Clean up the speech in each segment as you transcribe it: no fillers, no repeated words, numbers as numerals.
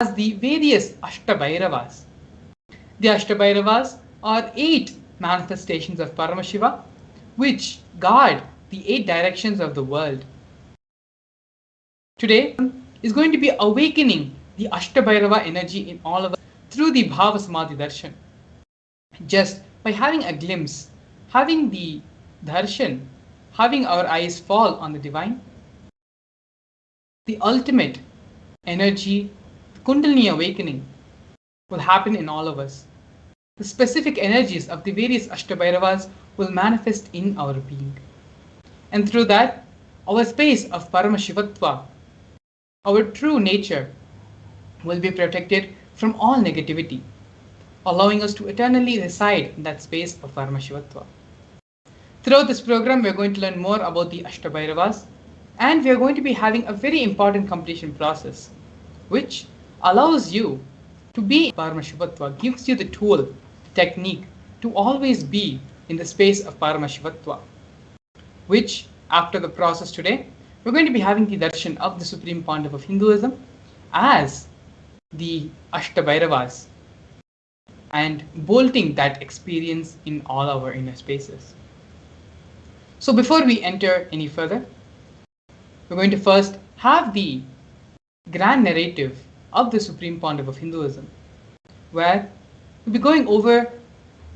as the various Astabhairavas. The Astabhairavas are 8 manifestations of Paramashiva which guard the 8 directions of the world. Today is going to be awakening the Astabhairava energy in all of us through the Bhava Samadhi Darshan. Just by having a glimpse, having the Darshan, having our eyes fall on the divine, the ultimate energy, the Kundalini awakening will happen in all of us. The specific energies of the various Astabhairavas will manifest in our being. And through that, our space of Paramashivatva, our true nature, will be protected from all negativity, allowing us to eternally reside in that space of Paramashivatva. Throughout this program, we are going to learn more about the Astabhairavas, and we are going to be having a very important completion process, which allows you to be Paramashivatva, gives you the tool, technique to always be in the space of Paramashivatva, which after the process today, we're going to be having the darshan of the Supreme Pontiff of Hinduism as the Astabhairavas and bolting that experience in all our inner spaces. So before we enter any further, we're going to first have the grand narrative of the Supreme Pontiff of Hinduism, where we'll be going over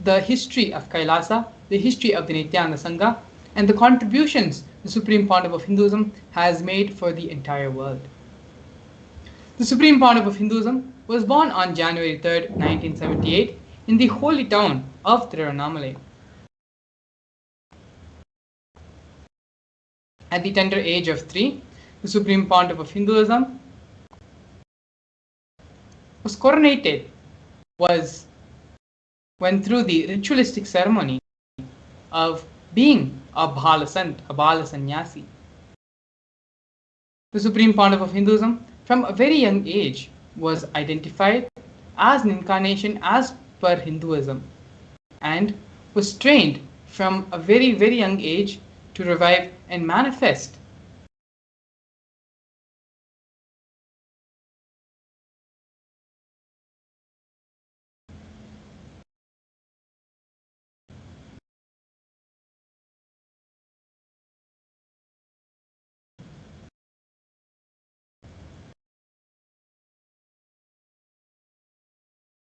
the history of Kailasa, the history of the Nithyananda Sangha, and the contributions the Supreme Pontiff of Hinduism has made for the entire world. The Supreme Pontiff of Hinduism was born on January 3rd, 1978 in the holy town of Tirunamala. At the tender age of 3, the Supreme Pontiff of Hinduism was coronated, went through the ritualistic ceremony of being a Bhala Sant, a Bhala Sannyasi. The Supreme Pontiff of Hinduism, from a very young age, was identified as an incarnation as per Hinduism and was trained from a very, very young age to revive and manifest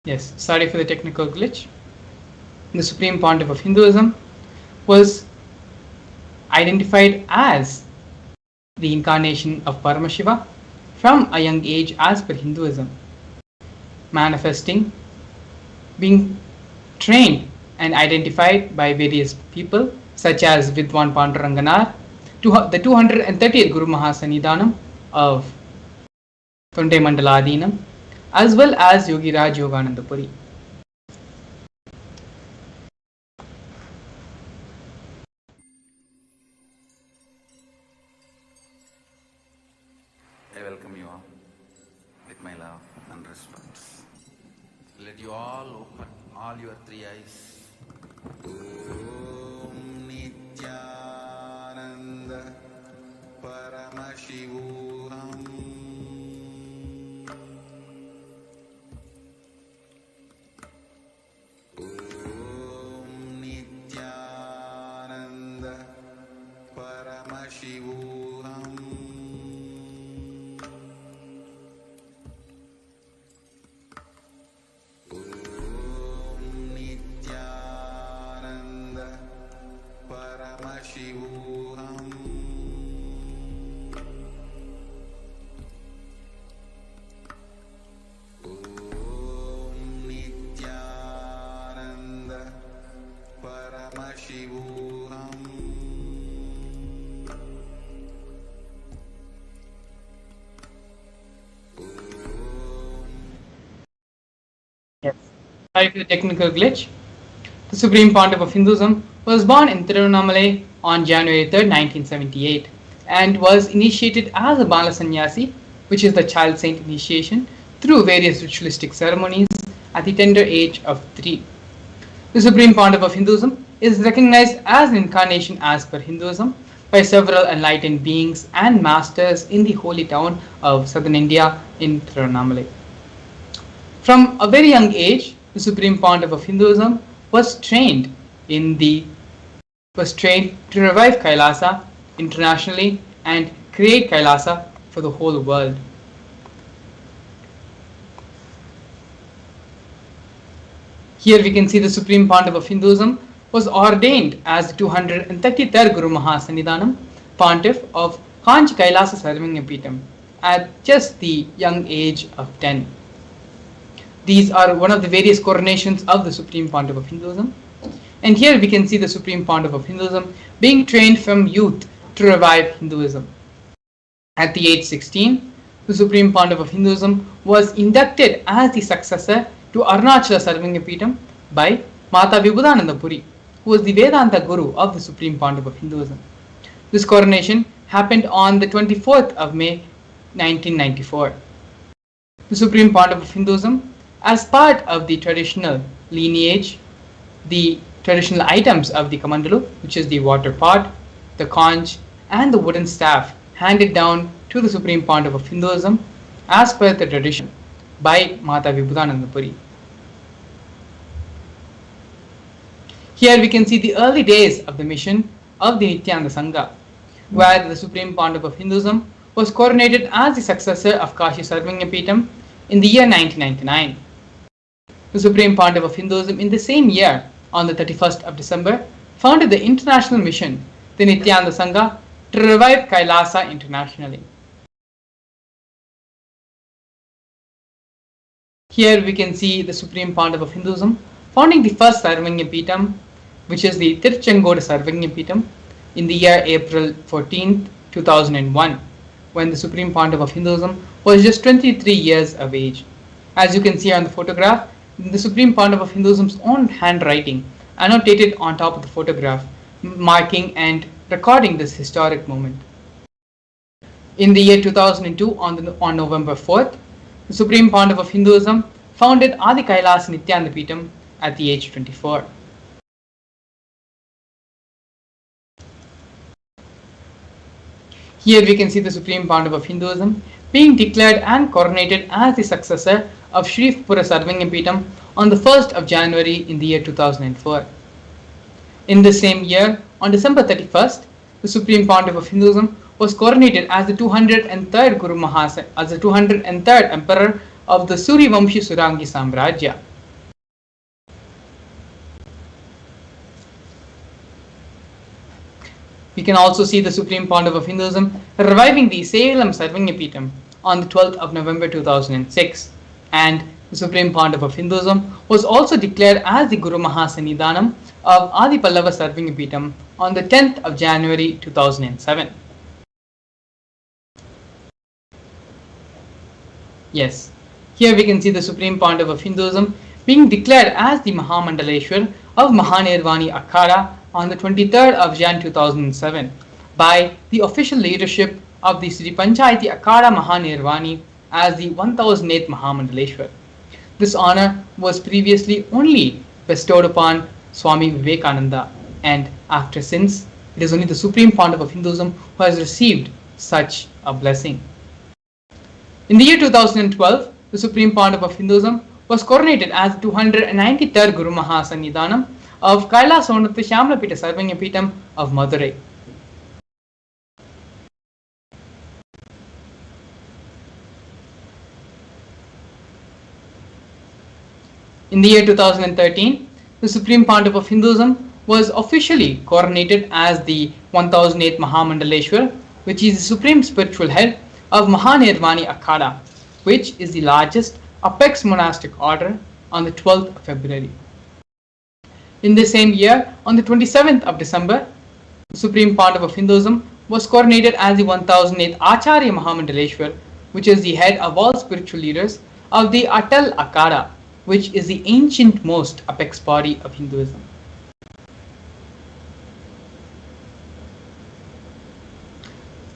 Yes, sorry for the technical glitch. The Supreme Pontiff of Hinduism was identified as the incarnation of Paramashiva from a young age as per Hinduism, manifesting, being trained and identified by various people such as Vidwan Panduranganar, the 230th Guru Mahasanidhanam of Tonde Mandaladinam, as well as Yogi Raj Yogananda Puri. I welcome you all with my love and respect. Let you all open all your 3 eyes. Om Nithyananda Paramashivam. Om Nithyananda Paramashivam. Yes, sorry for the technical glitch. The Supreme Pontiff of Hinduism was born in Tirunamala on January 3rd, 1978 and was initiated as a Bala Sannyasi, which is the child saint initiation, through various ritualistic ceremonies at the tender age of 3. The Supreme Pontiff of Hinduism is recognized as an incarnation as per Hinduism by several enlightened beings and masters in the holy town of southern India in Tirunamala. From a very young age, the Supreme Pontiff of Hinduism was trained to revive Kailasa internationally and create Kailasa for the whole world. Here we can see the Supreme Pontiff of Hinduism was ordained as the 233rd Guru Mahasannidhanam Pontiff of Kanchi Kailasa Sarvangapeetham at just the young age of 10. These are one of the various coronations of the Supreme Pontiff of Hinduism. And here we can see the Supreme Pontiff of Hinduism being trained from youth to revive Hinduism. At the age 16, the Supreme Pontiff of Hinduism was inducted as the successor to Arunachala Sarvangapeetham by Mata Vibhudananda Puri, who was the Vedanta Guru of the Supreme Pontiff of Hinduism. This coronation happened on the 24th of May 1994. The Supreme Pontiff of Hinduism, as part of the traditional lineage, the traditional items of the Kamandalu, which is the water pot, the conch, and the wooden staff, handed down to the Supreme Pontiff of Hinduism as per the tradition by Mata Vibhudananda Puri. Here we can see the early days of the mission of the Nithyananda Sangha, where the Supreme Pontiff of Hinduism was coronated as the successor of Kashi Sarvangapeetham in the year 1999. The Supreme Pontiff of Hinduism in the same year, on the 31st of December, founded the international mission, the Nithyananda Sangha, to revive Kailasa internationally. Here we can see the Supreme Pontiff of Hinduism founding the first Sarvangapeetham, which is the Tiruchengodu Sarvangapeetham, in the year April 14, 2001, when the Supreme Pontiff of Hinduism was just 23 years of age. As you can see on the photograph, the Supreme Pontiff of Hinduism's own handwriting annotated on top of the photograph, marking and recording this historic moment. In the year 2002, on November 4th, the Supreme Pontiff of Hinduism founded Adi Kailasa Nithyananda Peetham at the age of 24. Here we can see the Supreme Pontiff of Hinduism being declared and coronated as the successor of Sri Pura Sarvangapeetham on the 1st of January in the year 2004. In the same year, on December 31st, the Supreme Pontiff of Hinduism was coronated as the 203rd Guru Mahasa, as the 203rd Emperor of the Suryavamshi Surangi Samrajya. We can also see the Supreme Pontiff of Hinduism reviving the Salem Sarvangapeetham on the 12th of November 2006, and the Supreme Pontiff of Hinduism was also declared as the Guru Mahasannidhanam of Adi Pallava Sarvangapeetham on the 10th of January 2007. Yes, here we can see the Supreme Pontiff of Hinduism being declared as the Mahamandaleshwar of Mahanirvani Akhada on the 23rd of Jan 2007 by the official leadership of the Sri Panchayati Akhada Mahanirvani as the 1008th Mahamandaleshwar. This honor was previously only bestowed upon Swami Vivekananda, and after since, it is only the Supreme Pontiff of Hinduism who has received such a blessing. In the year 2012, the Supreme Pontiff of Hinduism was coronated as the 293rd Guru Mahasannidhanam of Kailasonatha Shyamlapita Sarvangapeetham of Madurai. In the year 2013, the Supreme Pontiff of Hinduism was officially coronated as the 1008th Mahamandaleshwar, which is the supreme spiritual head of Mahanirvani Akhada, which is the largest apex monastic order, on the 12th of February. In the same year, on the 27th of December, the Supreme Pontiff of Hinduism was coronated as the 1008th Acharya Mahamandaleshwar, which is the head of all spiritual leaders of the Atal Akhada, which is the ancient most apex body of Hinduism.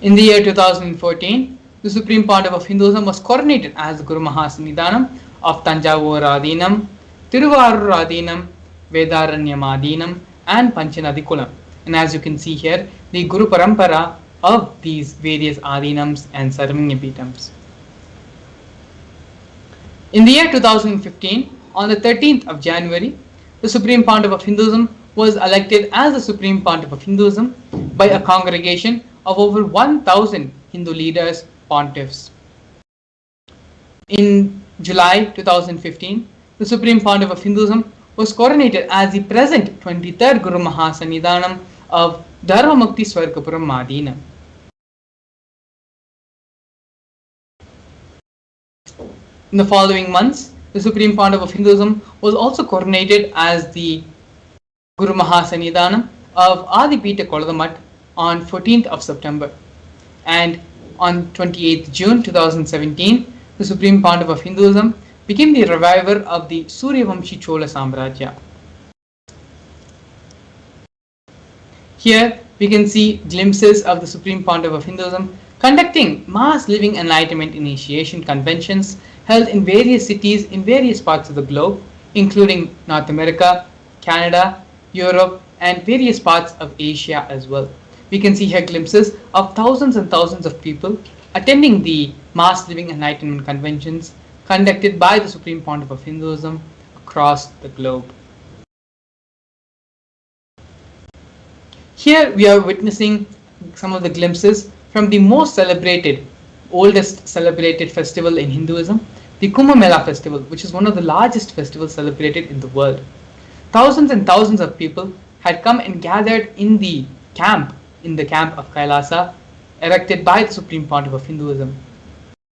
In the year 2014, the Supreme Pontiff of Hinduism was coronated as the Guru Mahasannidhanam of Tanjavur Adinam, Tiruvarur Adinam, Vedaranyam Adinam, and Panchanadikulam. And as you can see here, the Guru Parampara of these various Adinams and Sarvangapeethams. In the year 2015, on the 13th of January, the Supreme Pontiff of Hinduism was elected as the Supreme Pontiff of Hinduism by a congregation of over 1,000 Hindu leaders, pontiffs. In July 2015, the Supreme Pontiff of Hinduism was coronated as the present 23rd Guru Mahasannidhanam of Dharmamukti Swargapuram Madina. In the following months, the Supreme Pontiff of Hinduism was also coronated as the Guru Mahasannidhanam of Adipita Koladamat on 14th of September. And on 28th June 2017, the Supreme Pontiff of Hinduism became the reviver of the Suryavamshi Chola Samrajya. Here we can see glimpses of the Supreme Pontiff of Hinduism conducting mass living enlightenment initiation conventions held in various cities in various parts of the globe, including North America, Canada, Europe, and various parts of Asia as well. We can see here glimpses of thousands and thousands of people attending the mass living enlightenment conventions conducted by the Supreme Pontiff of Hinduism across the globe. Here we are witnessing some of the glimpses from the most celebrated, oldest celebrated festival in Hinduism, the Kumbh Mela festival, which is one of the largest festivals celebrated in the world. Thousands and thousands of people had come and gathered in the camp of Kailasa, erected by the Supreme Pontiff of Hinduism.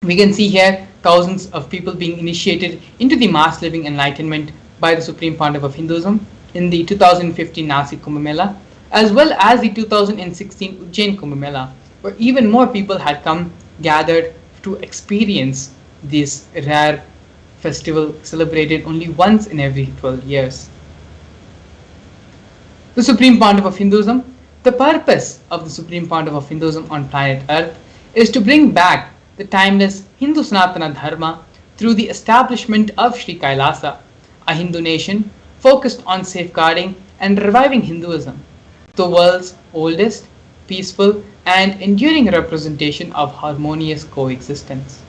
We can see here thousands of people being initiated into the mass living enlightenment by the Supreme Pontiff of Hinduism in the 2015 Nasik Kumbh Mela, as well as the 2016 Ujjain Kumbh Mela, where even more people had come gathered to experience this rare festival celebrated only once in every 12 years. The Supreme Pontiff of Hinduism, the purpose of the Supreme Pontiff of Hinduism on planet Earth is to bring back the timeless Hindu Sanatana Dharma through the establishment of Sri Kailasa, a Hindu nation focused on safeguarding and reviving Hinduism, the world's oldest, peaceful, and enduring representation of harmonious coexistence.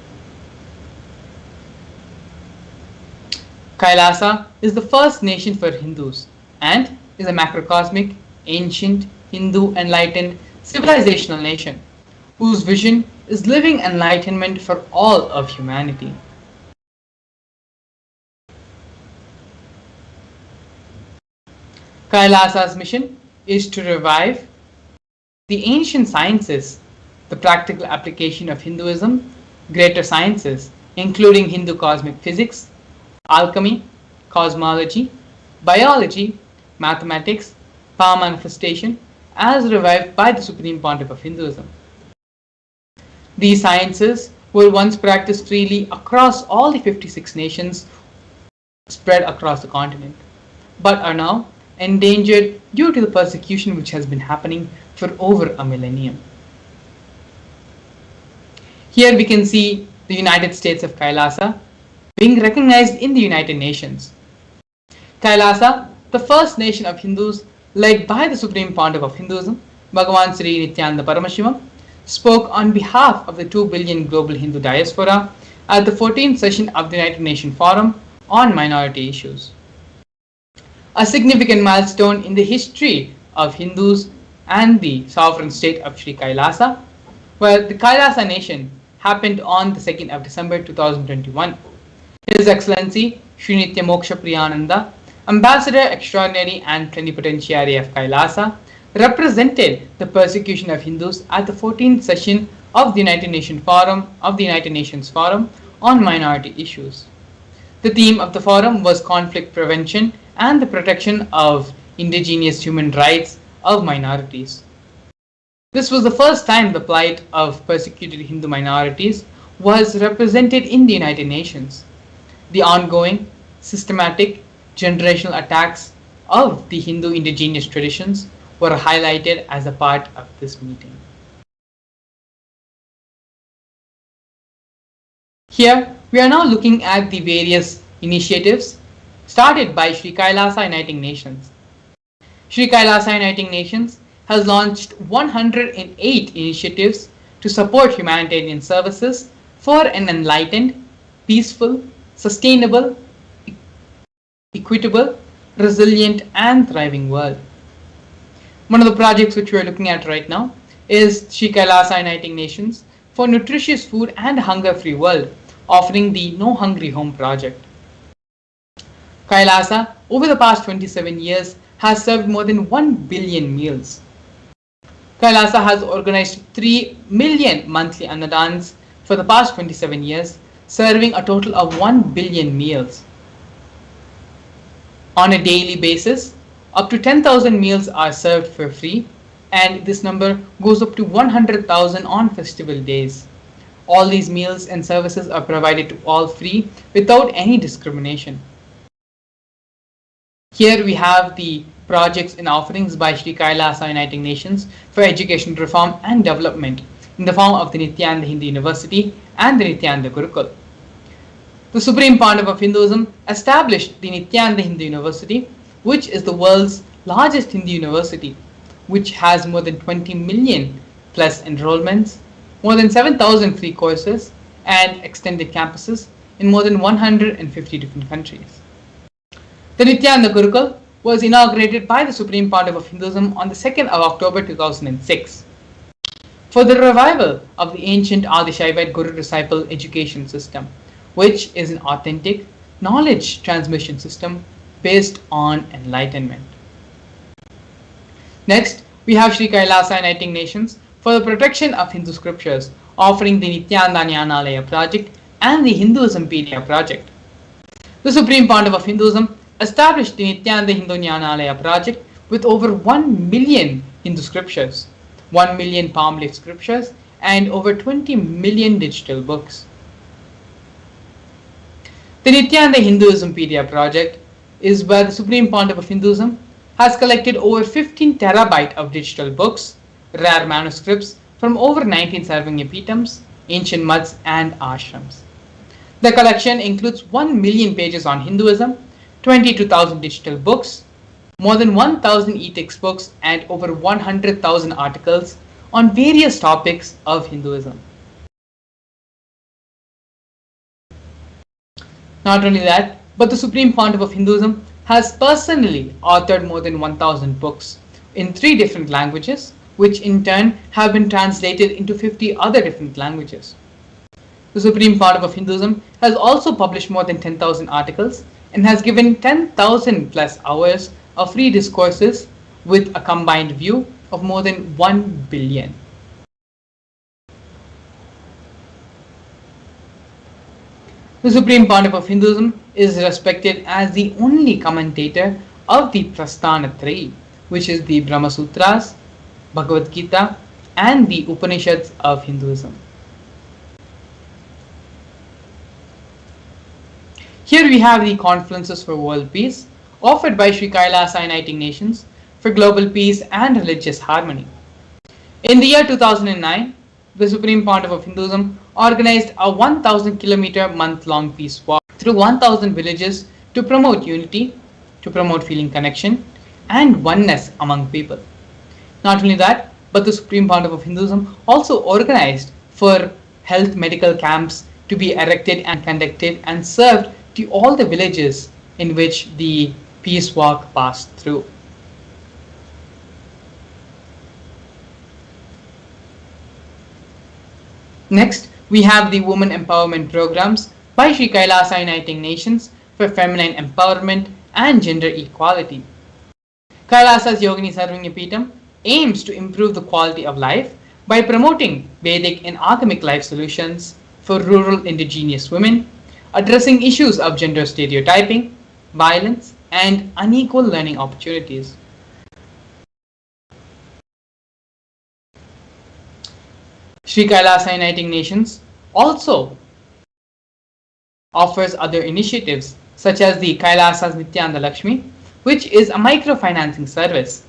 Kailasa is the first nation for Hindus and is a macrocosmic, ancient, Hindu enlightened civilizational nation whose vision is living enlightenment for all of humanity. Kailasa's mission is to revive the ancient sciences, the practical application of Hinduism, greater sciences, including Hindu cosmic physics, alchemy, cosmology, biology, mathematics, power manifestation, as revived by the Supreme Pontiff of Hinduism. These sciences were once practiced freely across all the 56 nations spread across the continent, but are now endangered due to the persecution which has been happening for over a millennium. Here we can see the United States of Kailasa being recognized in the United Nations. Kailasa, the first nation of Hindus led by the Supreme Pontiff of Hinduism, Bhagavan Sri Nithyananda Paramashivam, spoke on behalf of the 2 billion global Hindu diaspora at the 14th session of the United Nations Forum on Minority Issues. A significant milestone in the history of Hindus and the sovereign state of Sri Kailasa, where the Kailasa nation happened on the 2nd of December 2021. His Excellency Sri Nitya Moksha Priyananda, Ambassador Extraordinary and Plenipotentiary of Kailasa, represented the persecution of Hindus at the 14th session of the United Nations Forum on Minority Issues. The theme of the forum was conflict prevention and the protection of indigenous human rights of minorities. This was the first time the plight of persecuted Hindu minorities was represented in the United Nations. The ongoing, systematic, generational attacks of the Hindu indigenous traditions were highlighted as a part of this meeting. Here, we are now looking at the various initiatives started by Sri Kailasa Uniting Nations. Sri Kailasa Uniting Nations has launched 108 initiatives to support humanitarian services for an enlightened, peaceful, sustainable, equitable, resilient, and thriving world. One of the projects which we are looking at right now is Sri Kailasa Uniting Nations for Nutritious Food and Hunger-Free World, offering the No Hungry Home project. Kailasa, over the past 27 years, has served more than 1 billion meals. Kailasa has organized 3 million monthly annadans for the past 27 years, serving a total of 1 billion meals. On a daily basis, up to 10,000 meals are served for free, and this number goes up to 100,000 on festival days. All these meals and services are provided to all free without any discrimination. Here we have the projects and offerings by Sri Kailasa Uniting Nations for education reform and development in the form of the Nithyananda Hindu University and the Nithyananda Gurukul. The Supreme Pandav of Hinduism established the Nithyananda Hindu University, which is the world's largest Hindu university, which has more than 20 million plus enrollments, more than 7,000 free courses, and extended campuses in more than 150 different countries. The Nithyananda Gurukul was inaugurated by the Supreme Pandav of Hinduism on the 2nd of October 2006 for the revival of the ancient Adi-Shaivite Guru-disciple education system, which is an authentic knowledge transmission system based on enlightenment. Next, we have Sri Kailasa Uniting Nations for the protection of Hindu scriptures, offering the Nithyananda Jnanalaya project and the Hinduismpedia project. The Supreme Pandav of Hinduism established the Nithyananda Hindu Jnanalaya project with over 1 million Hindu scriptures, 1 million palm leaf scriptures, and over 20 million digital books. The Nithyananda Hinduismpedia project is where the Supreme Pandav of Hinduism has collected over 15 terabyte of digital books, rare manuscripts from over 19 Sarvanya-Peetams, ancient muds, and ashrams. The collection includes 1 million pages on Hinduism, 22,000 digital books, more than 1,000 e-text books, and over 100,000 articles on various topics of Hinduism. Not only that, but the Supreme Pandav of Hinduism has personally authored more than 1,000 books in 3 different languages, which in turn have been translated into 50 other different languages. The Supreme Pandav of Hinduism has also published more than 10,000 articles and has given 10,000 plus hours of free discourses with a combined view of more than 1 billion. The Supreme Pandav of Hinduism is respected as the only commentator of the Prasthanatrayee, which is the Brahma Sutras, Bhagavad Gita, and the Upanishads of Hinduism. Here we have the Conferences for World Peace, offered by Sri Kailasa Uniting Nations for global peace and religious harmony. In the year 2009, the Supreme Pandav of Hinduism organized a 1,000-kilometer month-long peace walk through 1,000 villages to promote unity, to promote feeling connection, and oneness among people. Not only that, but the Supreme Pandav of Hinduism also organized for health medical camps to be erected and conducted and served to all the villages in which the peace walk passed through. Next, we have the Women Empowerment Programs by Sri Kailasa Uniting Nations for feminine empowerment and gender equality. Kailasa's Yogini Sarvanya-Peetam aims to improve the quality of life by promoting Vedic and Agamic life solutions for rural indigenous women, addressing issues of gender stereotyping, violence, and unequal learning opportunities. Sri Kailasa Uniting Nations also offers other initiatives such as the Kailasa's Nityananda Lakshmi, which is a microfinancing service,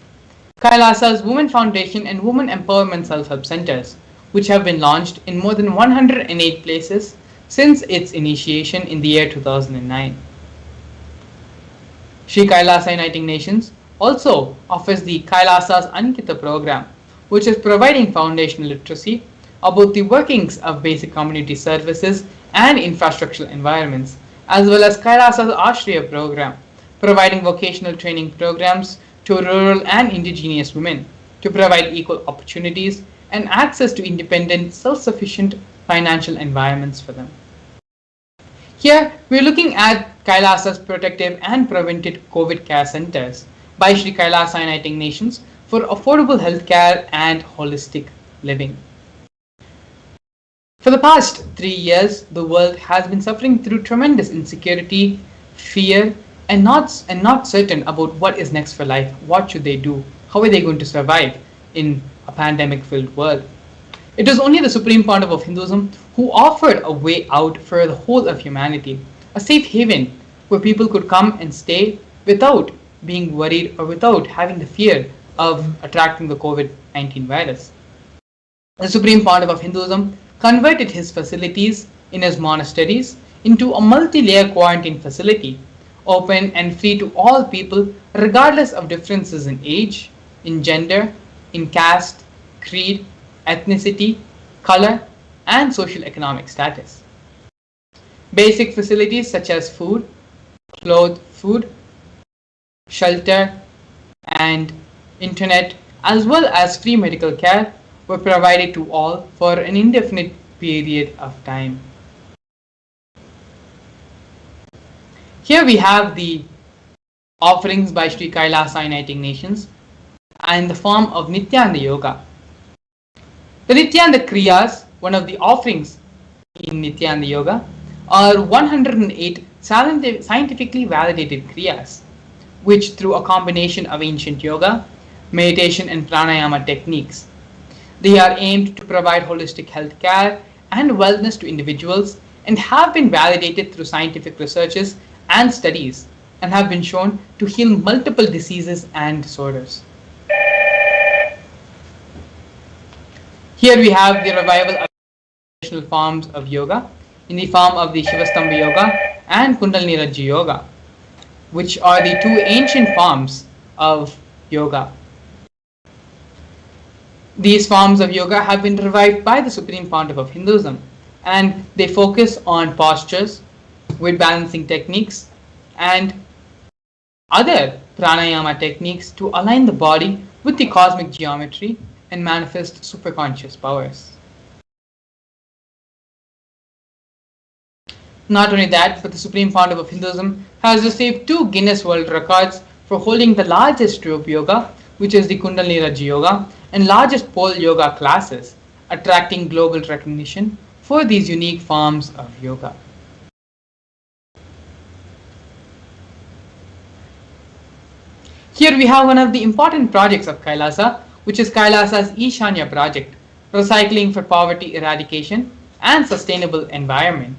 Kailasa's Women Foundation and Women Empowerment Self-Help Centers, which have been launched in more than 108 places since its initiation in the year 2009. Sri Kailasa Uniting Nations also offers the Kailasa's Ankita program, which is providing foundational literacy about the workings of basic community services and infrastructural environments, as well as Kailasa's Ashriya program, providing vocational training programs to rural and indigenous women to provide equal opportunities and access to independent, self-sufficient financial environments for them. Here, we're looking at Kailasa's protective and preventive COVID care centers by Sri Kailasa Uniting Nations for affordable healthcare and holistic living. For the past 3 years, the world has been suffering through tremendous insecurity, fear, and not certain about what is next for life. What should they do? How are they going to survive in a pandemic-filled world? It was only the Supreme Pontiff of Hinduism who offered a way out for the whole of humanity, a safe haven where people could come and stay without being worried or without having the fear of attracting the COVID-19 virus. The Supreme Pontiff of Hinduism converted his facilities in his monasteries into a multi-layer quarantine facility, open and free to all people regardless of differences in age, in gender, in caste, creed, ethnicity, color, and social economic status. Basic facilities such as food, food, shelter, and internet, as well as free medical care, were provided to all for an indefinite period of time. Here we have the offerings by Sri Kailasa Uniting Nations in the form of Nithyananda Yoga. The Nithyananda Kriyas, one of the offerings in Nithyananda Yoga, are 108 scientifically validated Kriyas, which through a combination of ancient yoga, meditation and pranayama techniques, they are aimed to provide holistic health care and wellness to individuals and have been validated through scientific researches and studies and have been shown to heal multiple diseases and disorders. Here we have the revival of traditional forms of yoga in the form of the Shivastambha Yoga and Kundalini Rajya Yoga, which are the two ancient forms of yoga. These forms of yoga have been revived by the Supreme Pontiff of Hinduism, and they focus on postures with balancing techniques and other pranayama techniques to align the body with the cosmic geometry and manifest superconscious powers. Not only that, but the Supreme Pontiff of Hinduism has received 2 Guinness World Records for holding the largest rope yoga, which is the Kundalini Rajya Yoga, and largest pole yoga classes, attracting global recognition for these unique forms of yoga. Here we have one of the important projects of Kailasa, which is Kailasa's Ishanya project, recycling for poverty eradication and sustainable environment.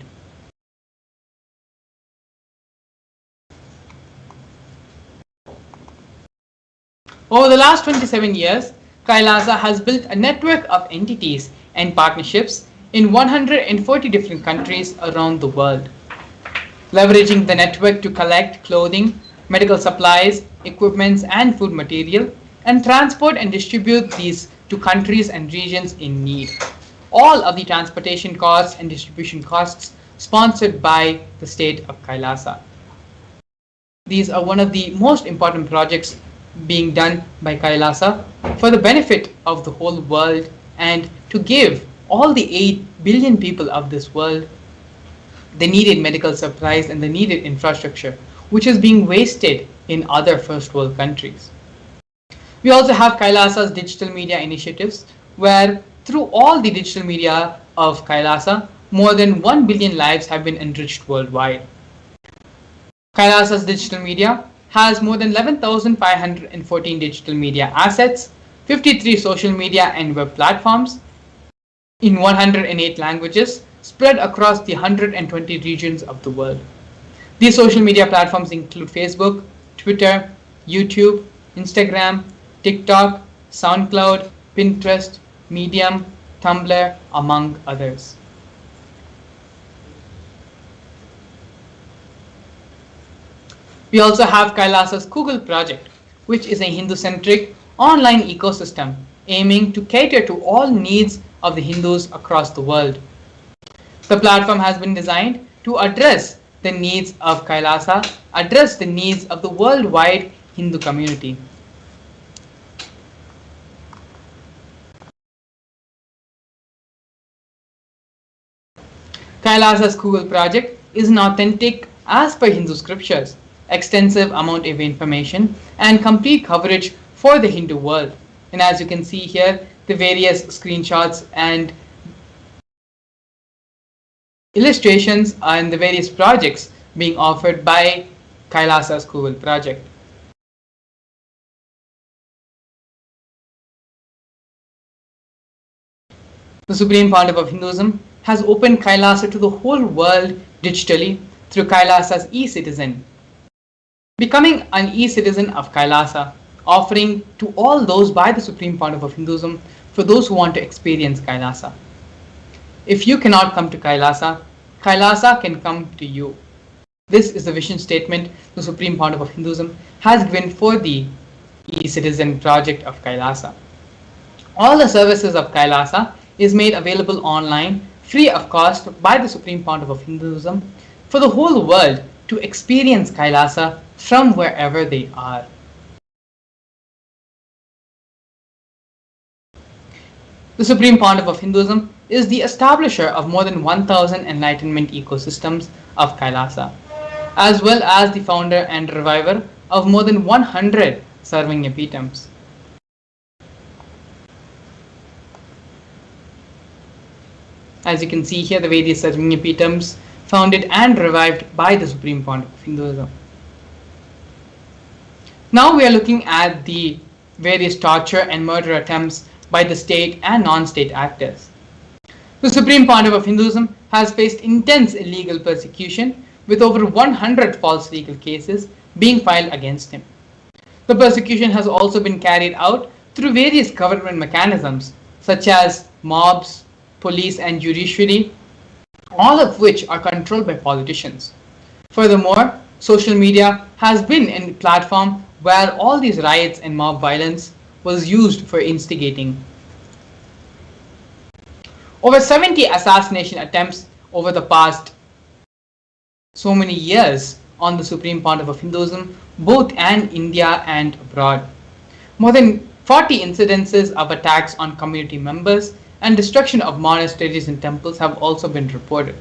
Over the last 27 years, Kailasa has built a network of entities and partnerships in 140 different countries around the world, leveraging the network to collect clothing, medical supplies, equipments, and food material, and transport and distribute these to countries and regions in need. All of the transportation costs and distribution costs sponsored by the state of Kailasa. These are one of the most important projects being done by Kailasa for the benefit of the whole world and to give all the 8 billion people of this world the needed medical supplies and the needed infrastructure, which is being wasted in other first world countries. We also have Kailasa's digital media initiatives, where through all the digital media of Kailasa, more than 1 billion lives have been enriched worldwide. Kailasa's digital media has more than 11,514 digital media assets, 53 social media and web platforms in 108 languages spread across the 120 regions of the world. These social media platforms include Facebook, Twitter, YouTube, Instagram, TikTok, SoundCloud, Pinterest, Medium, Tumblr, among others. We also have Kailasa's Google project, which is a Hindu-centric online ecosystem aiming to cater to all needs of the Hindus across the world. The platform has been designed to address the needs of Kailasa, address the needs of the worldwide Hindu community. Kailasa's Google project is an authentic as per Hindu scriptures, extensive amount of information and complete coverage for the Hindu world. And as you can see here, the various screenshots and illustrations and the various projects being offered by Kailasa's Google project. The Supreme Pontiff of Hinduism has opened Kailasa to the whole world digitally through Kailasa's e-citizen. Becoming an e-citizen of Kailasa, offering to all those by the Supreme Pontiff of Hinduism for those who want to experience Kailasa. If you cannot come to Kailasa, Kailasa can come to you. This is the vision statement the Supreme Pontiff of Hinduism has given for the e-citizen project of Kailasa. All the services of Kailasa is made available online, free of cost by the Supreme Pontiff of Hinduism for the whole world to experience Kailasa from wherever they are. The Supreme Pontiff of Hinduism is the establisher of more than 1000 enlightenment ecosystems of Kailasa, as well as the founder and reviver of more than 100 serving epitome. As you can see here, the various serving epitomes founded and revived by the Supreme Pontiff of Hinduism. Now we are looking at the various torture and murder attempts by the state and non-state actors. The Supreme Pontiff of Hinduism has faced intense illegal persecution with over 100 false legal cases being filed against him. The persecution has also been carried out through various government mechanisms such as mobs, police and judiciary, all of which are controlled by politicians. Furthermore, social media has been a platform where all these riots and mob violence was used for instigating. Over 70 assassination attempts over the past so many years on the Supreme Pontiff of Hinduism, both in India and abroad. More than 40 incidences of attacks on community members and destruction of monasteries and temples have also been reported.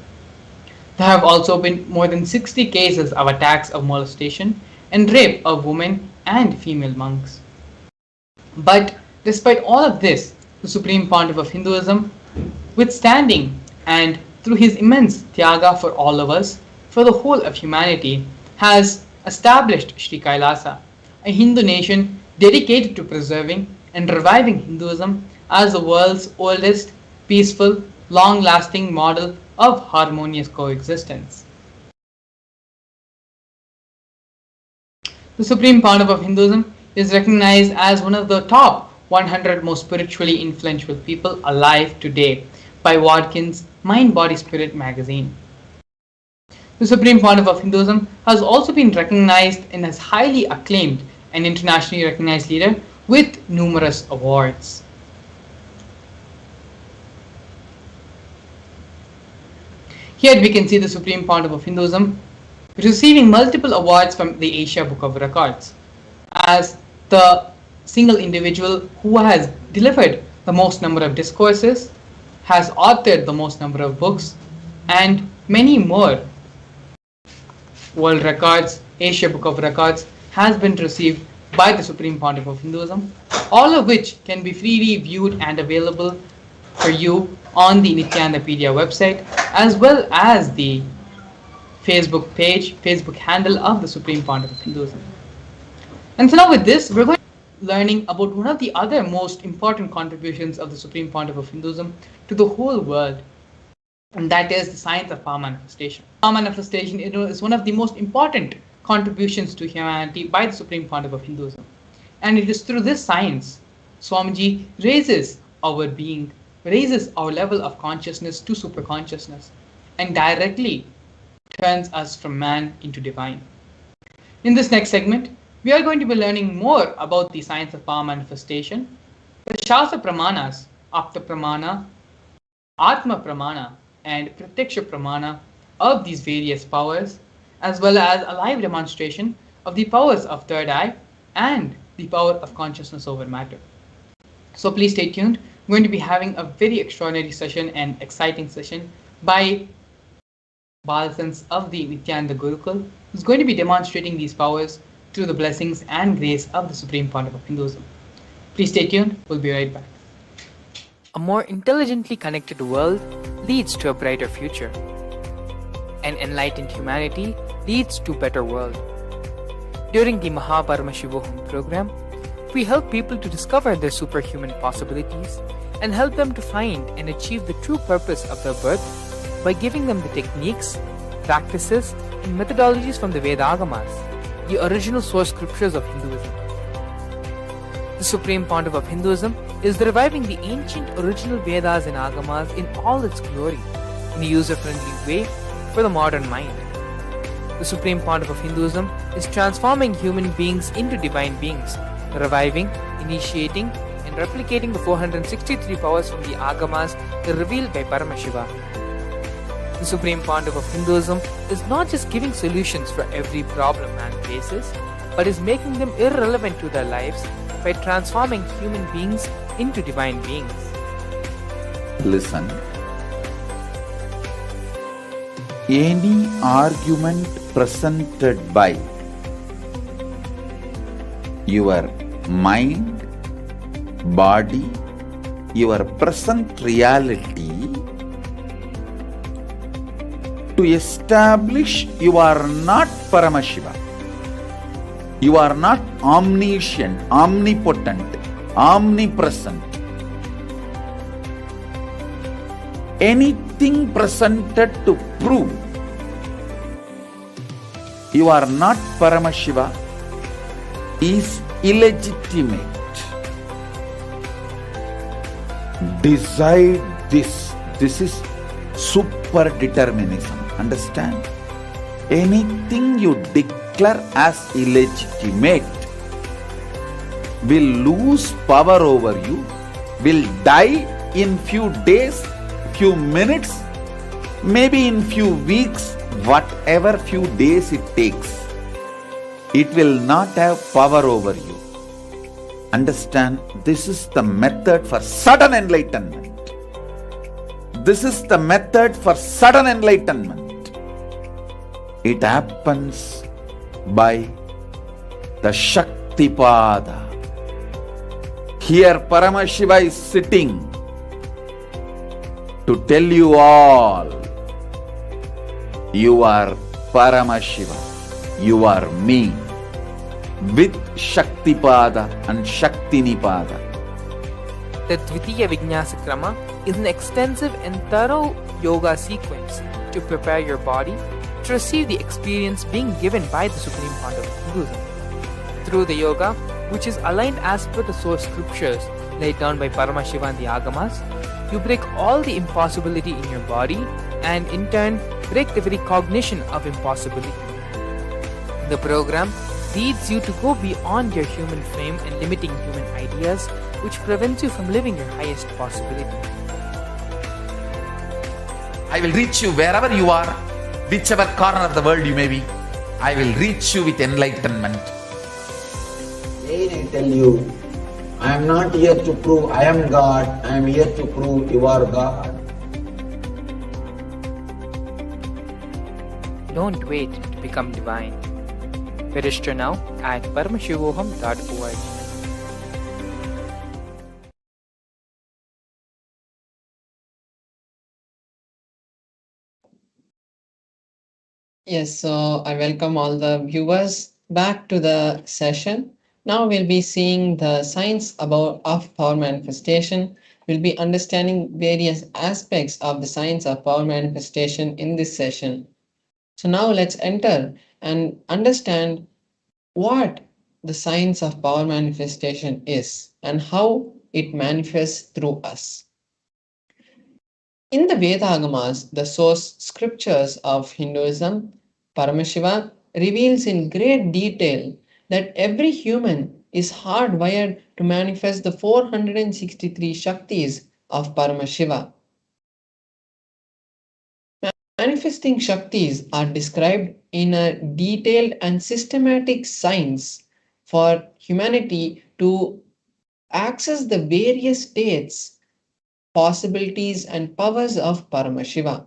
There have also been more than 60 cases of attacks of molestation and rape of women and female monks. But despite all of this, the Supreme Pontiff of Hinduism, withstanding and through his immense tyaga for all of us, for the whole of humanity, has established Sri Kailasa, a Hindu nation dedicated to preserving and reviving Hinduism as the world's oldest, peaceful, long-lasting model of harmonious coexistence. The Supreme Pontiff of Hinduism is recognized as one of the top 100 most spiritually influential people alive today by Watkins' Mind, Body, Spirit magazine. The Supreme Pontiff of Hinduism has also been recognized and is highly acclaimed and internationally recognized leader with numerous awards. Here we can see the Supreme Pontiff of Hinduism receiving multiple awards from the Asia Book of Records as the single individual who has delivered the most number of discourses, has authored the most number of books, and many more world records, Asia Book of Records has been received by the Supreme Pontiff of Hinduism, all of which can be freely viewed and available for you on the Nithyanandapedia website, as well as the Facebook page, Facebook handle of the Supreme Pontiff of Hinduism. And so now with this, we're going to be learning about one of the other most important contributions of the Supreme Pontiff of Hinduism to the whole world, and that is the science of power manifestation. Power manifestation is one of the most important contributions to humanity by the Supreme Pontiff of Hinduism. And it is through this science, Swamiji raises our being, raises our level of consciousness to superconsciousness, and directly turns us from man into divine. In this next segment, we are going to be learning more about the science of power manifestation, the Shastra Pramanas, Apta Pramana, Atma Pramana, and Pratyaksha Pramana of these various powers, as well as a live demonstration of the powers of third eye and the power of consciousness over matter. So please stay tuned. We're going to be having a very extraordinary session and exciting session by Balasans of the Nithyananda Gurukul, who's going to be demonstrating these powers through the blessings and grace of the Supreme Pontiff of Hinduism. Please stay tuned. We'll be right back. A more intelligently connected world leads to a brighter future. An enlightened humanity leads to a better world. During the Paramashivam program, we help people to discover their superhuman possibilities and help them to find and achieve the true purpose of their birth by giving them the techniques, practices, and methodologies from the Vedagamas, the original source scriptures of Hinduism. The Supreme Pontiff of Hinduism is reviving the ancient original Vedas and Agamas in all its glory, in a user-friendly way for the modern mind. The Supreme Pontiff of Hinduism is transforming human beings into divine beings, reviving, initiating, and replicating the 463 powers from the Agamas revealed by Paramashivam. The Supreme Pontiff of Hinduism is not just giving solutions for every problem man faces, but is making them irrelevant to their lives by transforming human beings into divine beings. Listen. Any argument presented by your mind, body, your present reality to establish you are not Paramashiva. You are not omniscient, omnipotent, omnipresent. Anything presented to prove you are not Paramashiva is illegitimate. Decide this. This is super determinism. Understand? Anything you declare as illegitimate will lose power over you, will die in few days, few minutes, maybe in few weeks, whatever few days it takes. It will not have power over you. Understand? This is the method for sudden enlightenment. This is the method for sudden enlightenment. It happens by the Shaktipada. Here Paramashiva is sitting to tell you all, you are Paramashiva, you are me, with Shaktipada and Shaktinipada. The Dvitiya Vijnasa Krama is an extensive and thorough yoga sequence to prepare your body to receive the experience being given by the Supreme Pontiff of Hinduism. Through the yoga, which is aligned as per the source scriptures laid down by Paramashiva and the Agamas, you break all the impossibility in your body and in turn break the very cognition of impossibility. The program leads you to go beyond your human frame and limiting human ideas, which prevents you from living your highest possibility. I will reach you wherever you are, whichever corner of the world you may be. I will reach you with enlightenment. Again I tell you, I am not here to prove I am God, I am here to prove you are God. Don't wait to become divine. Register now at paramashivoham.org. Yes, so I welcome all the viewers back to the session. Now we'll be seeing the science of power manifestation. We'll be understanding various aspects of the science of power manifestation in this session. So now let's enter and understand what the science of power manifestation is and how it manifests through us. In the Vedagamas, the source scriptures of Hinduism, Paramashiva reveals in great detail that every human is hardwired to manifest the 463 Shaktis of Paramashiva. Manifesting Shaktis are described in a detailed and systematic science for humanity to access the various states, possibilities, and powers of Paramashiva.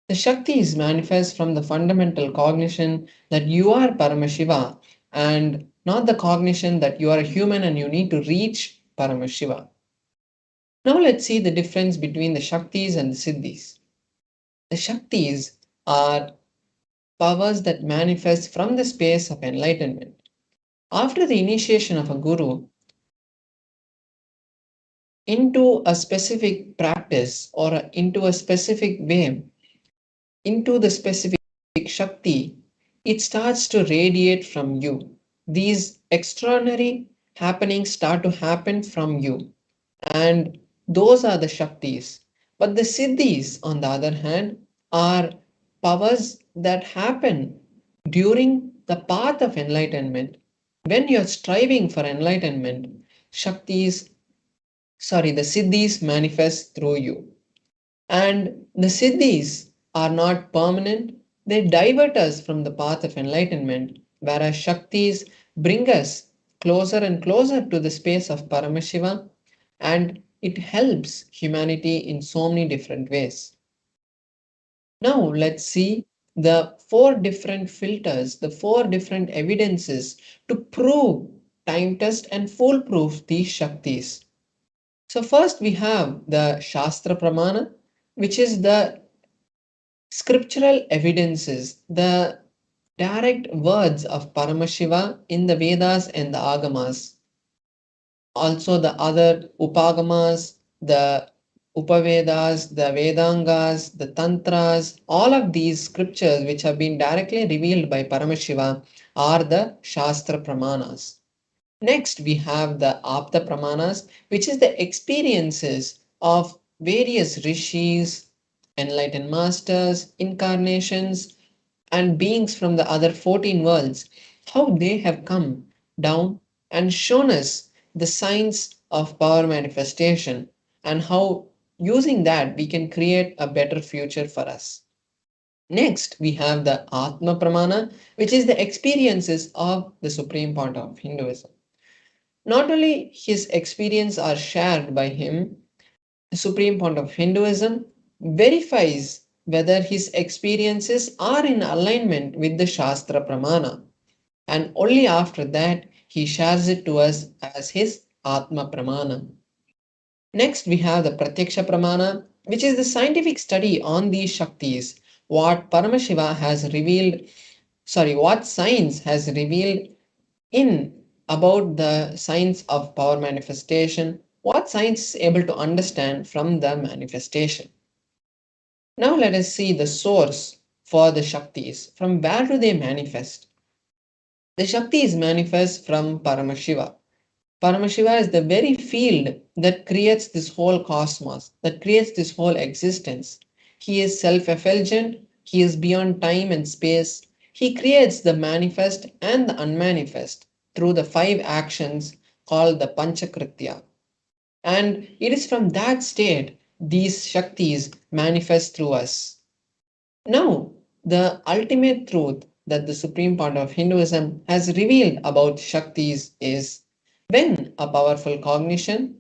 The Shaktis manifest from the fundamental cognition that you are Paramashiva and not the cognition that you are a human and you need to reach Paramashiva. Now let's see the difference between the Shaktis and the Siddhis. The Shaktis are powers that manifest from the space of enlightenment. After the initiation of a guru into a specific practice or into a specific way, into the specific Shakti, it starts to radiate from you. These extraordinary happenings start to happen from you, and those are the Shaktis. But the Siddhis, on the other hand, are powers that happen during the path of enlightenment. When you're striving for enlightenment, Shaktis, the Siddhis manifest through you. And the Siddhis are not permanent, they divert us from the path of enlightenment, whereas Shaktis bring us closer and closer to the space of Paramashiva, and it helps humanity in so many different ways. Now, let's see the four different filters, the four different evidences to prove, time test, and foolproof these Shaktis. So, first we have the Shastra Pramana, which is the scriptural evidences, the direct words of Paramashiva in the Vedas and the Agamas. Also, the other Upagamas, the Upavedas, the Vedangas, the Tantras, all of these scriptures which have been directly revealed by Paramashiva are the Shastra Pramanas. Next, we have the Apta Pramanas, which is the experiences of various rishis, enlightened masters, incarnations, and beings from the other 14 worlds, how they have come down and shown us the signs of power manifestation and how using that we can create a better future for us. Next, we have the Atma Pramana, which is the experiences of the Supreme Point of Hinduism. Not only his experience are shared by him, the Supreme Point of Hinduism verifies whether his experiences are in alignment with the Shastra Pramana, and only after that he shares it to us as his Atma Pramana. Next, we have the Pratyaksha Pramana, which is the scientific study on these Shaktis, what Paramashiva has revealed, what science has revealed in about the science of power manifestation, what science is able to understand from the manifestation. Now let us see the source for the Shaktis. From where do they manifest? The Shaktis manifest from Paramashiva. Paramashiva is the very field that creates this whole cosmos, that creates this whole existence. He is self-effulgent, he is beyond time and space. He creates the manifest and the unmanifest through the 5 actions called the Panchakritya. And it is from that state these Shaktis manifest through us. Now, the ultimate truth that the Supreme Point of Hinduism has revealed about Shaktis is when a powerful cognition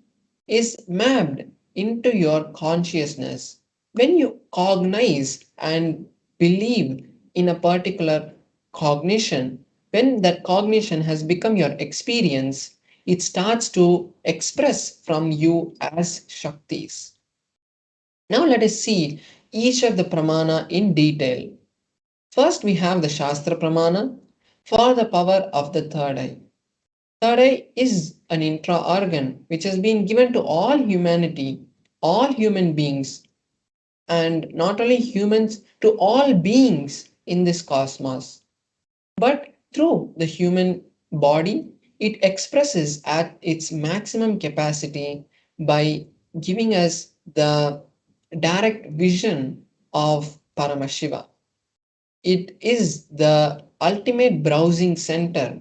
is mapped into your consciousness, when you cognize and believe in a particular cognition, when that cognition has become your experience, it starts to express from you as Shaktis. Now let us see each of the pramana in detail. First, we have the Shastra Pramana for the power of the third eye. Third eye is an intra organ which has been given to all humanity, all human beings, and not only humans, to all beings in this cosmos. But through the human body, it expresses at its maximum capacity by giving us the direct vision of Paramashiva. It is the ultimate browsing center.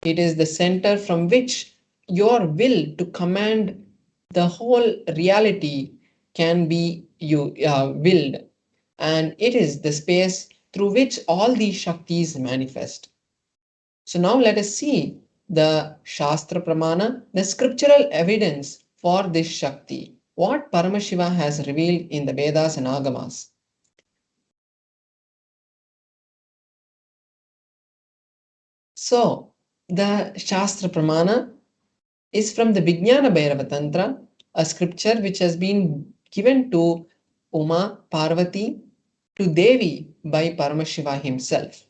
It is the center from which your will to command the whole reality can be willed. and it is the space through which all these Shaktis manifest. So now let us see the Shastra Pramana, the scriptural evidence for this Shakti, what Paramashiva has revealed in the Vedas and Agamas. So, the Shastra Pramana is from the Vijnana Bhairava Tantra, a scripture which has been given to Uma Parvati to Devi by Paramashiva himself.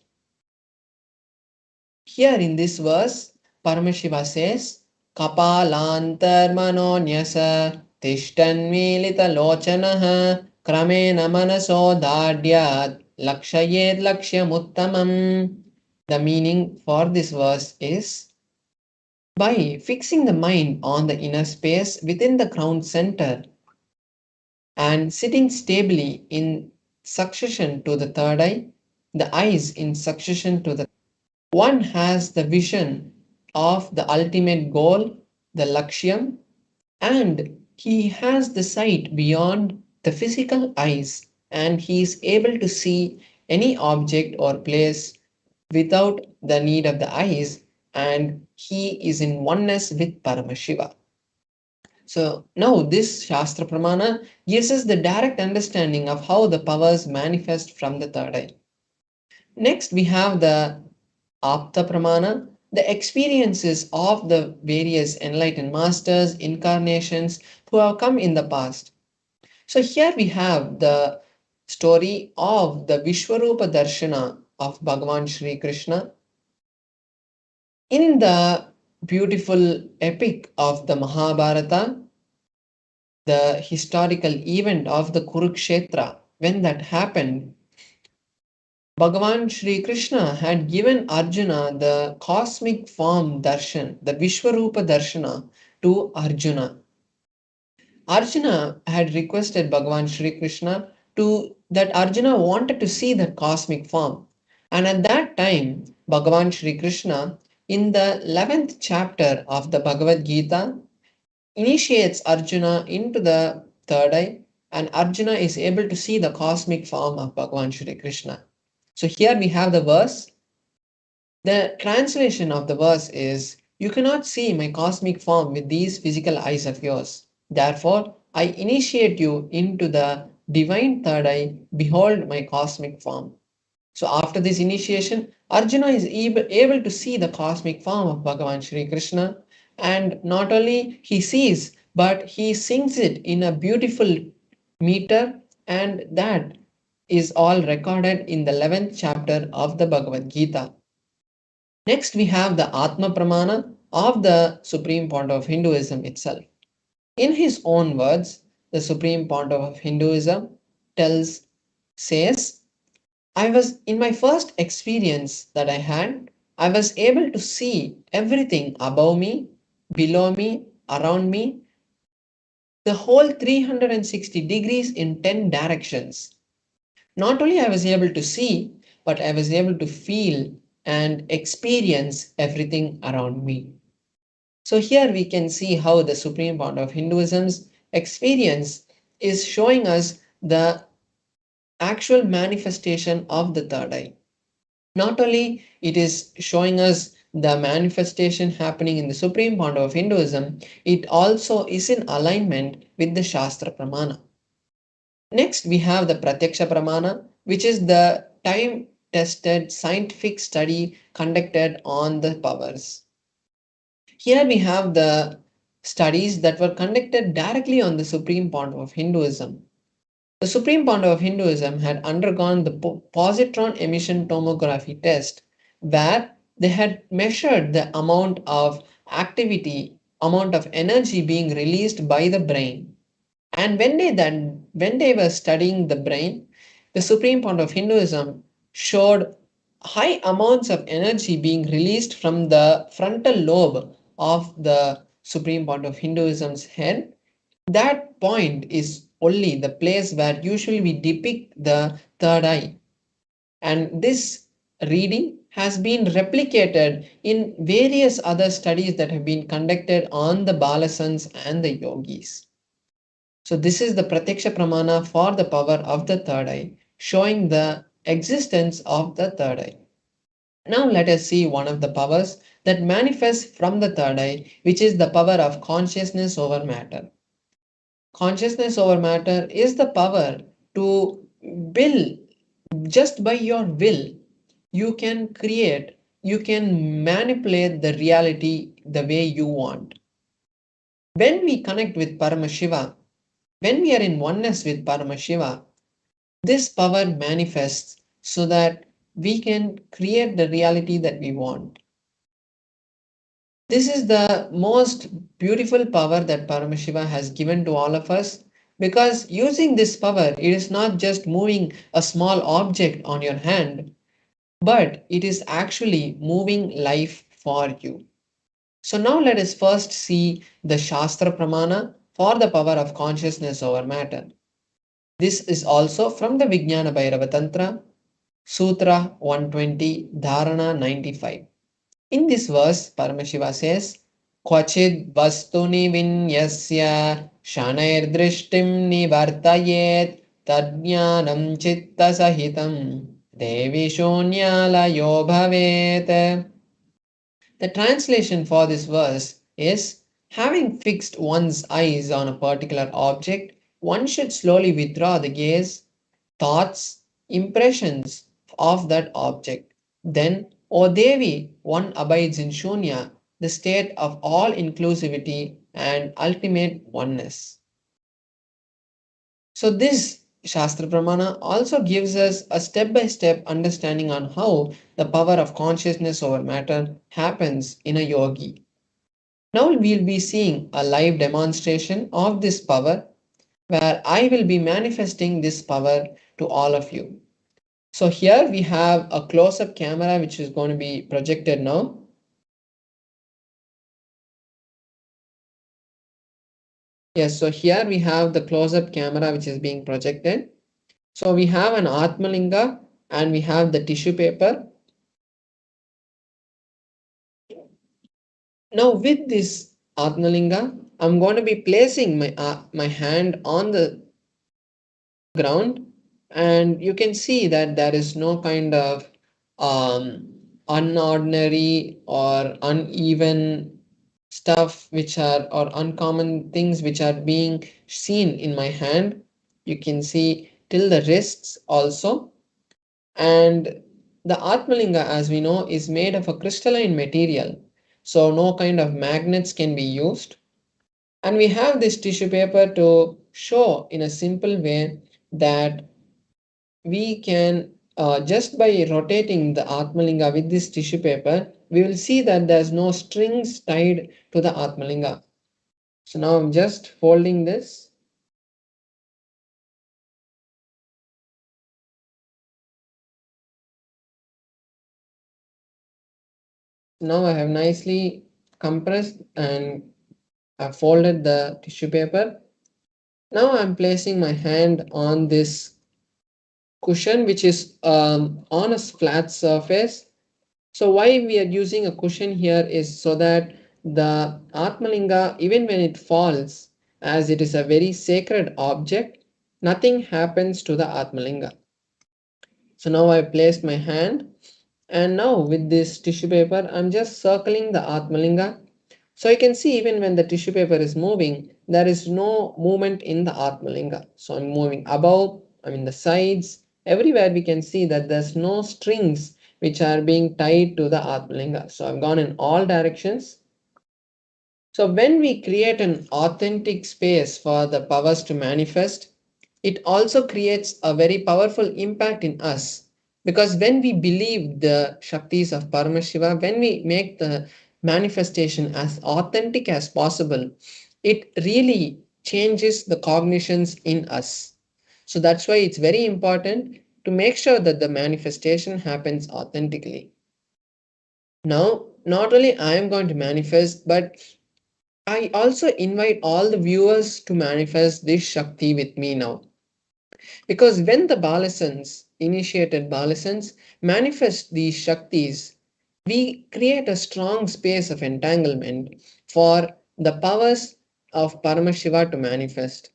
Here in this verse, Paramashiva says, Kapalantarmanonyasa tishtanmilita lochanaha kramena manaso dadyat lakshayed lakshyamuttamam. The meaning for this verse is, by fixing the mind on the inner space within the crown center and sitting stably in succession to the third eye, the eyes in succession to the one has the vision of the ultimate goal, the Lakshyam, and he has the sight beyond the physical eyes, and he is able to see any object or place without the need of the eyes, and he is in oneness with Paramashiva. So now this Shastra Pramana gives us the direct understanding of how the powers manifest from the third eye. Next we have the Apta Pramana, the experiences of the various enlightened masters, incarnations who have come in the past. So here we have the story of the Vishwarupa Darshana of Bhagavan Sri Krishna. In the beautiful epic of the Mahabharata, the historical event of the Kurukshetra, when that happened, Bhagavan Sri Krishna had given Arjuna the cosmic form darshan, the Vishwarupa darshana to Arjuna. Arjuna had requested Bhagavan Sri Krishna that Arjuna wanted to see that cosmic form. And at that time, Bhagavan Sri Krishna, in the 11th chapter of the Bhagavad Gita, initiates Arjuna into the third eye, and Arjuna is able to see the cosmic form of Bhagavan Sri Krishna. So here we have the verse. The translation of the verse is, you cannot see my cosmic form with these physical eyes of yours. Therefore, I initiate you into the divine third eye. Behold my cosmic form. So after this initiation, Arjuna is able to see the cosmic form of Bhagavan Sri Krishna, and not only he sees, but he sings it in a beautiful meter, and that is all recorded in the 11th chapter of the Bhagavad Gita. Next, we have the Atma Pramana of the Supreme Pontiff of Hinduism itself. In his own words, the Supreme Pontiff of Hinduism says, I was in my first experience that I had, I was able to see everything above me, below me, around me, the whole 360 degrees in 10 directions. Not only I was able to see, but I was able to feel and experience everything around me. So here we can see how the Supreme Pontiff of Hinduism's experience is showing us the actual manifestation of the third eye. Not only it is showing us the manifestation happening in the Supreme Pontiff of Hinduism, it also is in alignment with the Shastra Pramana. Next, we have the Pratyaksha Pramana, which is the time-tested scientific study conducted on the powers. Here we have the studies that were conducted directly on the Supreme Pontiff of Hinduism. The Supreme Pontiff of Hinduism had undergone the positron emission tomography test, where they had measured the amount of activity, amount of energy being released by the brain. And when they were studying the brain, the Supreme Pontiff of Hinduism showed high amounts of energy being released from the frontal lobe of the Supreme Pontiff of Hinduism's head. That point is only the place where usually we depict the third eye. And this reading has been replicated in various other studies that have been conducted on the Balasans and the yogis. So this is the Pratyaksha Pramana for the power of the third eye. showing the existence of the third eye. Now let us see one of the powers that manifests from the third eye, which is the power of consciousness over matter. Consciousness over matter is the power to will. Just by your will, you can create, you can manipulate the reality the way you want. When we connect with Paramashiva, when we are in oneness with Paramashiva, this power manifests so that we can create the reality that we want. This is the most beautiful power that Paramashiva has given to all of us, because using this power, it is not just moving a small object on your hand, but it is actually moving life for you. So now let us first see the Shastra Pramana for the power of consciousness over matter. This is also from the Vijnana Bhairava Tantra, Sutra 120, Dharana 95. In this verse, Paramashiva says, Kvachid vastuni vinyasya shanair drishtim nivartayet tadjnanam chitta sahitam devi shonyalayo bhavet. The translation for this verse is, having fixed one's eyes on a particular object, one should slowly withdraw the gaze, thoughts, impressions of that object. Then, O Devi, one abides in Shunya, the state of all inclusivity and ultimate oneness. So, this Shastra Pramana also gives us a step by step understanding on how the power of consciousness over matter happens in a yogi. Now, we'll be seeing a live demonstration of this power where I will be manifesting this power to all of you. So here we have a close-up camera which is going to be projected now. Yes, so here we have the close-up camera which is being projected. So we have an Atmalinga and we have the tissue paper. Now with this Atmalinga, I'm going to be placing my hand on the ground, and you can see that there is no kind of unordinary or uneven stuff which are, or uncommon things which are being seen in my hand. You can see till the wrists also. And the Atmalinga, as we know, is made of a crystalline material, so no kind of magnets can be used. And we have this tissue paper to show in a simple way that we can, just by rotating the Atmalinga with this tissue paper, we will see that there's no strings tied to the Atmalinga. So now I'm just folding this. Now I have nicely compressed and I've folded the tissue paper. Now I'm placing my hand on this cushion which is on a flat surface. So why we are using a cushion here is so that the Atmalinga, even when it falls, as it is a very sacred object, nothing happens to the Atmalinga. So now I placed my hand, and now with this tissue paper, I'm just circling the Atmalinga. So you can see even when the tissue paper is moving, there is no movement in the Atmalinga. So I'm moving above, I'm in the sides, everywhere we can see that there's no strings which are being tied to the Atmalinga. So I've gone in all directions. So when we create an authentic space for the powers to manifest, it also creates a very powerful impact in us. Because when we believe the Shaktis of Paramashiva, when we make the manifestation as authentic as possible, it really changes the cognitions in us. So that's why it's very important to make sure that the manifestation happens authentically. Now, not only I am going to manifest, but I also invite all the viewers to manifest this Shakti with me now. Because when the Balasans, initiated Balasans, manifest these Shaktis, we create a strong space of entanglement for the powers of Paramashiva to manifest.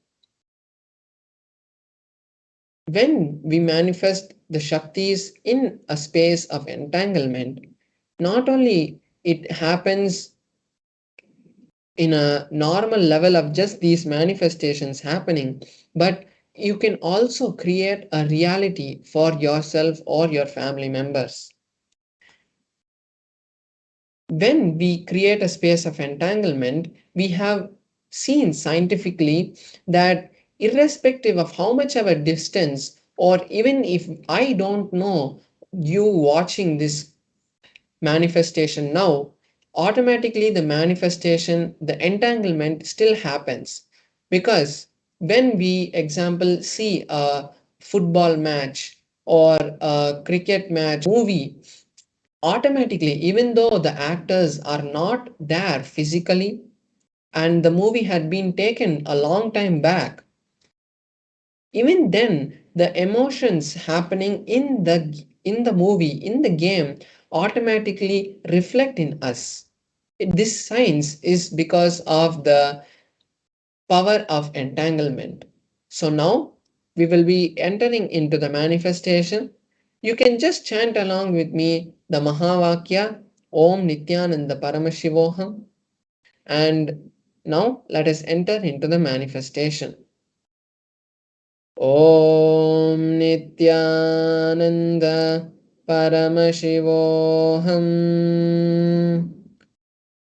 When we manifest the Shaktis in a space of entanglement, not only it happens in a normal level of just these manifestations happening, but you can also create a reality for yourself or your family members. When we create a space of entanglement, we have seen scientifically that irrespective of how much of a distance, or even if I don't know you watching this manifestation now, automatically the manifestation, the entanglement still happens. Because when we, example, see a football match or a cricket match, movie, automatically, even though the actors are not there physically and the movie had been taken a long time back, even then the emotions happening in the movie, in the game, automatically reflect in us. This science is because of the power of entanglement. So now we will be entering into the manifestation. You can just chant along with me the Mahavakya Om Nithyananda Paramashivoham, and now let us enter into the manifestation. Om Nithyananda Paramashivoham.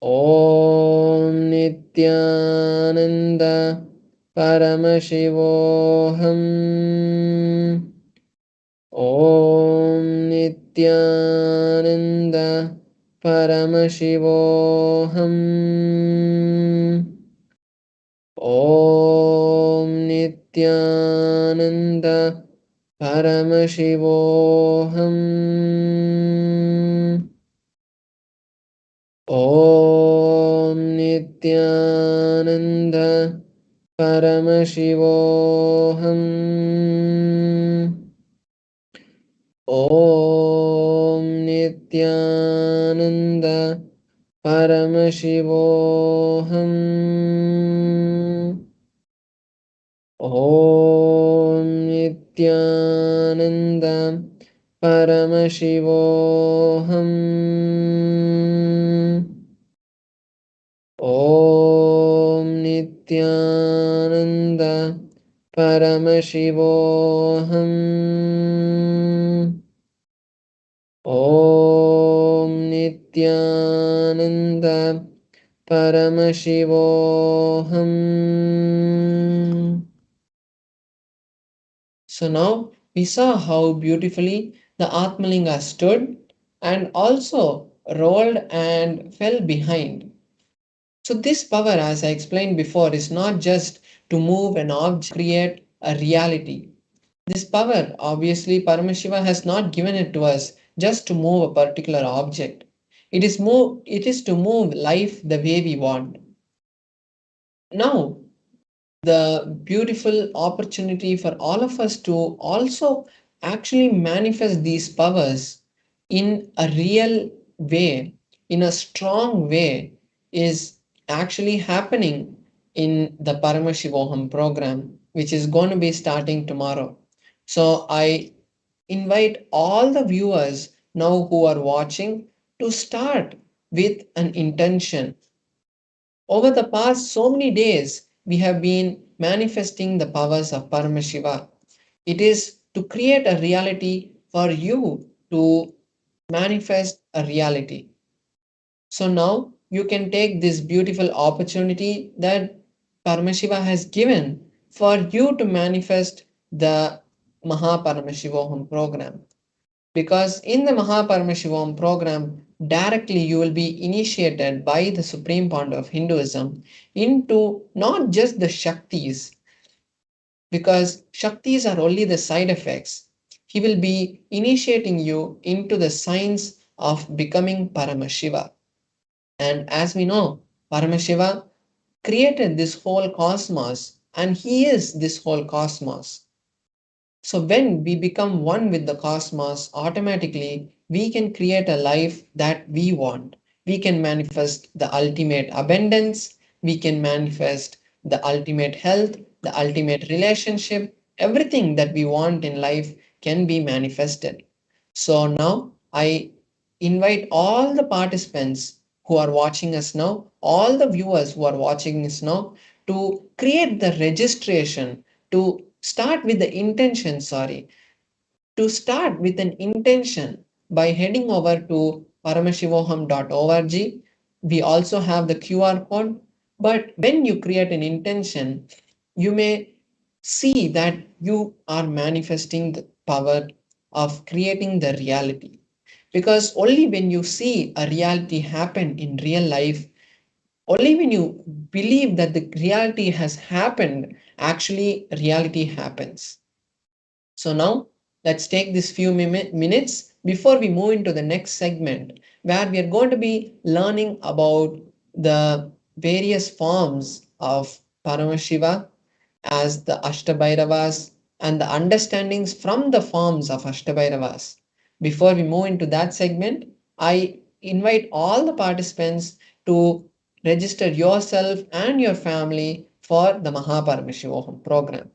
Om Nithyananda Paramashivoham. Om Nithyananda Paramashivoham. Om Nithyananda Paramashivoham. Om Nithyananda Paramashivoham. Om Nithyananda Paramashivoham. Om Nithyananda Paramashivoham. Om Nithyananda Paramashivoham. Om Nithyananda Paramashivoham. So now we saw how beautifully the Atmalinga stood and also rolled and fell behind. So this power, as I explained before, is not just to move an object, create a reality. This power, obviously, Paramashiva has not given it to us just to move a particular object. It is to move life the way we want. Now, the beautiful opportunity for all of us to also actually manifest these powers in a real way, in a strong way, is actually happening in the Paramashivoham program, which is going to be starting tomorrow. So I invite all the viewers now who are watching to start with an intention. Over the past so many days, we have been manifesting the powers of Paramashiva. It is to create a reality for you to manifest a reality. So now you can take this beautiful opportunity that Paramashiva has given for you to manifest the Mahaparamashivoham program. Because in the Mahaparamishivam program, directly you will be initiated by the Supreme Founder of Hinduism into not just the Shaktis, because Shaktis are only the side effects. He will be initiating you into the science of becoming Paramashiva. And as we know, Paramashiva created this whole cosmos and he is this whole cosmos. So when we become one with the cosmos, automatically we can create a life that we want. We can manifest the ultimate abundance, we can manifest the ultimate health, the ultimate relationship, everything that we want in life can be manifested. So now I invite all the participants who are watching us now, all the viewers who are watching us now, to create the registration, to start with the intention, to start with an intention by heading over to paramashivaham.org. We also have the QR code. But when you create an intention, you may see that you are manifesting the power of creating the reality. Because only when you see a reality happen in real life, only when you believe that the reality has happened, actually reality happens. So now let's take this few minutes before we move into the next segment, where we are going to be learning about the various forms of Paramashiva as the Ashtabhairavas and the understandings from the forms of Ashtabhairavas. Before we move into that segment, I invite all the participants to register yourself and your family for the Mahaparamashivaham program.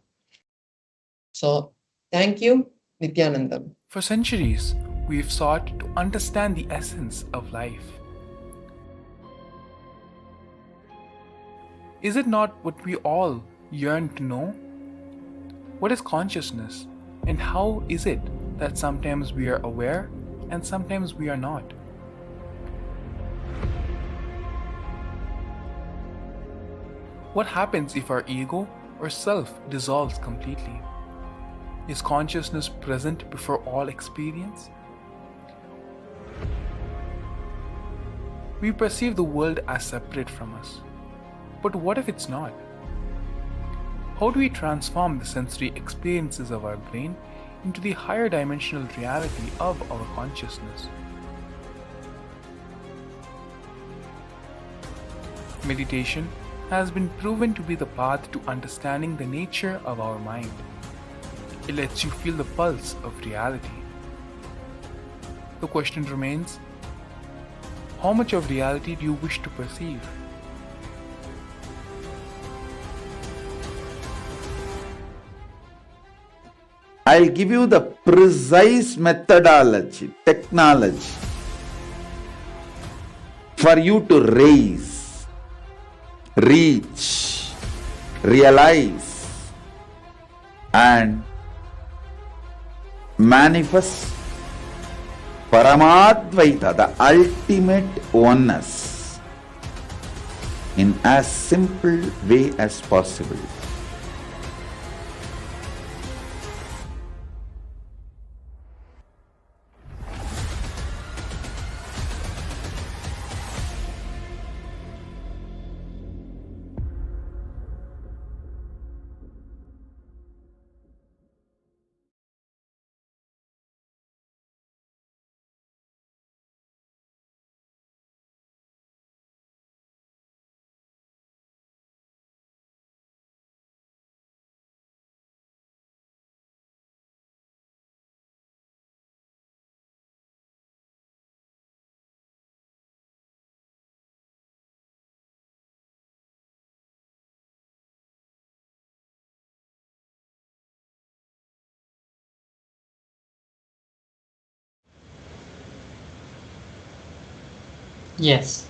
So, thank you, Nithyananda. For centuries, we've sought to understand the essence of life. Is it not what we all yearn to know? What is consciousness, and how is it that sometimes we are aware and sometimes we are not? What happens if our ego or self dissolves completely? Is consciousness present before all experience? We perceive the world as separate from us. But what if it's not? How do we transform the sensory experiences of our brain into the higher dimensional reality of our consciousness? Meditation has been proven to be the path to understanding the nature of our mind. It lets you feel the pulse of reality. The question remains, how much of reality do you wish to perceive? I'll give you the precise methodology, technology for you to raise, reach, realize, and manifest Paramadvaita, the ultimate oneness, in as simple way as possible. Yes,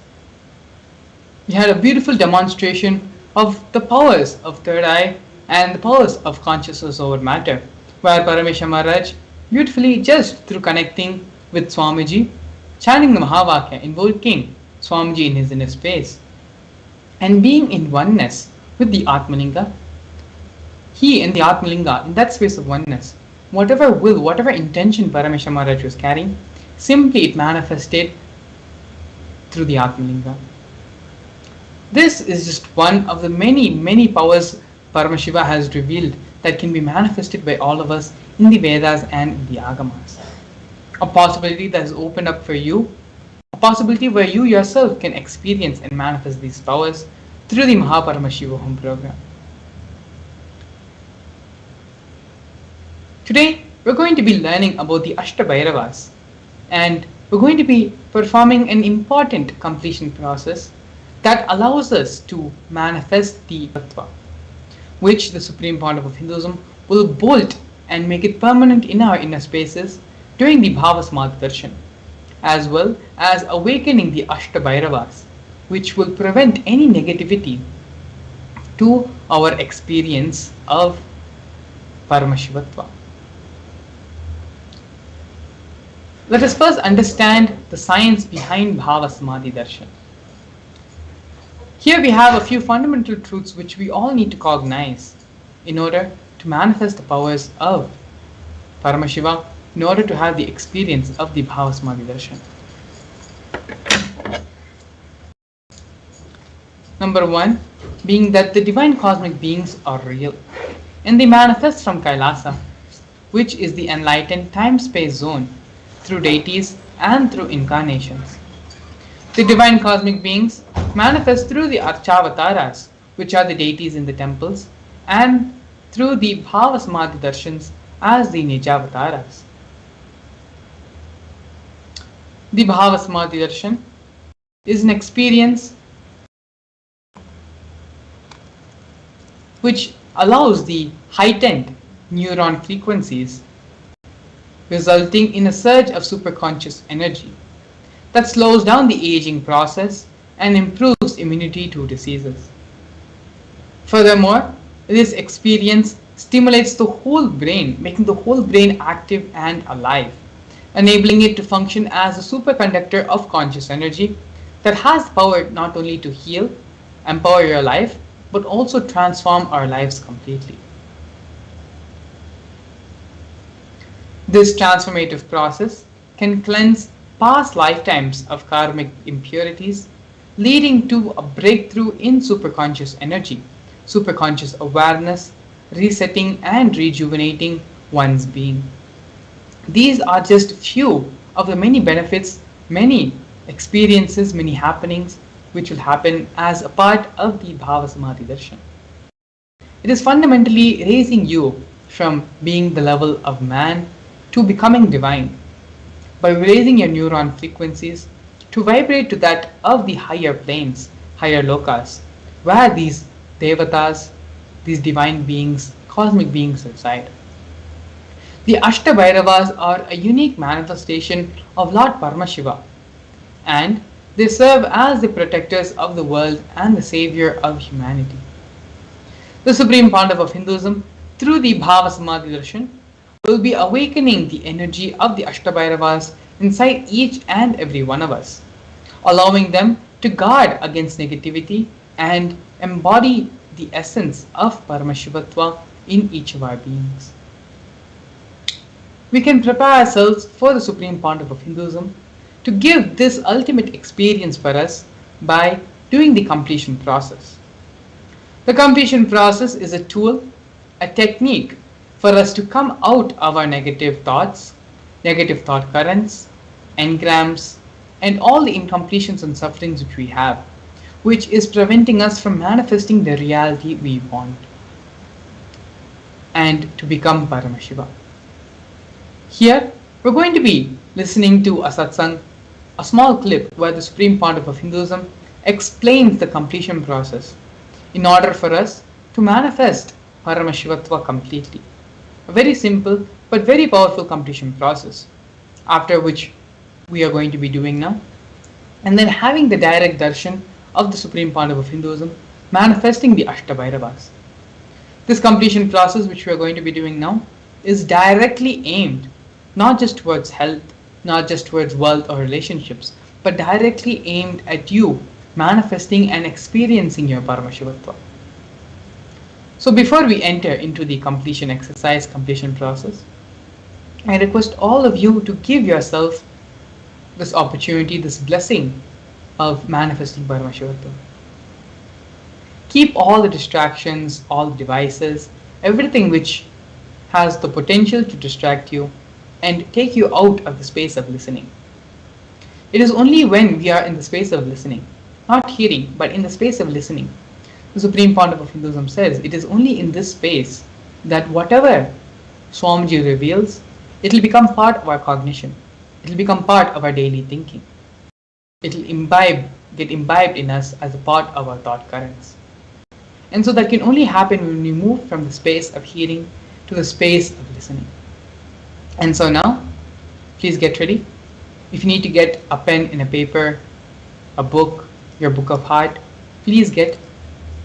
we had a beautiful demonstration of the powers of third eye and the powers of consciousness over matter, where Parameshwar Maharaj beautifully, just through connecting with Swamiji, chanting the Mahavakya, invoking Swamiji in his inner space, and being in oneness with the Atmalinga, he in the Atmalinga, in that space of oneness, whatever will, whatever intention Parameshwar Maharaj was carrying, simply it manifested through the Atmalinga. This is just one of the many powers Paramashiva has revealed that can be manifested by all of us in the Vedas and in the Agamas. A possibility that has opened up for you, a possibility where you yourself can experience and manifest these powers through the Mahaparamashivaham program. Today, we're going to be learning about the Astabhairavas, and we're going to be performing an important completion process that allows us to manifest the Tattva, which the Supreme Pontiff of Hinduism will bolt and make it permanent in our inner spaces during the Bhava Samadhi Darshan, as well as awakening the Astabhairavas, which will prevent any negativity to our experience of Paramashivatva. Let us first understand the science behind Bhava Samadhi Darshan. Here we have a few fundamental truths which we all need to cognize in order to manifest the powers of Paramashiva, in order to have the experience of the Bhava Samadhi Darshan. Number one, being that the divine cosmic beings are real and they manifest from Kailasa, which is the enlightened time-space zone, through deities and through incarnations. The divine cosmic beings manifest through the Archavataras, which are the deities in the temples, and through the Bhava Samadhi Darshans as the Nijavataras. The Bhava Samadhi Darshan is an experience which allows the heightened neuron frequencies, resulting in a surge of superconscious energy that slows down the aging process and improves immunity to diseases. Furthermore, this experience stimulates the whole brain, making the whole brain active and alive, enabling it to function as a superconductor of conscious energy that has power not only to heal, empower your life, but also transform our lives completely. This transformative process can cleanse past lifetimes of karmic impurities, leading to a breakthrough in superconscious energy, superconscious awareness, resetting and rejuvenating one's being. These are just few of the many benefits, many experiences, many happenings which will happen as a part of the Bhava Samadhi Darshan. It is fundamentally raising you from being the level of man to becoming divine by raising your neuron frequencies to vibrate to that of the higher planes, higher lokas, where these devatas, these divine beings, cosmic beings reside. The Astabhairavas are a unique manifestation of Lord Paramashiva, and they serve as the protectors of the world and the savior of humanity. The Supreme Pontiff of Hinduism, through the Bhava Samadhi Darshan, will be awakening the energy of the Astabhairavas inside each and every one of us, allowing them to guard against negativity and embody the essence of Paramashivatva in each of our beings. We can prepare ourselves for the Supreme Pontiff of Hinduism to give this ultimate experience for us by doing the completion process. The completion process is a tool, a technique for us to come out of our negative thoughts, negative thought currents, engrams, and all the incompletions and sufferings which we have, which is preventing us from manifesting the reality we want, and to become Paramashiva. Here, we're going to be listening to a satsang, a small clip where the Supreme Pontiff of Hinduism explains the completion process in order for us to manifest Paramashivatva completely. A very simple but very powerful completion process, after which we are going to be doing now, and then having the direct darshan of the Supreme Pontiff of Hinduism manifesting the Astabhairavas. This completion process which we are going to be doing now is directly aimed not just towards health, not just towards wealth or relationships, but directly aimed at you manifesting and experiencing your Paramashivatva. So before we enter into the completion exercise, completion process, I request all of you to give yourself this opportunity, this blessing of manifesting Paramashivatva. Keep all the distractions, all the devices, everything which has the potential to distract you and take you out of the space of listening. It is only when we are in the space of listening, not hearing, but in the space of listening. The Supreme Pontiff of Hinduism says it is only in this space that whatever Swamiji reveals, it will become part of our cognition. It will become part of our daily thinking. It will get imbibed in us as a part of our thought currents. And so that can only happen when we move from the space of hearing to to a space of listening. And so now, please get ready. If you need to get a pen and a paper, a book, your book of heart, please get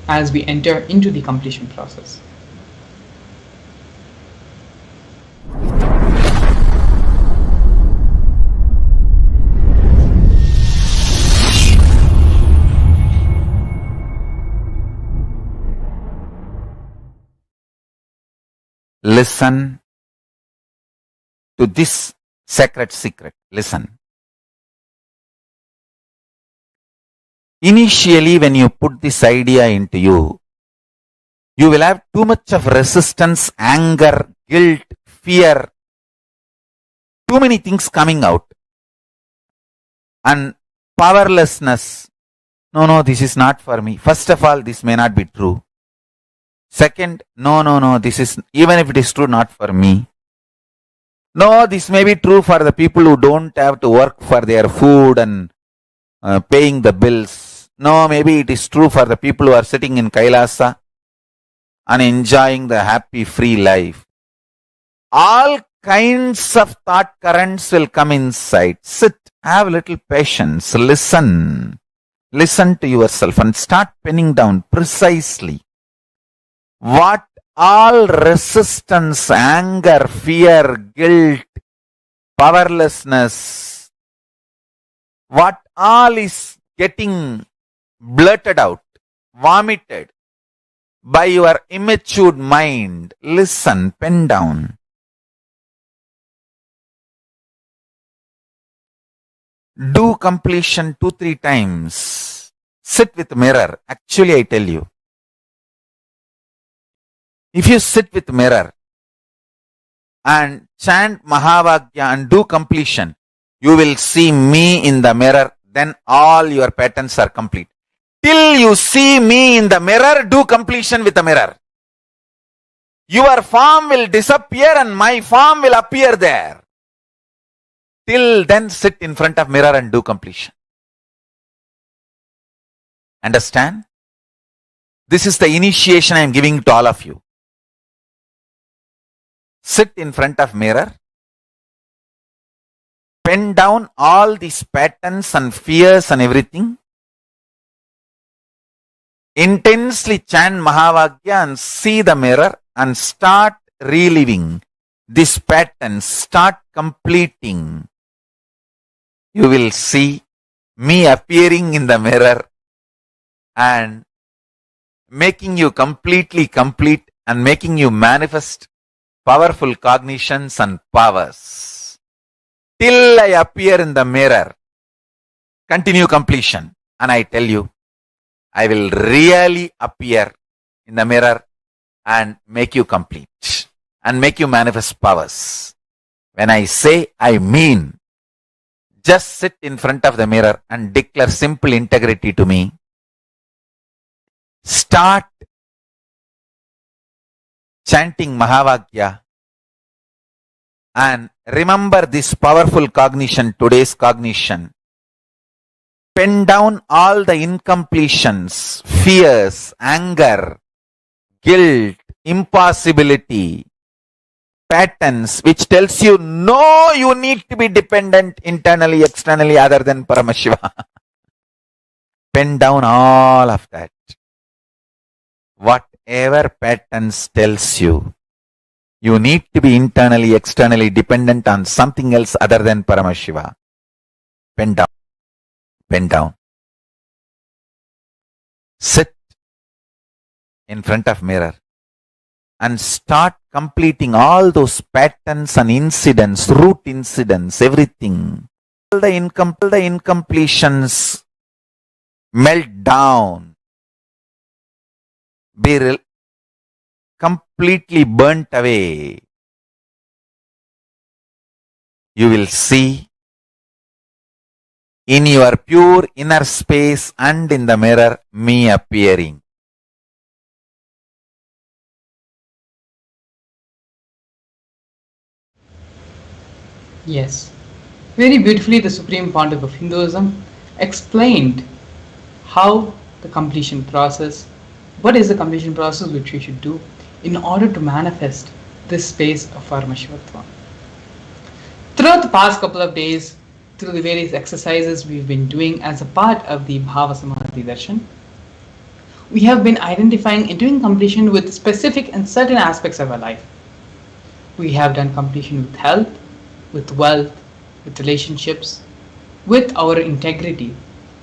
as we enter into the completion process. Listen to this sacred secret. Listen. Initially, when you put this idea into you, you will have too much of resistance, anger, guilt, fear, too many things coming out. And powerlessness. No, this is not for me. First of all, this may not be true. Second, no, this is, even if it is true, not for me. No, this may be true for the people who don't have to work for their food and paying the bills. No, maybe it is true for the people who are sitting in Kailasa and enjoying the happy, free life. All kinds of thought currents will come inside. Sit, have a little patience, listen. Listen to yourself and start penning down precisely what all resistance, anger, fear, guilt, powerlessness, what all is getting blurted out, vomited by your immature mind. Listen, pen down. Do completion 2-3 times. Sit with mirror. Actually, I tell you, if you sit with mirror and chant Mahavagya and do completion, you will see me in the mirror. Then all your patterns are complete. Till you see me in the mirror, do completion with the mirror. Your form will disappear and my form will appear there. Till then, sit in front of mirror and do completion. Understand? This is the initiation I am giving to all of you. Sit in front of mirror. Pen down all these patterns and fears and everything. Intensely chant Mahavagya and see the mirror and start reliving this pattern. Start completing. You will see me appearing in the mirror and making you completely complete and making you manifest powerful cognitions and powers. Till I appear in the mirror, continue completion. And I tell you, I will really appear in the mirror and make you complete and make you manifest powers. When I say, I mean. Just sit in front of the mirror and declare simple integrity to me. Start chanting Mahavagya and remember this powerful cognition, today's cognition. Pen down all the incompletions, fears, anger, guilt, impossibility, patterns which tells you, no, you need to be dependent internally, externally other than Paramashivam. Pen down all of that. Whatever patterns tells you, you need to be internally, externally dependent on something else other than Paramashivam. Pen down. Pen down. Sit in front of mirror and start completing all those patterns and incidents, root incidents, everything. All the incompletions melt down. Be completely burnt away. You will see in your pure inner space and in the mirror me appearing. Yes, very beautifully the Supreme Pontiff of Hinduism explained how the completion process, what is the completion process which we should do in order to manifest this space of Paramashivatva. Throughout the past couple of days, through the various exercises we've been doing as a part of the Bhava Samadhi Darshan, we have been identifying and doing completion with specific and certain aspects of our life. We have done completion with health, with wealth, with relationships, with our integrity,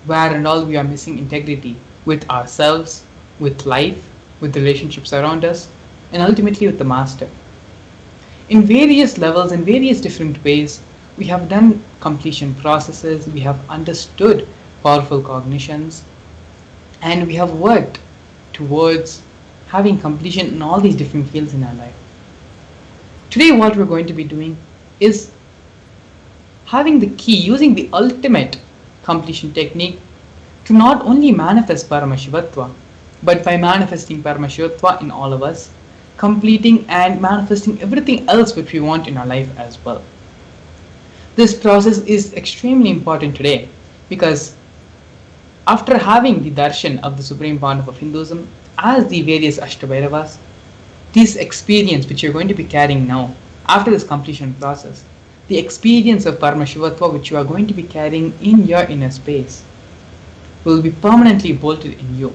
where and all we are missing integrity with ourselves, with life, with relationships around us, and ultimately with the Master. In various levels, in various different ways, we have done completion processes, we have understood powerful cognitions, and we have worked towards having completion in all these different fields in our life. Today, what we're going to be doing is having the key, using the ultimate completion technique to not only manifest Paramashivatva, but by manifesting Paramashivatva in all of us, completing and manifesting everything else which we want in our life as well. This process is extremely important today because after having the darshan of the Supreme Pandava of Hinduism as the various Astabhairavas, this experience which you're going to be carrying now after this completion process, the experience of Paramashivatva which you are going to be carrying in your inner space will be permanently bolted in you,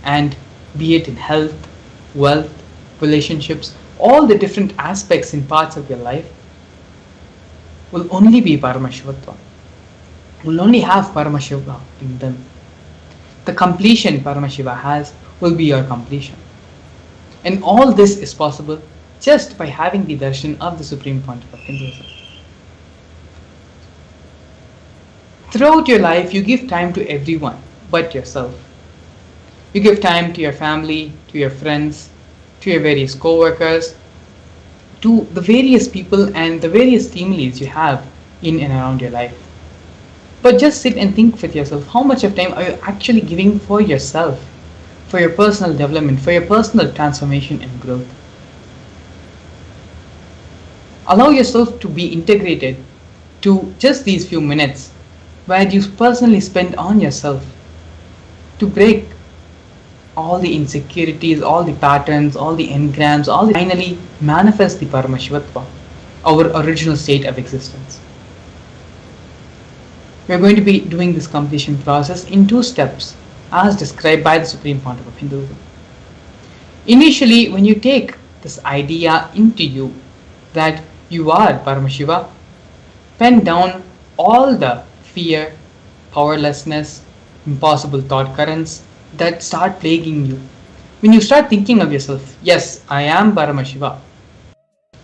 and be it in health, wealth, relationships, all the different aspects and parts of your life will only be Paramashivatva, will only have Paramashiva in them. The completion Paramashiva has will be your completion. And all this is possible just by having the darshan of the Supreme Pontiff of Hinduism. Throughout your life, you give time to everyone but yourself. You give time to your family, to your friends, to your various co-workers, to the various people and the various team leads you have in and around your life. But just sit and think with yourself, how much of time are you actually giving for yourself, for your personal development, for your personal transformation and growth? Allow yourself to be integrated to just these few minutes where you personally spend on yourself to break all the insecurities, all the patterns, all the engrams, finally manifest the Paramashivatva, our original state of existence. We are going to be doing this completion process in 2 steps as described by the Supreme Pontiff of Hinduism. Initially, when you take this idea into you that you are Paramashiva, pen down all the fear, powerlessness, impossible thought currents that start plaguing you. When you start thinking of yourself, yes, I am Paramashiva,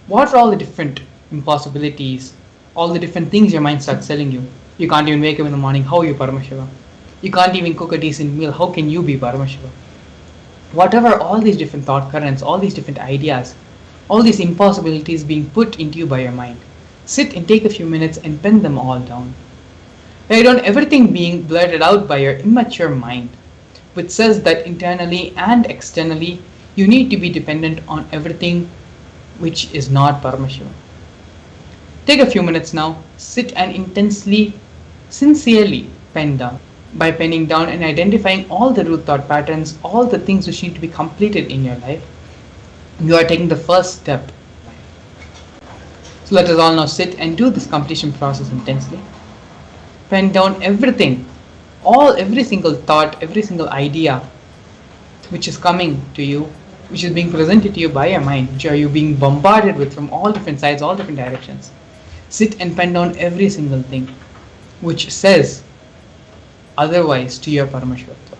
what are all the different impossibilities, all the different things your mind starts telling you? You can't even wake up in the morning, how are you Paramashiva? You can't even cook a decent meal, how can you be Paramashiva? Whatever all these different thought currents, all these different ideas, all these impossibilities being put into you by your mind, sit and take a few minutes and pen them all down. Write down everything being blurted out by your immature mind, which says that internally and externally you need to be dependent on everything which is not Paramashiva. Take a few minutes now, sit and intensely, sincerely pen down. By penning down and identifying all the root thought patterns, all the things which need to be completed in your life, you are taking the first step. So let us all now sit and do this completion process intensely. Pen down everything, every single thought, every single idea which is coming to you, which is being presented to you by your mind, which are you being bombarded with from all different sides, all different directions. Sit and pen down every single thing which says otherwise to your Paramashivatva.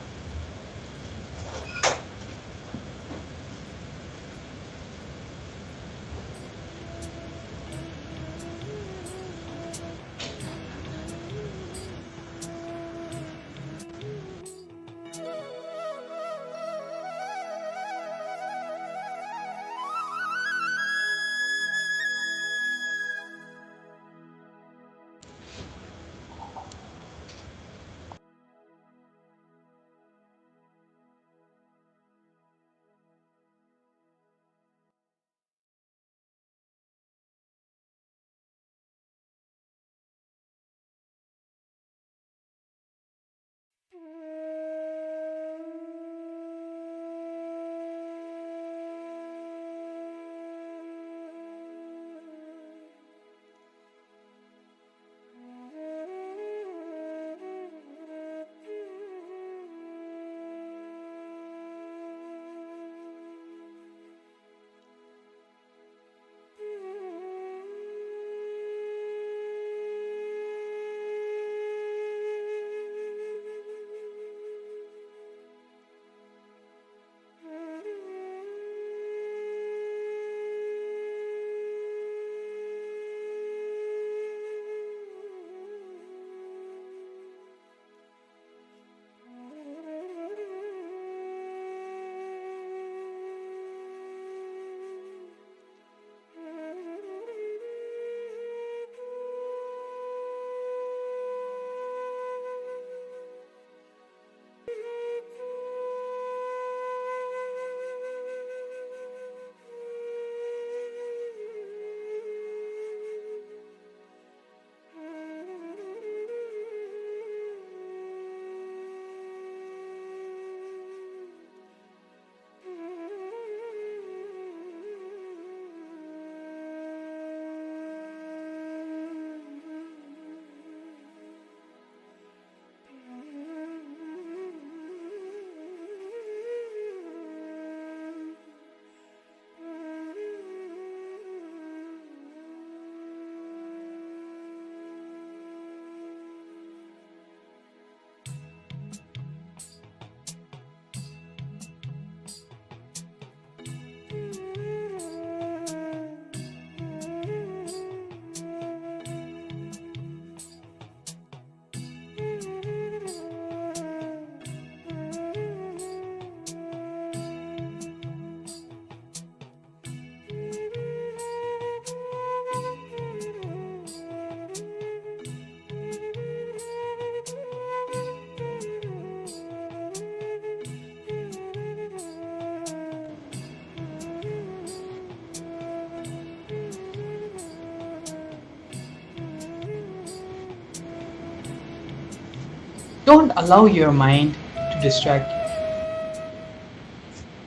Don't allow your mind to distract you.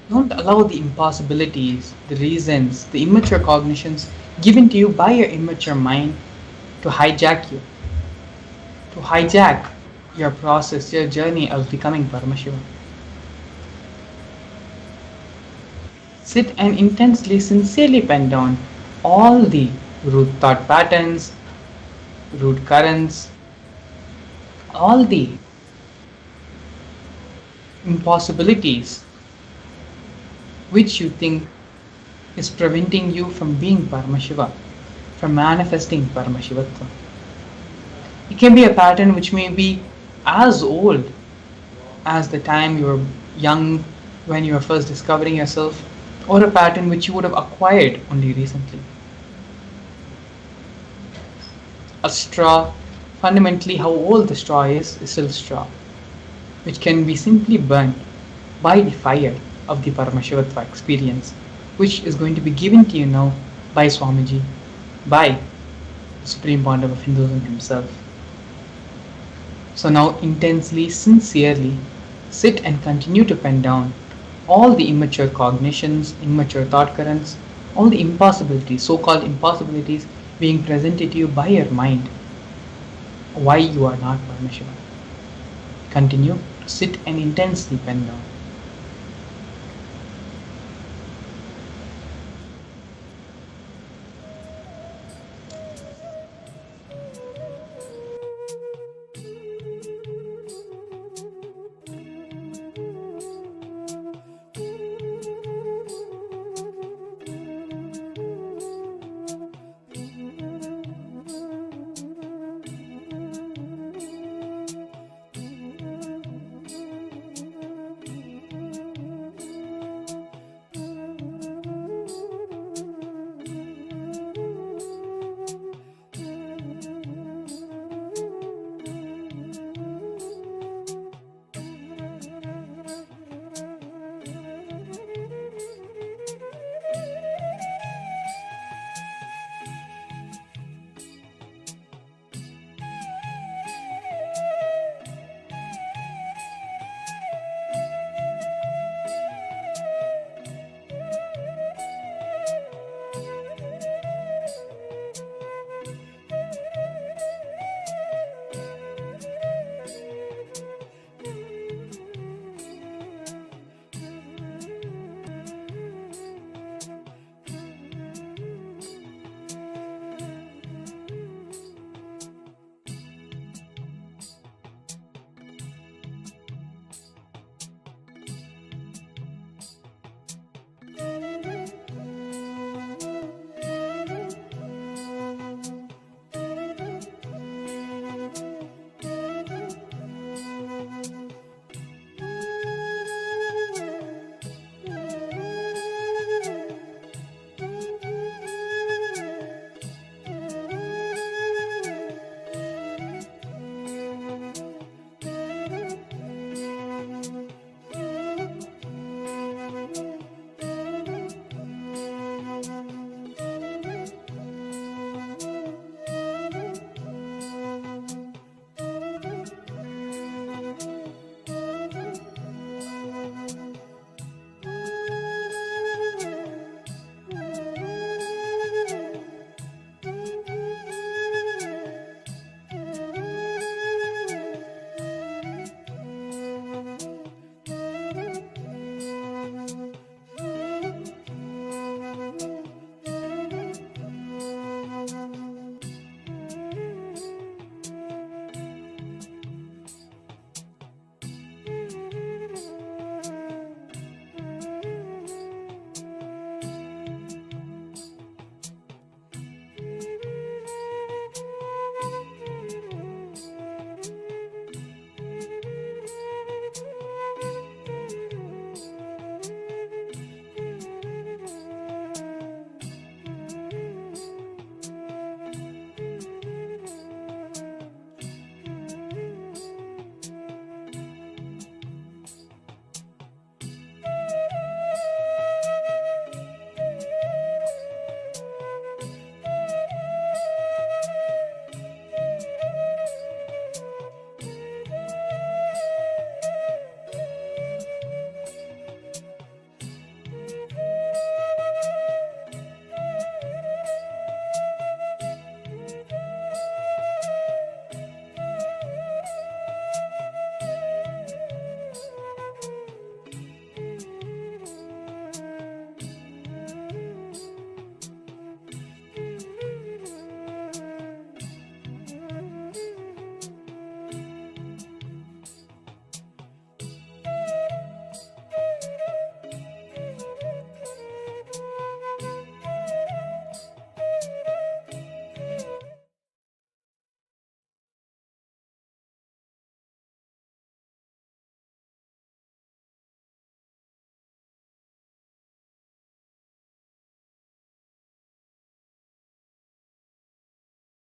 Don't allow the impossibilities, the reasons, the immature cognitions given to you by your immature mind to hijack you, to hijack your process, your journey of becoming Paramashivam. Sit and intensely, sincerely pen down all the root thought patterns, root currents, all the impossibilities which you think is preventing you from being Paramashiva, from manifesting Paramashivatva. It can be a pattern which may be as old as the time you were young when you were first discovering yourself, or a pattern which you would have acquired only recently. A straw, fundamentally how old the straw is still straw, which can be simply burnt by the fire of the Paramashivatva experience, which is going to be given to you now by Swamiji, by the Supreme Pontiff of Hinduism himself. So now intensely, sincerely, sit and continue to pen down all the immature cognitions, immature thought currents, all the impossibilities, so-called impossibilities being presented to you by your mind, why you are not Paramashiva. Continue to sit and intensely pen down.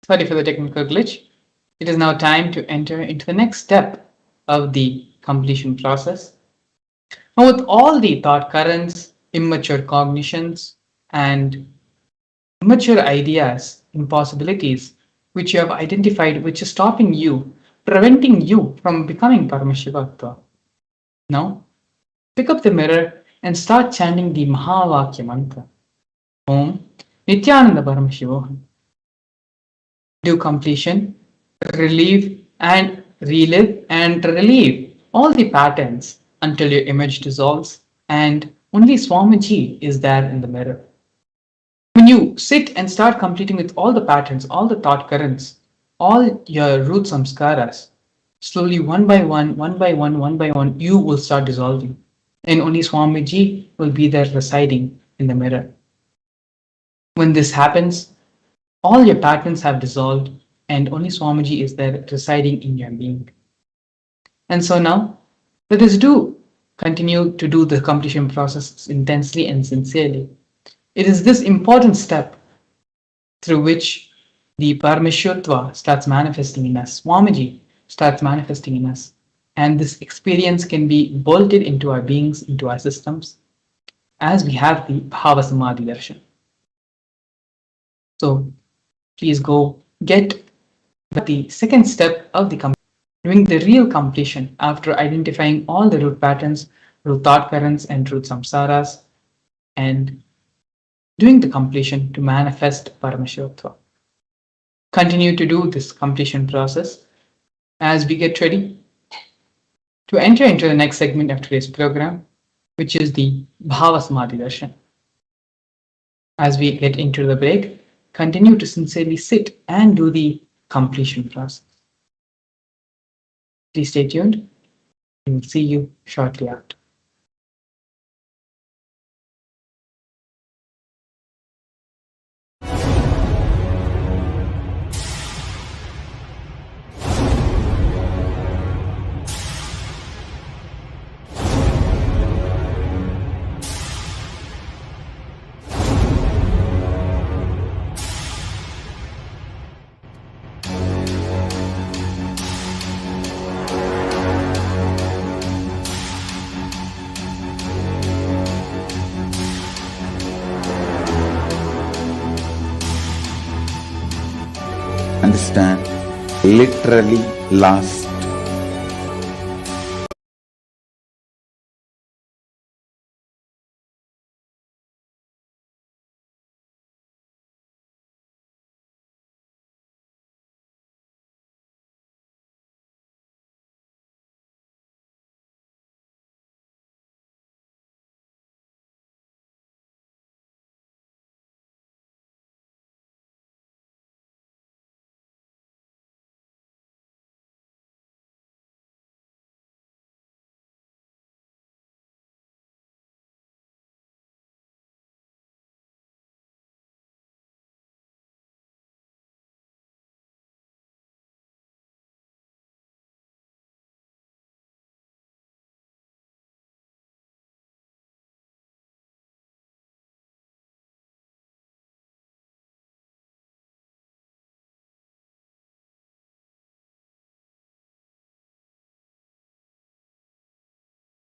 Sorry for the technical glitch. It is now time to enter into the next step of the completion process. Now, with all the thought currents, immature cognitions, and immature ideas, impossibilities, which you have identified, which is stopping you, preventing you from becoming Paramashiva. Now, pick up the mirror and start chanting the Mahavakya mantra. Om Nithyananda Paramashivam. Do completion, relieve and relive and relieve all the patterns until your image dissolves and only Swamiji is there in the mirror. When you sit and start completing with all the patterns, all the thought currents, all your root samskaras, slowly one by one, you will start dissolving. And only Swamiji will be there residing in the mirror. When this happens, all your patterns have dissolved and only Swamiji is there residing in your being. And so now, let us continue to do the completion process intensely and sincerely. It is this important step through which the Parameshwatva starts manifesting in us, Swamiji starts manifesting in us. And this experience can be bolted into our beings, into our systems, as we have the Bhava Samadhi Darshan. So please go get the second step of the completion, doing the real completion after identifying all the root patterns, root thought currents, and root samsaras, and doing the completion to manifest Paramashivatva. Continue to do this completion process as we get ready to enter into the next segment of today's program, which is the Bhava Samadhi Darshan. As we get into the break, continue to sincerely sit and do the completion process. Please stay tuned. We will see you shortly after. Understand? Literally lost.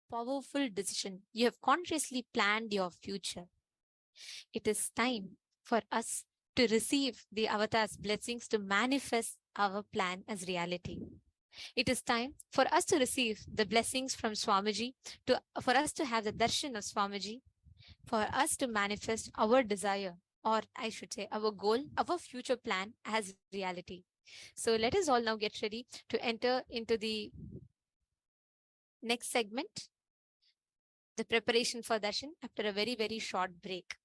Powerful decision. You have consciously planned your future. It is time for us to receive the avatar's blessings to manifest our plan as reality. It is time for us to receive the blessings from Swamiji, for us to have the darshan of Swamiji, for us to manifest our desire, or I should say our goal, our future plan as reality. So let us all now get ready to enter into the next segment, the preparation for darshan after a very, very short break.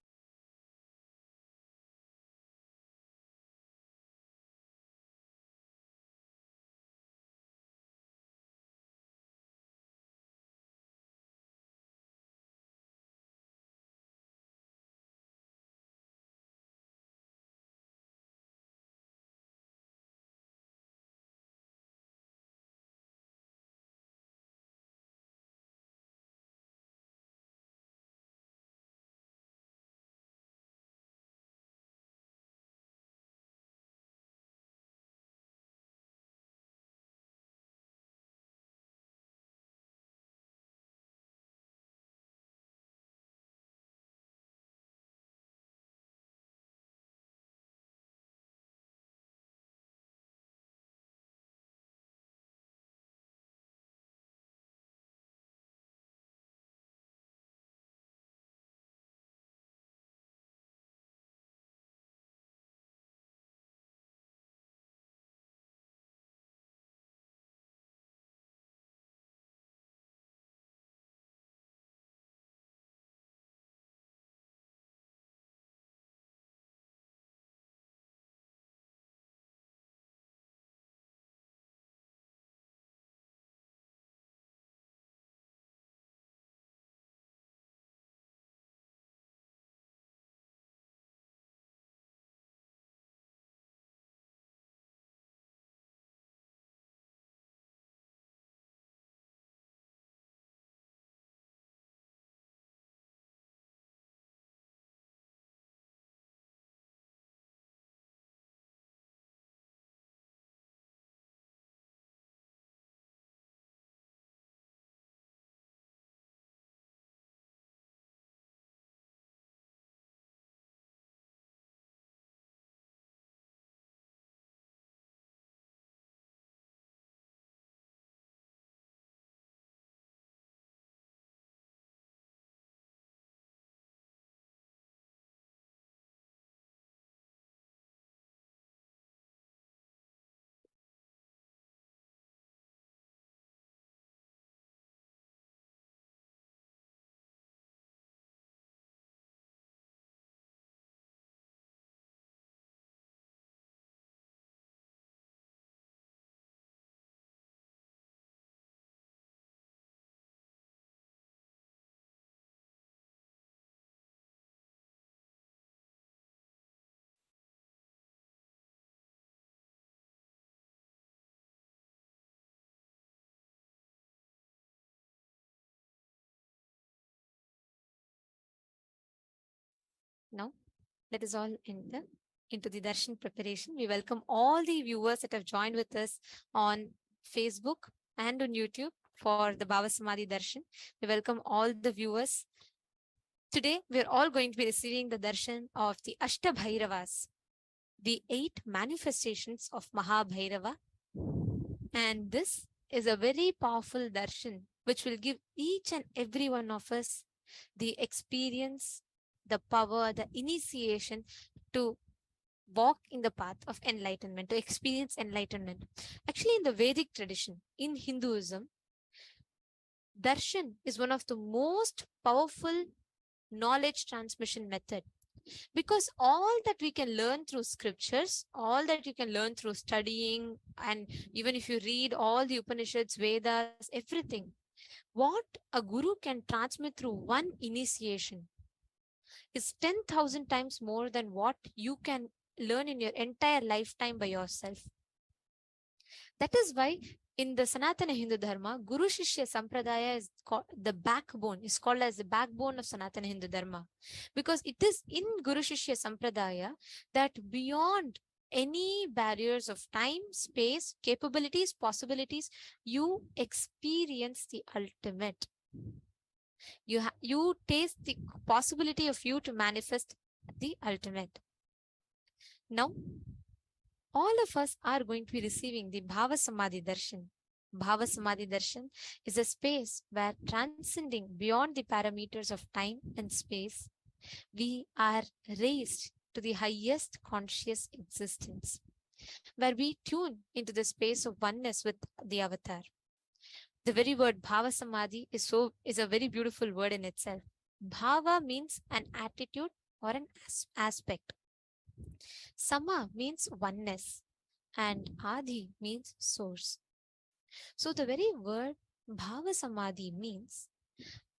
Now, let us all enter into the darshan preparation. We welcome all the viewers that have joined with us on Facebook and on YouTube for the Bhava Samadhi darshan. We welcome all the viewers. Today, we're all going to be receiving the darshan of the Ashtabhairavas, the 8 manifestations of Mahabhairava. And this is a very powerful darshan which will give each and every one of us the experience, the power, the initiation to walk in the path of enlightenment, to experience enlightenment. Actually, in the Vedic tradition, in Hinduism, darshan is one of the most powerful knowledge transmission method, because all that we can learn through scriptures, all that you can learn through studying, and even if you read all the Upanishads, Vedas, everything, what a guru can transmit through one initiation is 10,000 times more than what you can learn in your entire lifetime by yourself. That is why in the Sanatana Hindu Dharma, Guru Shishya Sampradaya is called the backbone, is called as the backbone of Sanatana Hindu Dharma. Because it is in Guru Shishya Sampradaya that beyond any barriers of time, space, capabilities, possibilities, you experience the ultimate. You taste the possibility of you to manifest the ultimate. Now, all of us are going to be receiving the Bhava Samadhi Darshan. Bhava Samadhi Darshan is a space where, transcending beyond the parameters of time and space, we are raised to the highest conscious existence, where we tune into the space of oneness with the avatar. The very word Bhava Samadhi is a very beautiful word in itself. Bhava means an attitude or an aspect. Sama means oneness, and Adi means source. So the very word Bhava Samadhi means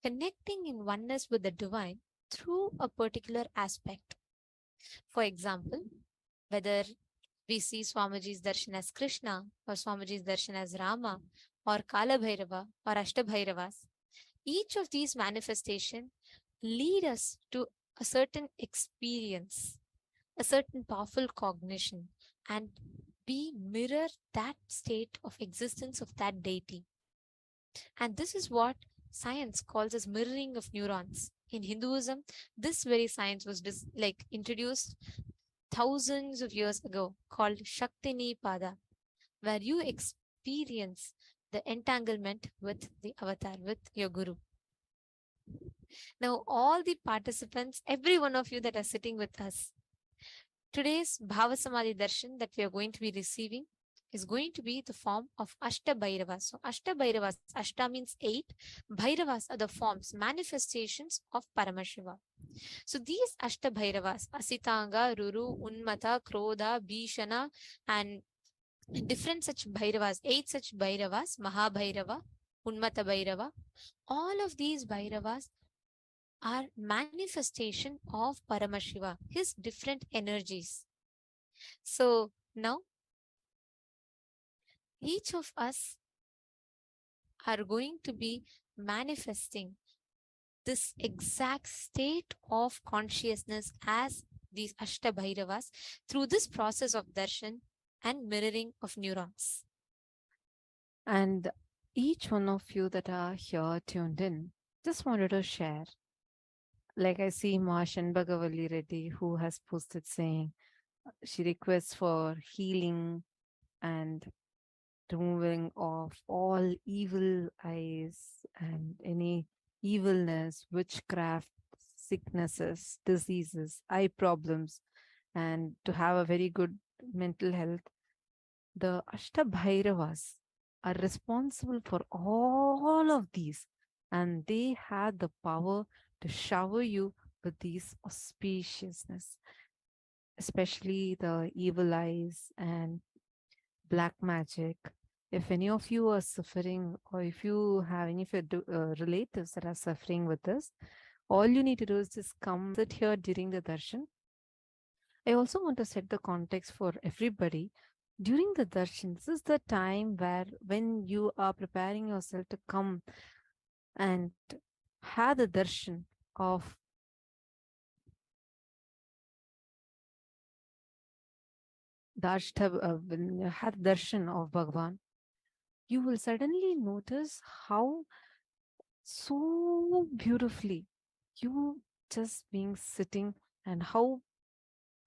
connecting in oneness with the divine through a particular aspect. For example, whether we see Swamiji's darshan as Krishna, or Swamiji's darshan as Rama, or Kala Bhairava, or Ashtabhairavas, each of these manifestations lead us to a certain experience, a certain powerful cognition, and we mirror that state of existence of that deity. And this is what science calls as mirroring of neurons. In Hinduism, this very science was introduced thousands of years ago, called Shaktini Pada, where you experience the entanglement with the avatar, with your guru. Now, all the participants, every one of you that are sitting with us, today's Bhava Samadhi Darshan that we are going to be receiving is going to be the form of Ashtabhairavas. So Ashtabhairavas, Ashta means 8, Bhairavas are the forms, manifestations of Paramashiva. So these Ashtabhairavas, Asitanga, Ruru, Unmata, Krodha, Bhishana, and different such Bhairavas, 8 such Bhairavas, Mahabhairava, Unmata Bhairava, all of these Bhairavas are manifestation of Paramashiva, his different energies. So now, each of us are going to be manifesting this exact state of consciousness as these Ashtabhairavas through this process of darshan and mirroring of neurons. And each one of you that are here tuned in, just wanted to share. Like I see Ma Shanbhagavalli Reddy, who has posted saying she requests for healing and removing of all evil eyes and any evilness, witchcraft, sicknesses, diseases, eye problems, and to have a very good mental health. The Ashtabhairavas are responsible for all of these, and they have the power to shower you with these auspiciousness, especially the evil eyes and black magic. If any of you are suffering, or if you have any of your relatives that are suffering with this, all you need to do is just come sit here during the darshan. I also want to set the context for everybody. During the darshan, this is the time where when you are preparing yourself to come and have the darshan of when you had darshan of Bhagavan, you will suddenly notice how so beautifully you just being sitting and how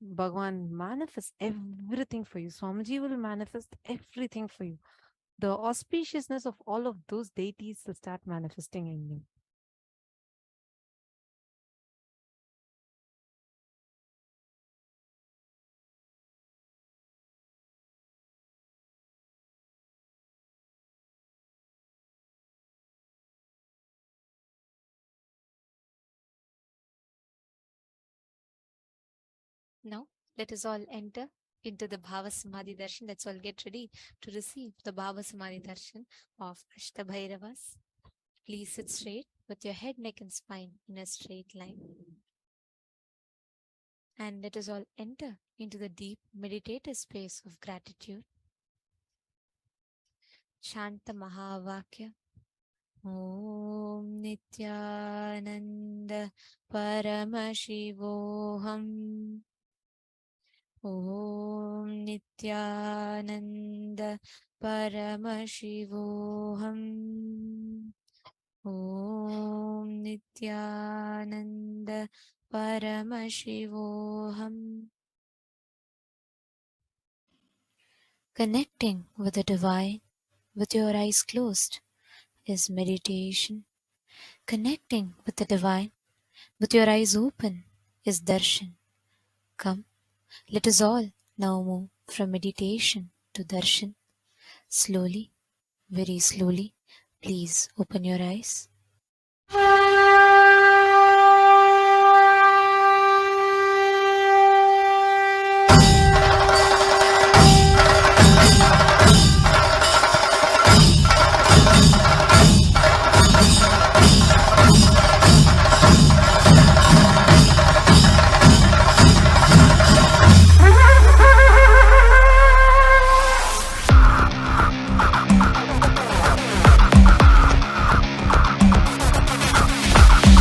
Bhagavan manifests everything for you. Swamiji will manifest everything for you. The auspiciousness of all of those deities will start manifesting in you. Now, let us all enter into the Bhava Samadhi Darshan. Let's all get ready to receive the Bhava Samadhi Darshan of Astabhairavas. Please sit straight with your head, neck, and spine in a straight line. And let us all enter into the deep meditative space of gratitude. Shanta Mahavakya. Om Nithyananda Paramashivoham. Om Nithyananda Paramashivoham. Om Nithyananda Paramashivoham. Connecting with the divine with your eyes closed is meditation. Connecting with the divine with your eyes open is darshan. Come, let us all now move from meditation to darshan. Slowly, very slowly, please open your eyes.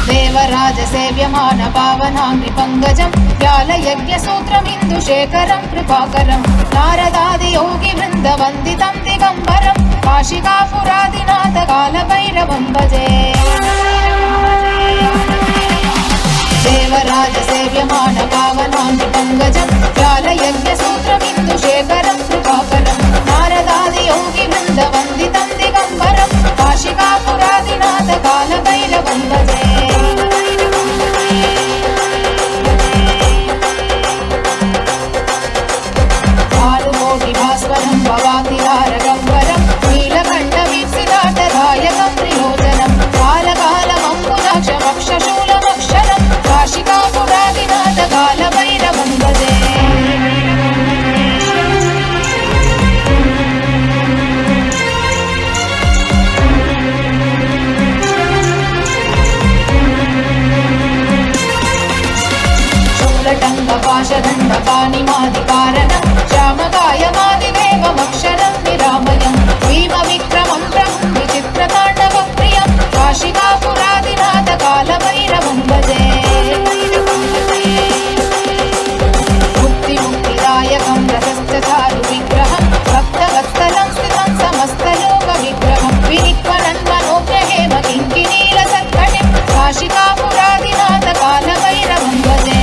देवराजसेव्यमान पावनाङ्घ्रिपङ्कजं व्यालयज्ञसूत्रमिन्दुशेखरं कृपाकरं नारदादियोगिवृन्दवन्दितं दिगम्बरं काशिकापुरादिनाथकालभैरवं भजे देवराजसेव्यमान पावनाङ्घ्रिपङ्कजं व्यालयज्ञसूत्रमिन्दुशेखरं कृपाकरं नारदादियोगिवृन्दवन्दितं दिगम्बरं काशिकापुरादिनाथकालभैरवं भजे भास्वरं भवातिहारगम्बरं नीलकण्ठवीप्सिताटधायकं त्रिलोचनं कालकालमम्बुजाक्षमक्षशूलमक्षरं काशिकापुरादिनाथकालभैरवं भजे शूलटङ्गपाशदण्डपाणिमादिकारणं श्यामकायमादिदेवमक्षरं निरामयं भीमविक्रमं प्रभुं विचित्रताण्डवप्रियं काशिकापुरादिनाथकालभैरवं भजे मुक्तिदायकं रसश्च चारुविग्रहं भक्तवत्सलं स्थितं समस्तलोकविग्रहं विनिक्वनन्मनोग्रहेम किङ्किणीरसत्कटिं काशिकापुरादिनाथकालभैरवं भजे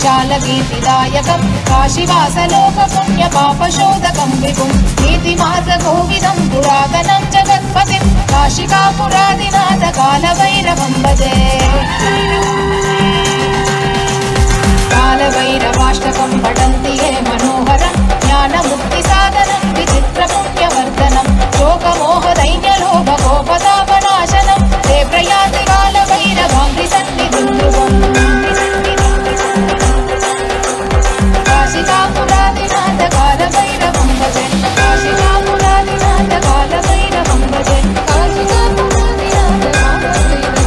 विशालकीर्तिदायकं काशीवासलोकपुण्यपापशोधकं विभुं नीतिमार्गकोविदं पुरातनं जगत्पतिं काशिकापुरादिनाथ कालभैरवं भजे कालभैरवाष्टकं पठन्ति ये मनोहरं ज्ञानमुक्तिसाधनं विचित्रपुण्यवर्धनं शोकमोहदैन्यलोभकोपतापनाशनं ते प्रयाति कालभैरवाङ्घ्रिसन्निधिं ध्रुवम् काशिकापुरादिनाथ कालभैरवं भजे काशिकापुरादिनाथ कालभैरवं भजे काशिकापुरादिनाथ कालभैरवं भजे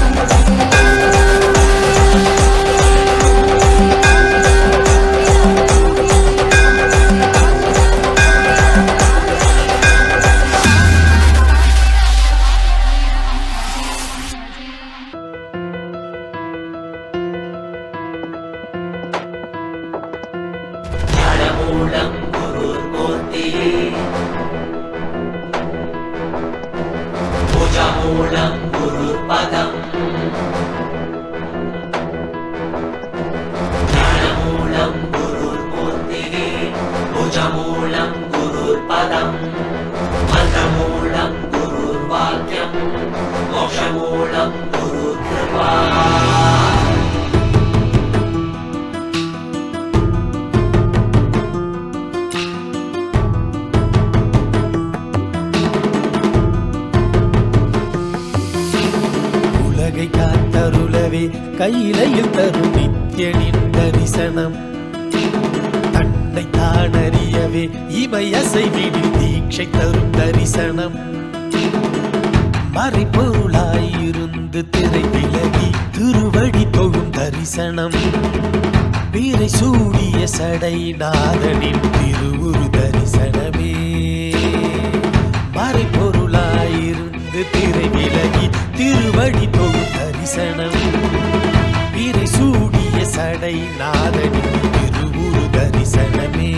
உலகை காத்தருளவே கையிலையில் தரும் நித்யனின் தரிசனம் தன்னை தானறியவே இமையசைவிடில் தீட்சை தரும் தரிசனம் மறைபொருளாயிருந்து திரை விலகி திருவடி தொழும் தரிசனம் பிறை சூடிய சடை நாதனின் திருவுரு தரிசனமே மறைபொருளாயிருந்து திரை விலகி திருவடி தொழும் தரிசனம் பிறை சூடிய சடை நாதனின் திருவுரு தரிசனமே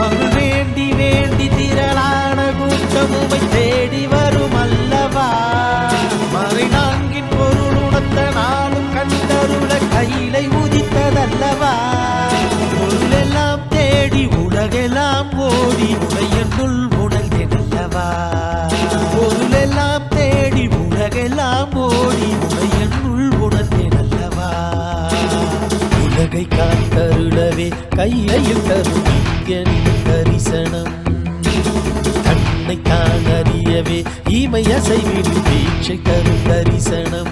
அருள் வேண்டி வேண்டி திரளான கூட்டமுமை தேடி வரும் அல்லவா மறை நான்கின் பொருள் உணர்த்த நாளும் கண்டருள கையிலை உதித்ததல்லவா பொருளெல்லாம் தேடி உலகெல்லாம் ஓடி உடையனுள் உணர்ந்தெனல்லவா பொருளெல்லாம் தேடி உலகெல்லாம் ஓடி உடையனுள் உணர்ந்தெனல்லவா உலகை காத்தருளவே கையிலையில் தரும் நித்யனின் தரிசனம் தன்னை தான் அறியவே இமையசைவிடும் தீட்சை தரும் தரிசனம்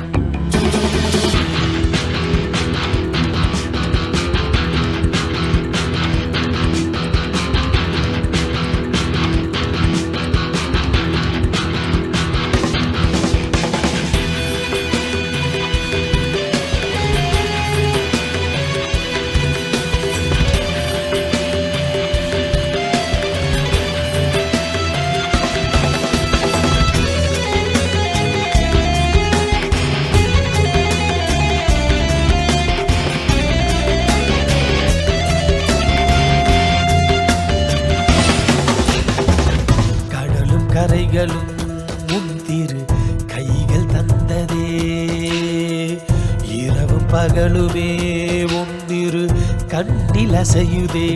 கரைகளும் முன்திரு கைகள் தந்ததே இரவும் பகலுமே ஒன்னிரு கண்ணில் அசையுதே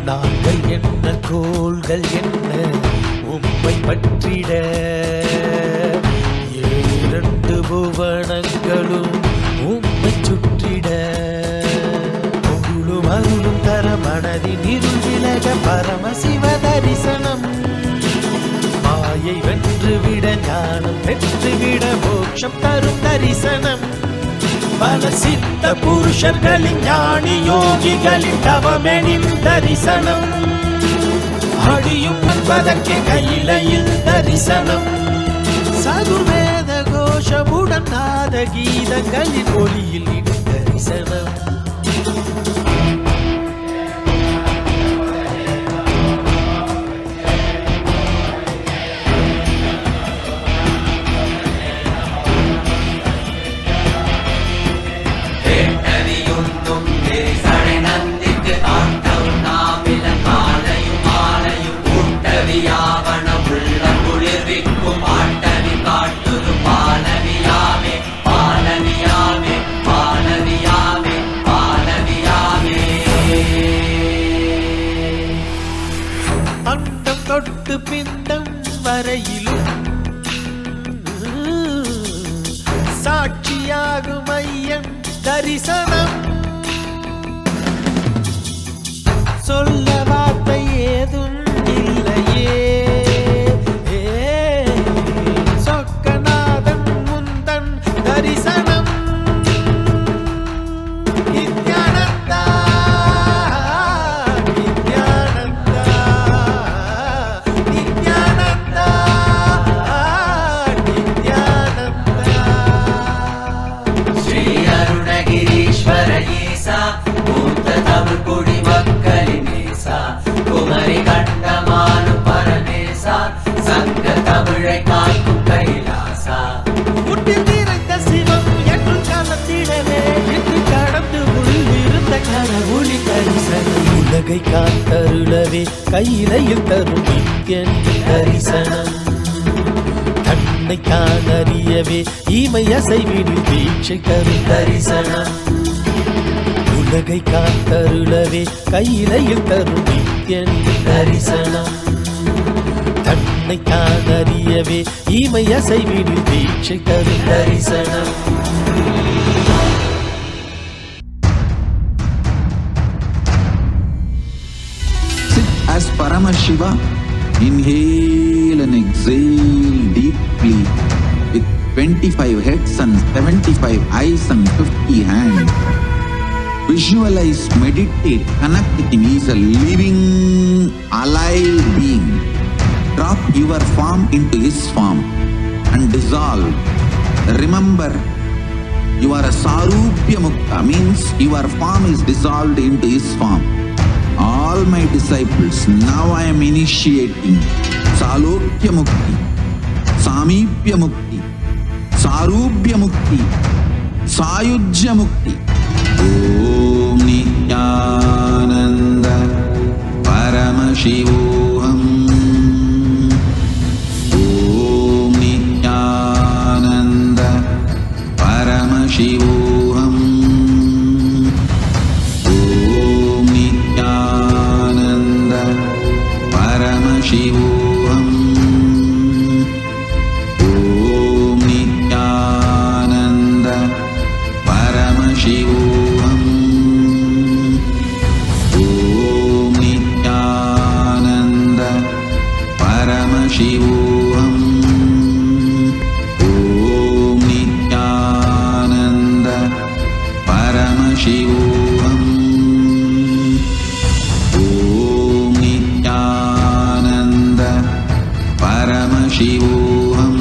நாங்கள் என்ன கோள்கள் என்ன உம்மை பற்றிட இரண்டு புவனங்களும் உம்மை சுற்றிட பொருளும் அருளும் தர மனதின் இருள் விலக பரமசிவ தரிசனம் மாயை வென்றுவிட ஞானம் பெற்றுவிட மோட்சம் தரும் தரிசனம் பல சித்த புருஷர்களின் ஞானி யோகிகளின் தவமெனின் தரிசனம் அடியும் என்பதற்கு கையிலையில் தரிசனம் சதுர்வேத கோஷமுடன் நாத கீதங்களின் ஒளியில் தரிசனம் பிண்டம் வரையிலும் சாட்சியாகும் ஐயன் தரிசனம். சொல்ல வார்த்தை ஏதும் இல்லையே, சொக்கநாதன் முந்தன் தரிசனம். நித்யானந்தா நித்யானந்தா நித்யானந்தா நித்யானந்தா. ஸ்ரீ அருணகிரீஸ்வர ஈசா மூத்த தமிழ் குடி மக்களின் ஈசா குமரி கண்டமானு பரமேசா சங்க தமிழை காக்கும் கைலாசா. முட்டில் நிறைந்த சிவம் என்று காலத்திடவே என்று கடந்து உள்ளிருந்த கடவுளி தரிசனம். உலகை காத்தருளவே கையிலையில் தரும் நித்யன் தரிசனம். தன்னை தான் அறியவே ஈமை அசைவினில் தீட்சை தரும் தரிசனம். உலகை காத்தருளவே கையிலையில் தரும் நித்யன் தரிசனம். தன்னை தான் அறியவே ஈமை அசைவினில் தீட்சை தரும் தரிசனம். Sit as Paramashiva. Inhale and exhale deeply with 25 heads and 75 eyes and 50 hands. Visualize, meditate, connect with him. He is a living, alive being. Drop your form into his form and dissolve. Remember, you are a Sarupya Mukta, means your form is dissolved into his form. All my disciples, now I am initiating Salokya Mukti, Samipya Mukti, Sarupya Mukti, Sayujya Mukti. Om Nithyananda Paramashivam. Om Nithyananda Paramashivam. Om Nithyananda Paramashivam. Om Nithyananda Paramashivam. Om Nithyananda Paramashivam. Om Nithyananda Paramashivam. Om Nithyananda Paramashivam.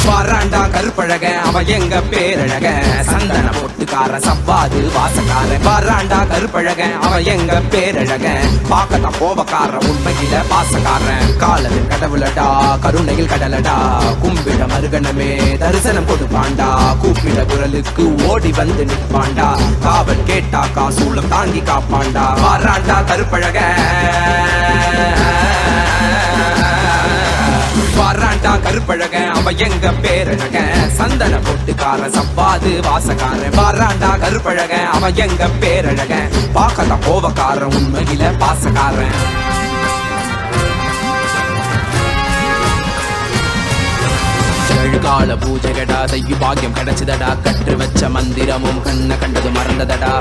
வாராண்டா கருப்பழக அவன் எங்க பேரழக சந்தன பொட்டுக்கார சவ்வாது வாசக்கார. வாராண்டா கருப்பழக அவன் எங்க பேரழக பாக்கத்தான் கோபக்கார உண்மையில பாசக்காரன். காலத்தில் கடவுளடா கருணையில் கடலடா கும்பிட மருகனமே தரிசனம் கொடுப்பாண்டா. கூப்பிட குரலுக்கு ஓடி வந்து நிற்பாண்டா. காவல் கேட்டா காசூலம் தாங்கி காப்பாண்டா. வாராண்டா கருப்பழக வாராண்டா கருப்பழக அவன் எங்க பேரழக சந்தன பொட்டுக்கார சவ்வாது வாசக்கார. வாராண்டா கருப்பழக அவன் எங்க பேரழக பாக்கத்தான் கோபக்கார உண்மையில பாசக்காரன். கால பூஜைகடா செய்யு பாக்கியம் கிடைச்சதடா. கற்று வச்ச மந்திரமும் கண்ண கண்டது மறந்ததடா.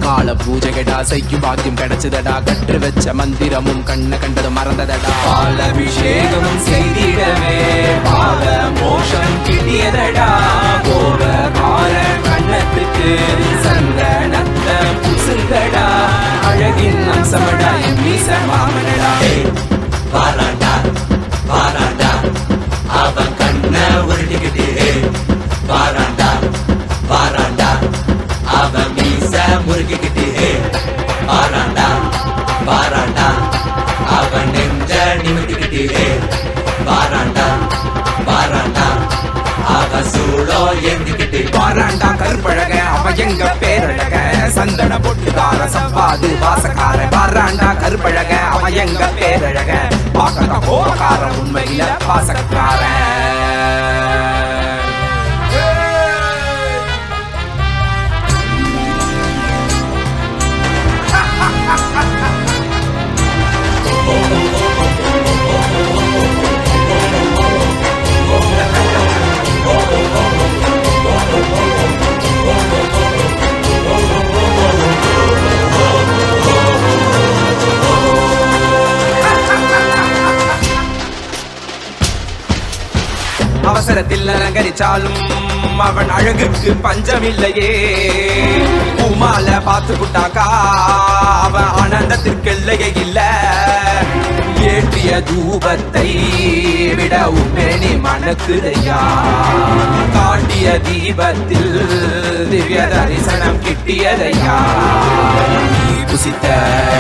கால பூஜைகடா செய்யும் பாக்கியம் கிடைச்சதடா. கற்று வச்ச மந்திரமும் கண்ண கண்டது மறந்ததடா. பாலபிஷேகமும் செய்திடவே பால மோஷம் கிட்டியதடா. கோபக்கார கண்ணத்துக்கு சந்தனத்த புசுங்கடா. அழகின் அம்சமடா என் மீச மாமனடா. வாராண்டா வாராண்டா அவன் கண்ண உருட்டிக்கிட்டு. வாராண்டா வாராண்டா அவன் மீச முறுக்கிக்கிட்டு. சவ்வாது வாசக்காரன் வர்றாண்டா கருப்பழக அவன் எங்க பேரழக பார்க்கத்தான் கோபக்காரன் உண்மையில பாசக்காரன். அவசரத்தில் அலங்கரிச்சாலும் அவன் அழகுக்கு பஞ்சமில்லையே. உமால பார்த்து புட்டாக்கா அவன் ஆனந்தத்திற்கு எல்லையே இல்ல. ஏற்றிய தூபத்தை விட உப்பேனி மணக்குதையா. காட்டிய தீபத்தில் திவ்ய தரிசனம் கிட்டியதையா. புசித்த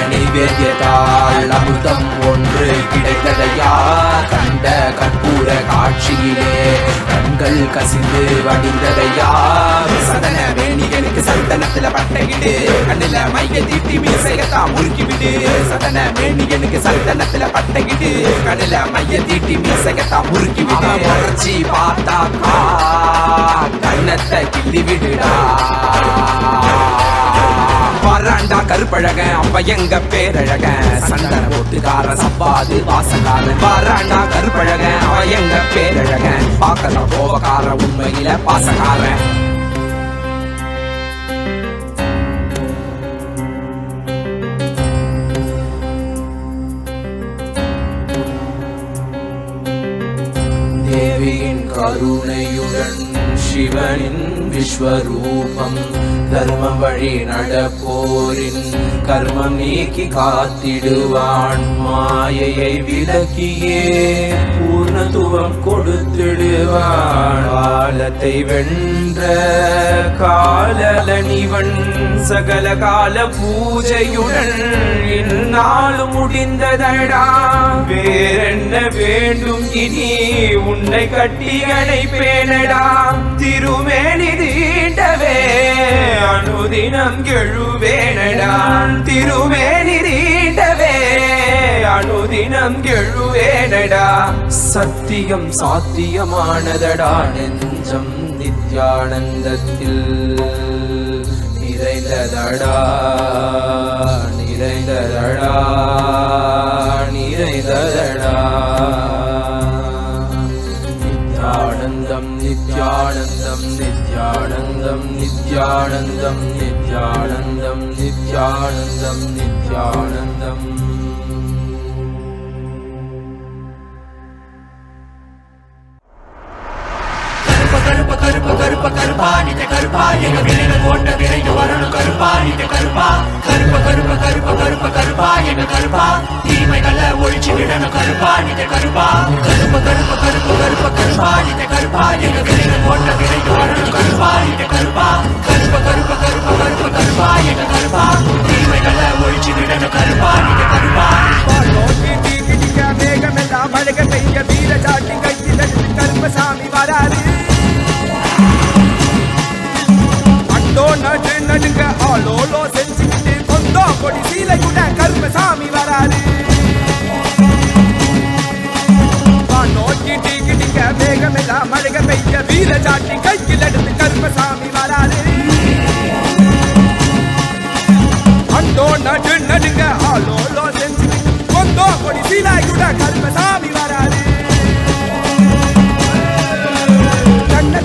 நைவேத்தியத்தால் அமுதம் ஒன்று கிடைத்ததையா. கண்ட கற்பூர காட்சியிலே கண்கள் கசிந்து வடிந்ததையா. சதன வேணிகளுக்கு சந்தனத்துல பட்டையிடு கண்ணுல மைய தீட்டி மீசையத்தான் முறுக்கி விடு. சதன வேணிகளுக்கு சந்தனத்துல பட்டையிடு கண்ணுல மைய தீட்டி மீசையத்தான் முறுக்கி விடு. முறைச்சி பார்த்தாக்கா கண்ணத்தை கிள்ளி விடுடா. வர்றாண்டா கருப்பழக அவ எங்க பேரழக சந்தன போட்டுக்கார சவ்வாது வாசக்காரன். வர்றாண்டா கருப்பழக அவ எங்க பேரழக பார்க்கத்தான் கோபக்கார உண்மையில பாசக்காரன். தேவியின் கருணையுடன் சிவனின் விஸ்வரூபம் தர்மம் வழி நடப்போரின் கர்மம் நீக்கி காத்திடுவான். மாயையை விலக்கியே பூர்ணத்துவம் கொடுத்திடுவான். காலத்தை வென்ற காலனிவன் சகல கால பூஜையுடன் இந்நாளும் முடிந்ததடா. வேறென்ன வேண்டும் இனி உன்னை கட்டி அணைப்பேனடா. திருமேனி தீண்டவே அனுதினம் எழுவேனடா. திருமேனி தீண்டவே அனுதினம் எழுவேனடா. சத்தியம் சாத்தியமானதடா நெஞ்சம் நித்யானந்தத்தில் நிறைந்ததடா. நிறைந்ததடா நிறைந்ததடா. நித்யானந்தம் நித்யானந்தம் நித்யானந்தம் நித்யானந்தம் நித்யானந்தம் நித்யானந்தம் நித்யானந்தம். கருப்ப கருப்ப கருப்ப கருப்பா நித்த கருப்பா எங்க விரைவு போட்ட விரைந்து வரணும் கருப்பா நித்த கருப்பா. கருப்ப கருப்ப கருப்ப கருப்ப கருப்பா எங்க கருப்பா தீமைகளை ஒழிச்சு விடணும் கருப்பா நித்த கருப்பா. கருப்ப கருப்ப கருப்ப கருப்ப கருப்பா நித்த கருப்பா எங்க விரைவு போட்ட விரைந்து வரணும் கருப்பா நித்த கருப்பா. கருப்ப கருப்ப கருப்ப கருப்ப கருப்பா எங்க கருப்பா தீமைகளை ஒழிச்சு விடணும் கருப்பா நித்த கருப்பா. மேகமெல்லாம் மழக பெய்ய வீர சாட்டி கையில் கருப்பசாமி வராது. அண்டோ நடு நடுங்க ஆளோலோ செஞ்சுக்கிட்டு கொண்டோ கொடி சீலை கூட கருப்பசாமி வராது. நோக்கி டீக்கிட்டிங்க மேகமெல்லாம் மழக பெய்ய வீர சாட்டி கையில் எடுத்து கருப்பசாமி வராது. அண்டோ நடு நடுங்க ஆளோலோ செஞ்சுக்கிட்டு கொண்டோ கொடி சீலை கூட கருப்பசாமி வராது.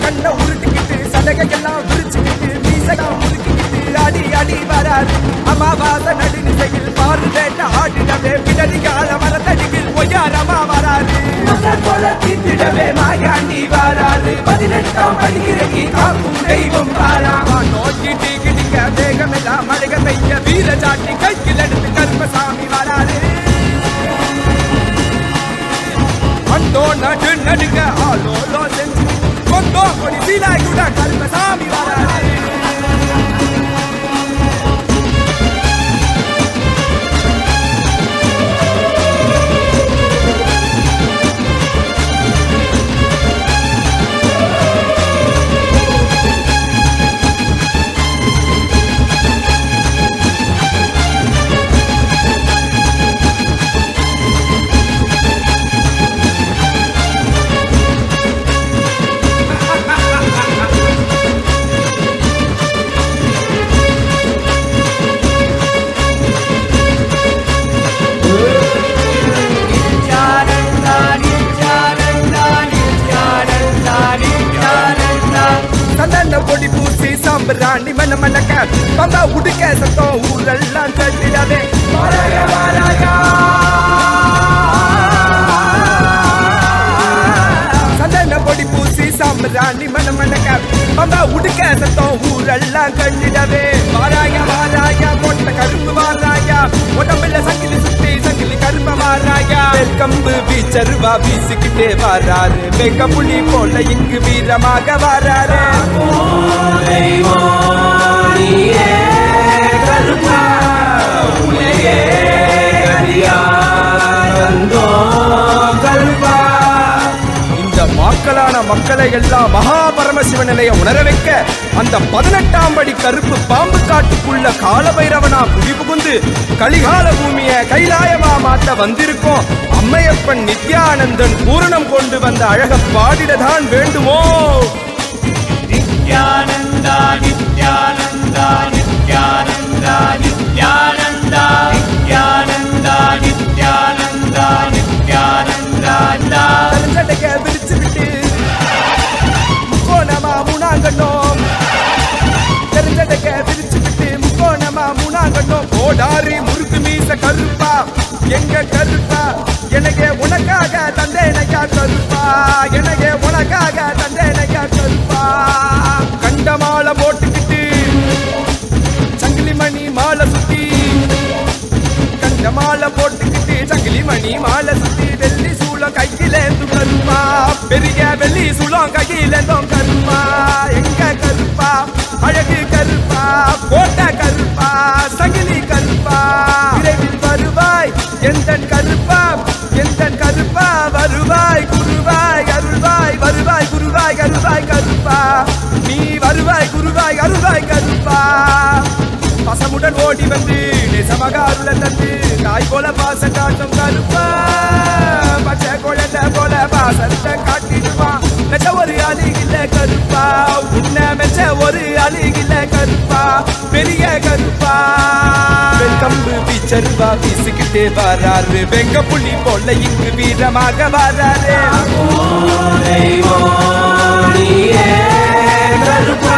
கண்ண உருட்டிக்கிட்டு சலகையெல்லாம் விரிச்சுக்கிட்டு மீசையெல்லாம் முறுக்கிக்கிட்டு அடி அடி வராது. அமாவாசை நடுநிசையில் பாரு வேட்ட ஆடிடவே பிடரிகால மரத்தடியில் ஒய்யாரமா வராது. தீர்த்திடவே மாயாண்டி வராது. 18ஆம் படிக்கிறக்கு காக்கும் தெய்வம் வாராமா. நோக்கி டீக்கிட்டிங்க வேகமெல்லாம் மழக பெய்ய வீர சாட்டி கையில் எடுத்து கருப்பசாமி வராது. அண்டோ நடு நடுங்க ஆளோலோ செஞ்சு கொண்டோ கொடி சீலை கூட கருப்பசாமி வராது. பொடி பூசி சாம்பிராணி மன மணக்க பம்பா உடுக்க சத்தம் ஊரெல்லாம் கட்டிடவே வாராயா வாராயா சந்தன பொடி பூசி சாம்பிராணி மன மணக்க பம்பா உடுக்க சத்தம் ஊரெல்லாம் கட்டிடவே வாராயா வாராயா மொட்டை கரும்பு வாராயா உடம்புல சங்கிலி சுத்தி சங்கிலி கரும்ப வாராயா கம்பு வீச்சருவா வீசிக்கிட்டே வாராரு வெங்க புலி போல இங்கு வீரமாக வாராரு கருப்பா உலகே கருப்பா மக்களான மக்களை எல்லாம் மகா பரமசிவ நிலைய உணர வைக்க அந்த 18ஆம் படி கருப்பு பாம்பு காட்டுக்குள்ள காலபைரவனா குடி புகுந்து கலிகால பூமிய கைலாயமா மாத்த வந்திருக்கோம். அம்மையப்பன் நித்யானந்தன் பூரணம் கொண்டு வந்த அழக பாடிடதான் வேண்டுமோ. நித்யானந்தா நித்யானந்தா நித்யானந்தா நித்யானந்தா நித்யானந்தா நித்யானந்தா நித்யானந்தா தலஞ்சடைக்க விரிச்சு விட்டு முக்கோணமா மூணாங்கண்ணோம் தெரிஞ்சடைக்க விரிச்சு விட்டு முக்கோணமா மூணாங்கண்ணோம் கோடாரி முறுக்கு மீச கருப்பா எங்க கருப்பா எனக்கு உனக்காக தந்தேனையா கருப்பா எனக்கு உனக்காக தந்தேனையா கருப்பா கண்ட மாலை போட்டுக்கிட்டு சங்கிலி மணி மாலை சுத்தி கண்ட மாலை போட்டுக்கிட்டு சங்கிலி மணி மாலை சுத்தி வெள்ளி சூளம் கையிலேந்து கருப்பா பெரிய வெள்ளி சூளம் கையிலேந்தும் கருப்பா எங்க கருப்பா அழகு கருப்பா கோட்டை கருப்பா சங்கிலி கருப்பா விரைவில் வருவாய் எந்தன் கருப்பா எந்தன் கருப்பா வருவாய் குருவாய் அருள்வாய் வருவாய் குருவாய் அருள்வாய் கருப்பா நீ வருவாய் குருவாய் அருள்வாய் கருப்பா பசமுடன் ஓடி வந்து நேசமாக அருள தந்து தாய் போல பாசம் காட்டும் கருப்பா பச்சை குழந்தை போல பாசத்தை காட்டிடுவான் மெச்ச ஒரு அழுகில்ல கருப்பா உன்னை மெச்ச ஒரு அழுகில்ல கருப்பா பெரிய கருப்பா கம்பு வீச்சருவா வீசிக்கிட்டே வராரு வெங்க புலி போல இங்கு வீரமாக வராரு கருப்பா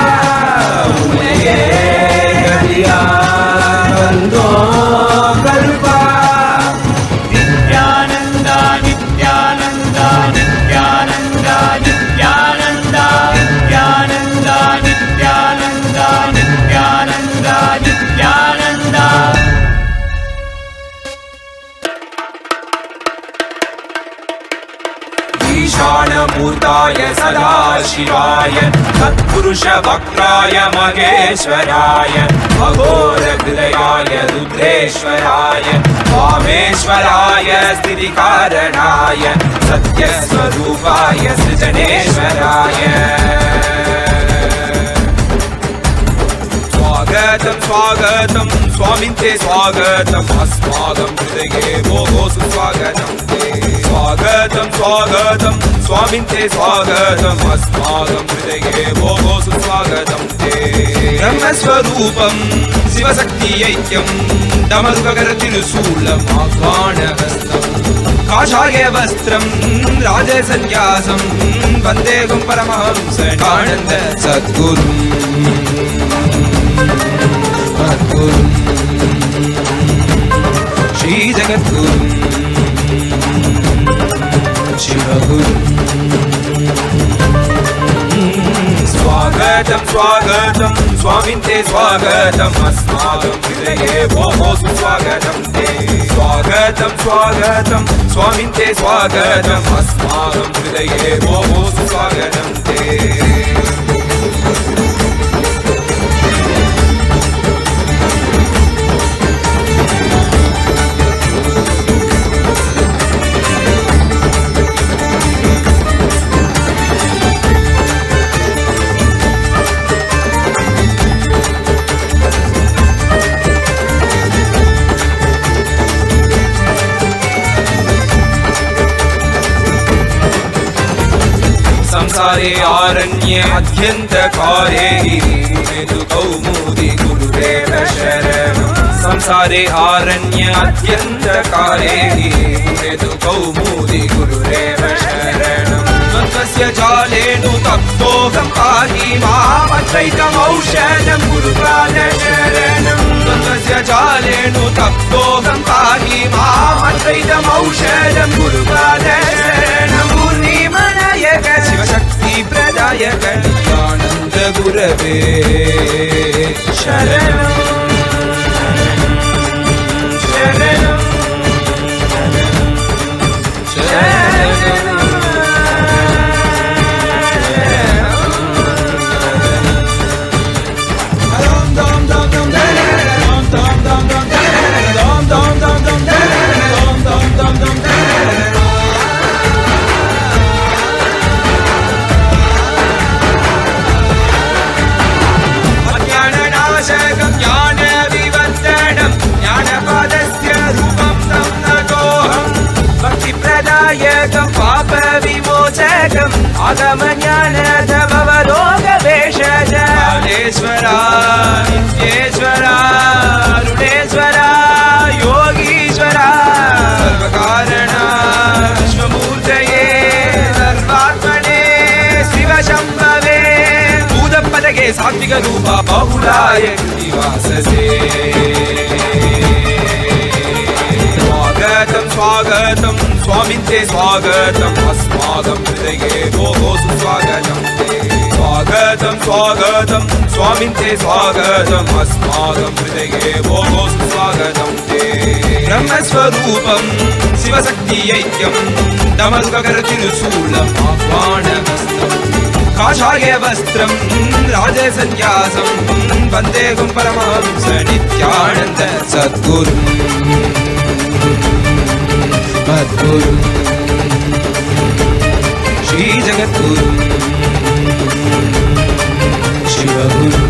உலகே கருப்பா நித்யானந்தா நித்யானந்தா நித்யானந்தா நித்யானந்தா நித்யானந்தா நித்யானந்தா நித்யானந்தா நித்யானந்தா ईशानमूर्ताय सदाशिवाय तत्पुरुष वक्राय महेश्वराय अघोरहृदयाय रुद्रेश्वराय वामेश्वराय स्थितिकारणाय सत्यस्वरूपाय सृजनेश्वराय स्वागतं स्वागतं स्वामिन्ते स्वागतम् अस्माकं हृदये भोः सुस्वागतं ते स्वागतं स्वागतं स्वामिन्ते स्वागतम् अस्माकं हृदये भोः सुस्वागतं ते ब्रह्मस्वरूपं शिवशक्तिऐक्यं डमरुककरतिरुशूलम् आह्वानहस्तं काषाय वस्त्रं राजसन्न्यासं वन्देहं परमहंसनानन्द सद्गुरुम् श्री जगद्गुरु शिवगुरु स्वागतं स्वागतं स्वामिन्ते स्वागतम् अस्माकं हृदये भोः सुस्वागतं ते स्वागतं स्वागतं स्वामिन्ते स्वागतम् अस्माकं हृदये भोः सुस्वागतं ते संसारे आरण्ये अध्यन्तकारे गिरितु कौमुदी गुरुदेव शरणं संसारे आरण्य अध्यन्तकारे गिरितु कौमुदी गुरुदेव शरणं ద్వంద్వస్య జాలేను తప్తోహం పాహి మామద్వైతమౌషధం గురుపాద శరణం ద్వంద్వస్య జాలేను తప్తోహం పాహి మామద్వైతమౌషధం గురుపాద శరణం పూర్ణిమనాయక శివశక్తి ప్రదాయక నిత్యానంద గురవే శరణం శరణం అజ్ఞాననాశకం జ్ఞాన వివర్ధనం జ్ఞానపదస్య రూపం తం నతోహం భక్తి ప్రదాయకం పాప విమోచకం ఆగమ జ్ఞానధవరోగ భేషజ కాళేశ్వర నిత్యేశ్వర అరుణేశ్వర యోగీశ్వర సర్వకారణ విశ్వమూర్తయే సర్వాత్మనే శివ శంభవే భూతపదగే సాత్విక రూప బహుళాయ నివాససే స్వాగతం స్వాగతం స్వామింతే స్వాగతం అస్మాకం హృదయే భోగో సుస్వాగతం స్వాగతం స్వాగతం స్వామింతే స్వాగతం అస్మాకం హృదయే భోగో సుస్వాగతం బ్రహ్మస్వరూపం శివశక్తి ఐక్యం డమరుకర తిరుశూలం ఆహ్వానమస్తం కాషాయ వస్త్రం రాజసన్యాసం వందేహం పరమహంస నిత్యానంద సద్గురు మద్గురు శ్రీ జగద్గురు శివగురు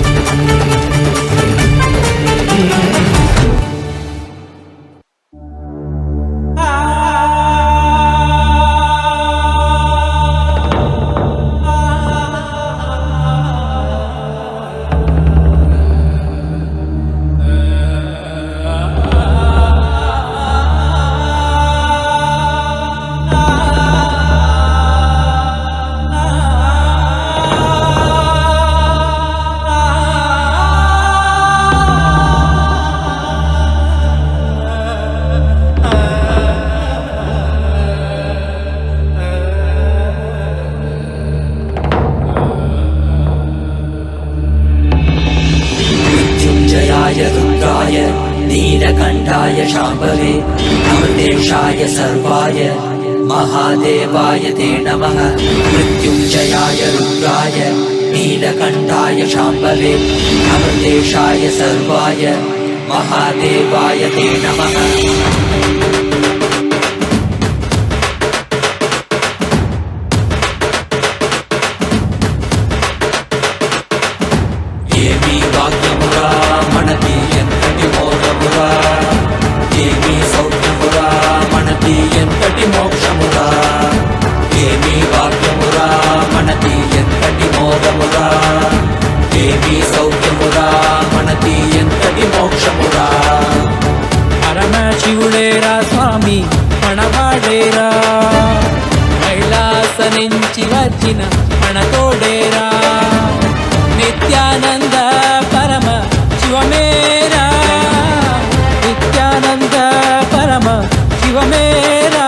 रुद्राय नीलकण्ठाय शाम्भवे अमृतेशाय सर्वाय महादेवाय ते नमः मृत्युञ्जयाय रुद्राय नीलकण्ठाय शाम्भवे अमृतेशाय सर्वाय महादेवाय ते नमः పరమశివుడేరా స్వామి పణవాడేరా కైలాస నుంచి వచ్చిన పణతోడేరా నిత్యానంద పరమ శివమేరా నిత్యానంద పరమ శివమేరా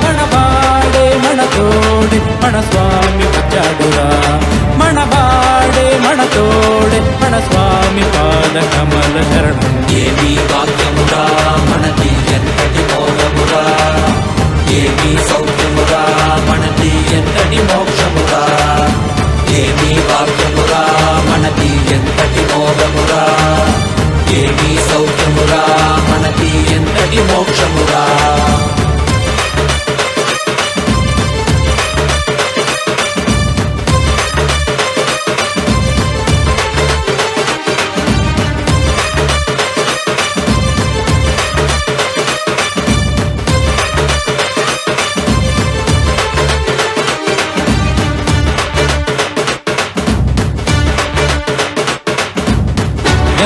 మణవాడే మణతోడే మన స్వామి వచ్చాడురా మణవాడే మణతోడే మన స్వామి పాద కమల శరణం ఏమి వాక్యమురా మనది ఎంతటి మోహమురా ఏమి సౌఖ్యమురా మనది ఎంతటి మోక్షమురా ఏమి వాక్యమురా మనది ఎంతటి మోహమురా ఏమి సౌఖ్యమురా మనది ఎంతటి మోక్షమురా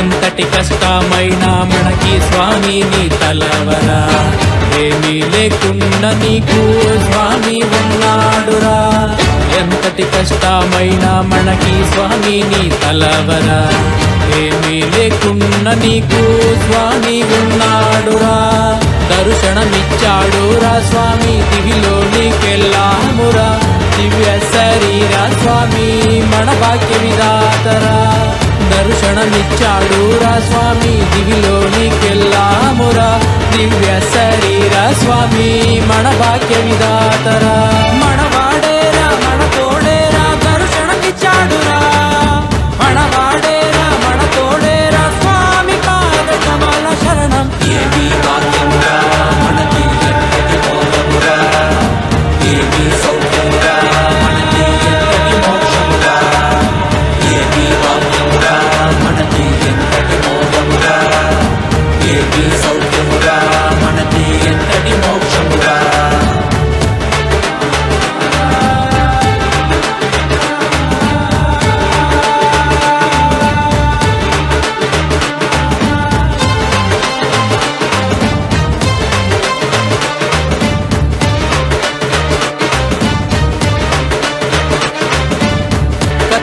ఎంతటి కష్టమైనా మనకి స్వామిని తలవరా ఏమీ లేకున్నా నీకు స్వామి ఉన్నాడురా. ఎంతటి కష్టమైనా మనకి స్వామి నీ తలవరా. ఏమీ లేకున్నా నీకు స్వామి ఉన్నాడురా. దర్శనమిచ్చాడురా స్వామి దివిలో నీకెళ్ళామురా. దివ్య శరీర స్వామి మన భాగ్య విధాతరా. దర్శనమిచ్చాడురా స్వామి దివిలో నీకెళ్ళామురా. దివ్య శరీర స్వామి మన భాగ్య విధాతరా. మనవాడేరా మన తోడేరా దర్శనమిచ్చాడురా. మనవాడేరా మన తోడేరా స్వామి పాద కమల శరణం. ఏమీ భాగ్యమురా మనకి ఎంతటి మోదమురా. ఏమీ సౌఖ్యమురా మనకి ఎంతటి మోక్షమురా. ఏమీ భాగ్యమురా మనకి ఎంతటి మోదమురా. ఏమీ సౌఖ్యమురా మనకి ఎంతటి మోక్షమురా.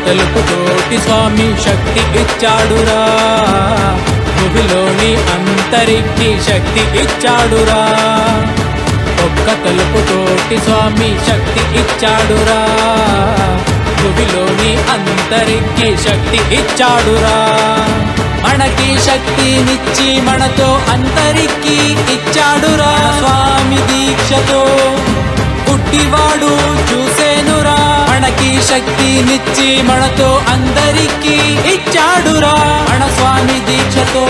తెలుపుతోటి స్వామి శక్తి ఇచ్చాడురా. భూమిలోని అంతరికి శక్తి ఇచ్చాడురా. ఒక్క తలుపుతోటి స్వామి శక్తి ఇచ్చాడురా. భూమిలోని అంతరికి శక్తి ఇచ్చాడురా. మనకి శక్తినిచ్చి మనతో అంతరికి ఇచ్చాడురా. స్వామి దీక్షతో పుట్టివాడు చూసేనురా. మనకి శక్తినిచ్చి మనతో అందరికీ ఇచ్చాడురా. మన స్వామి దీక్షతో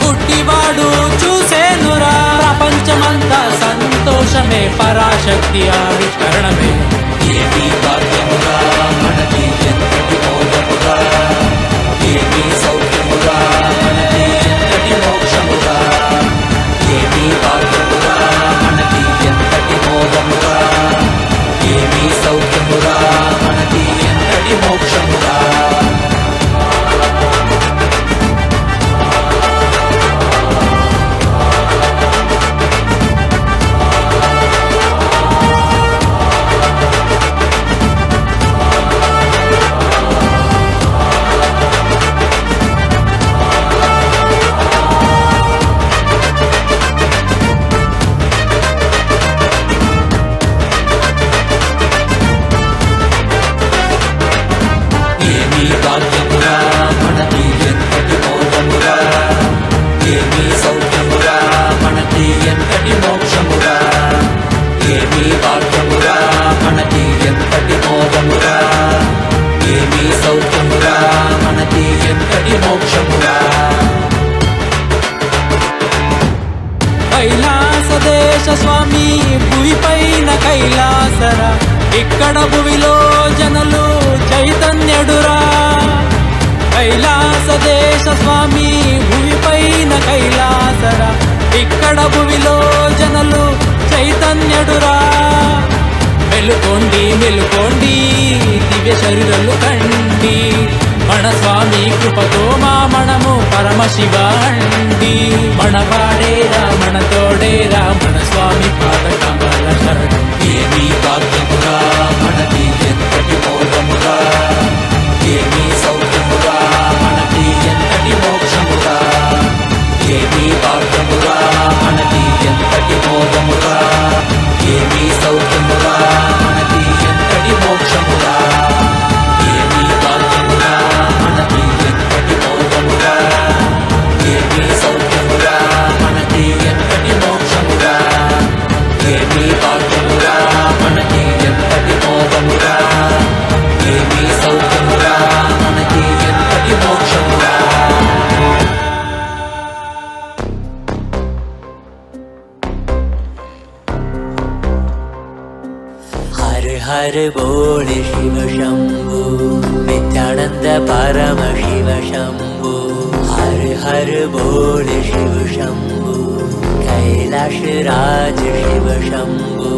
పుట్టివాడు చూసేనురా. ప్రపంచమంతా సంతోషమే పరాశక్తి ఆవిష్కరణమే. ఏమీ భాగ్యమురా మనకి ఎంతటి మోదమురా. ఏమీ సౌఖ్యమురా మనకి ఎంతటి మోక్షమురా. ఏమీ భాగ్యమురా మనకి ఎంతటి మోదమురా. ఏమీ సౌఖ్యమురా మనకి ఎంతటి మోక్షమురా. ఏమీ భాగ్యమురా మనకి ఎంతటి మోదమురా. ఏమీ సౌఖ్యమురా మనకి ఎంతటి మోక్షమురా. ఏమీ భాగ్యమురా మనకి ఎంతటి మోదమురా. ఏమీ సౌఖ్యమురా మనకి ఎంతటి మోక్షమురా. కైలాస దేశ స్వామి భూమిపైన కైలాసరా. ఇక్కడ భువిలో జనులు చైతన్యుడురా. కైలాస దేశ స్వామి భూమిపైన కైలాసరా. ఇక్కడ భువిలో జనులు చైతన్యుడురా. మెలుకోండి మెలుకోండి దివ్య శరీరాలు కండి. మన స్వామి కృపతో మా మనము పరమశివ అండి. మనవాడేరా మన తోడేరా మన స్వామి పాద కమల శరణం. ఏమీ భాగ్యమురా మనకి ఎంతటి మోదమురా. ఏమీ సౌఖ్యమురా మనకి ఎంతటి మోక్షమురా. ఏమీ భాగ్యమురా మనకి ఎంతటి మోదమురా. ఏమీ సౌఖ్యమురా మనకి ఎంతటి మోక్షమురా. ఏమీ భాగ్యమురా మనకి ఎంతటి మోదమురా. ఏమీ సౌఖ్యమురా మనకి ఎంతటి మోక్షమురా. ఏమీ భాగ్యమురా మనకి ఎంతటి మోదమురా. ఏమీ సౌఖ్యమురా మనకి ఎంతటి మోక్షమురా. हर हर बोल शिव शंभु नित्यानंद परमशिव शंभु. हर हर बोल शिव शंभु कैलाश राज शिव शंभु.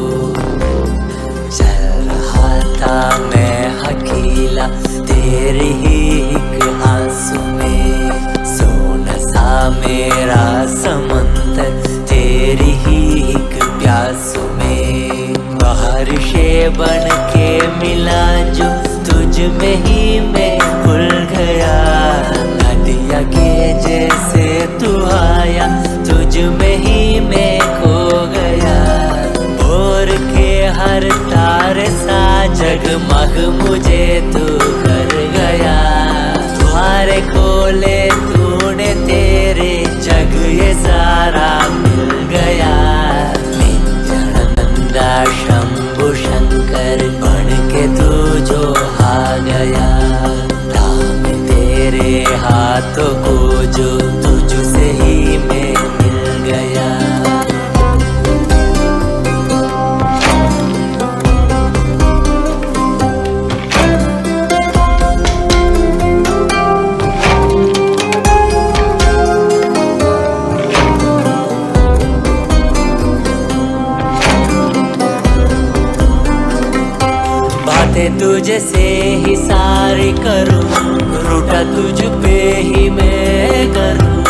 चल रहा था मैं अकेला तेरे ही एक आंसू में. सोना सा मेरा समंदर तेरी ही बोले तूने तेरे जग ये सारा मिल गया। नित्यानंदा शंभु शंकर बन के तू जो आ गया। राम तेरे हाथों को जो तुझसे ही मैं मिल गया। बातें तुझे से ही सारी करूं, रूठा तुझ पे ही मैं करूं।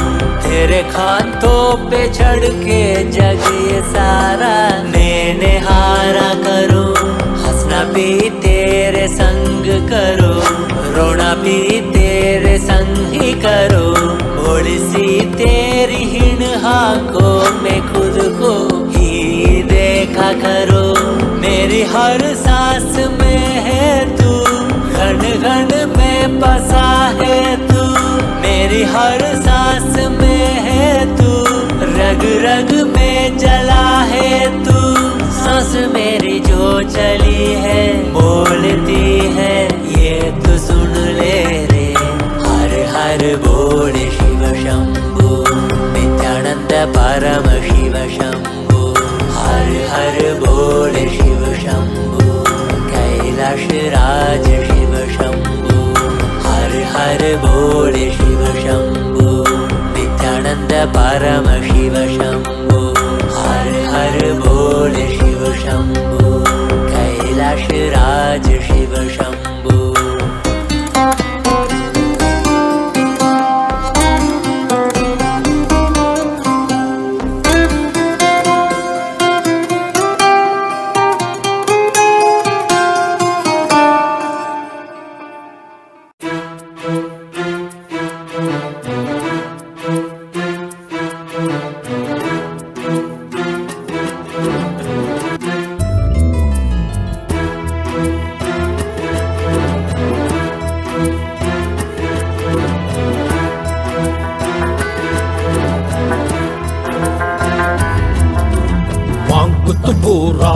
तेरे खातों पे चढ़ के जग ये सारा मैंने हारा करूं। हंसना भी तेरे संग करूं, रोना भी तेरे संग ही करूं। भोली सी तेरी हिण को मैं खुद को ही देखा करूं। मेरी हर सांस में है तू, घन घन में बसा है तू। मेरी हर सांस में है तू, रग रग में जला है तू। सांस मेरी जो चली है बोलती है ये तो सुन ले रे। हर हर बोले शिव शंभु, नित्यानंद परम शिव शंभु। हर हर बोले शिव शंभु, कैलाश राज शिव शंभु। हर हर बोले शिव शंभु, नित्यानंद परम शिव शंभु। हर हर बोले शिव शंभु, कैलाश राज शिव शंभु।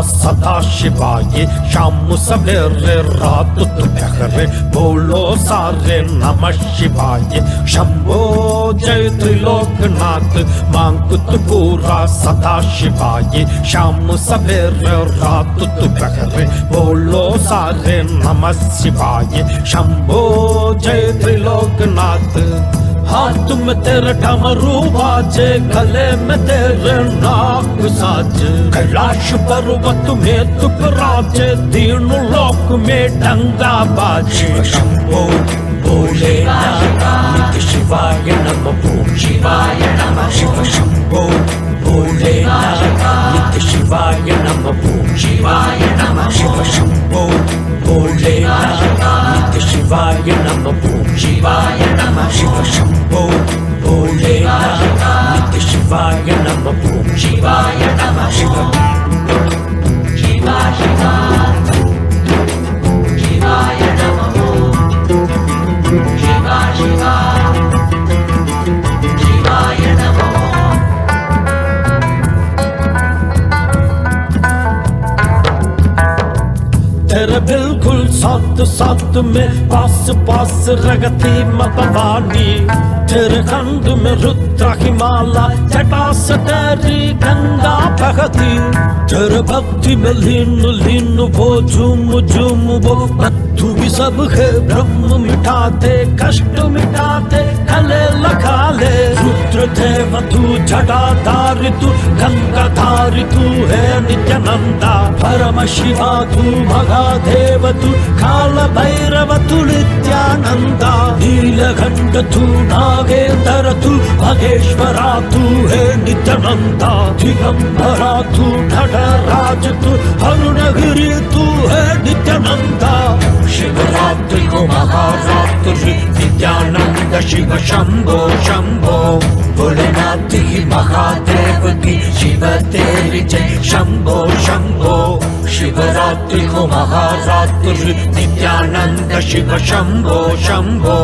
सदा शिवाय शाम सवेरे रात दोपहर बोलो सारे नमः शिवाय। शंभो जय त्रिलोकनाथ मांगुत पूरा सदा शिवाय। शाम सवेरे रात दोपहर बोलो सारे नमः शिवाय। शंभो जय त्रिलोकनाथ। हाथ में तेरे डमरू बाजे, गले में तेरे नाग साज। कैलाश पर्वत में तुक राजे, तीनों लोक में डंगा बाजे। शंभो भोलेनाथ नित्य शिवाय नमः ओम शिवाय नमः। शिव शंभो भोलेनाथ नित्य शिवाय नमः ओम शिवाय नमः। शिव शंभो भोलेनाथ नित्य शिवाय नमः ओम शिवाय नमः। शिव शंभो भोलेनाथ नित्य शिवाय नमः ओम शिवाय नमः। शिव शिवा शिवा शिवाय नमः ओम शिवा शिवा शिवाय नमः। तेरे बिल्कुल साथ साथ में पास पास रगती भवानी। तेरे कंध में रुद्र की माला, जटा से तेरी गंगा बहती। तेरे भक्ति में लीन लीन वो झूम झूम वो तू भी सब है। ब्रह्म मिटाते कष्ट मिटाते गले लगा ले। रुद्र देव तू जटाधारी तू गंगाधारी तू है नित्यानंदा। परम शिवा तू महादेव तू काल भैरव तू नित्यानंदा। नीलकंठ तू नागेंद्र तू महेश्वरा तू है नित्यानंदा। दिगंबरा तू नटराज तू अरुणगिरी तू है नित्यानंदा। शिवरात्रि को महारात्रि नित्यानंद शिव शंभो शंभो। भोलेनाथ की महादेव की शिव तेरी जय शंभो शंभो। शिवरात्रि को महारात्रि नित्यानंद शिव शंभो शंभो।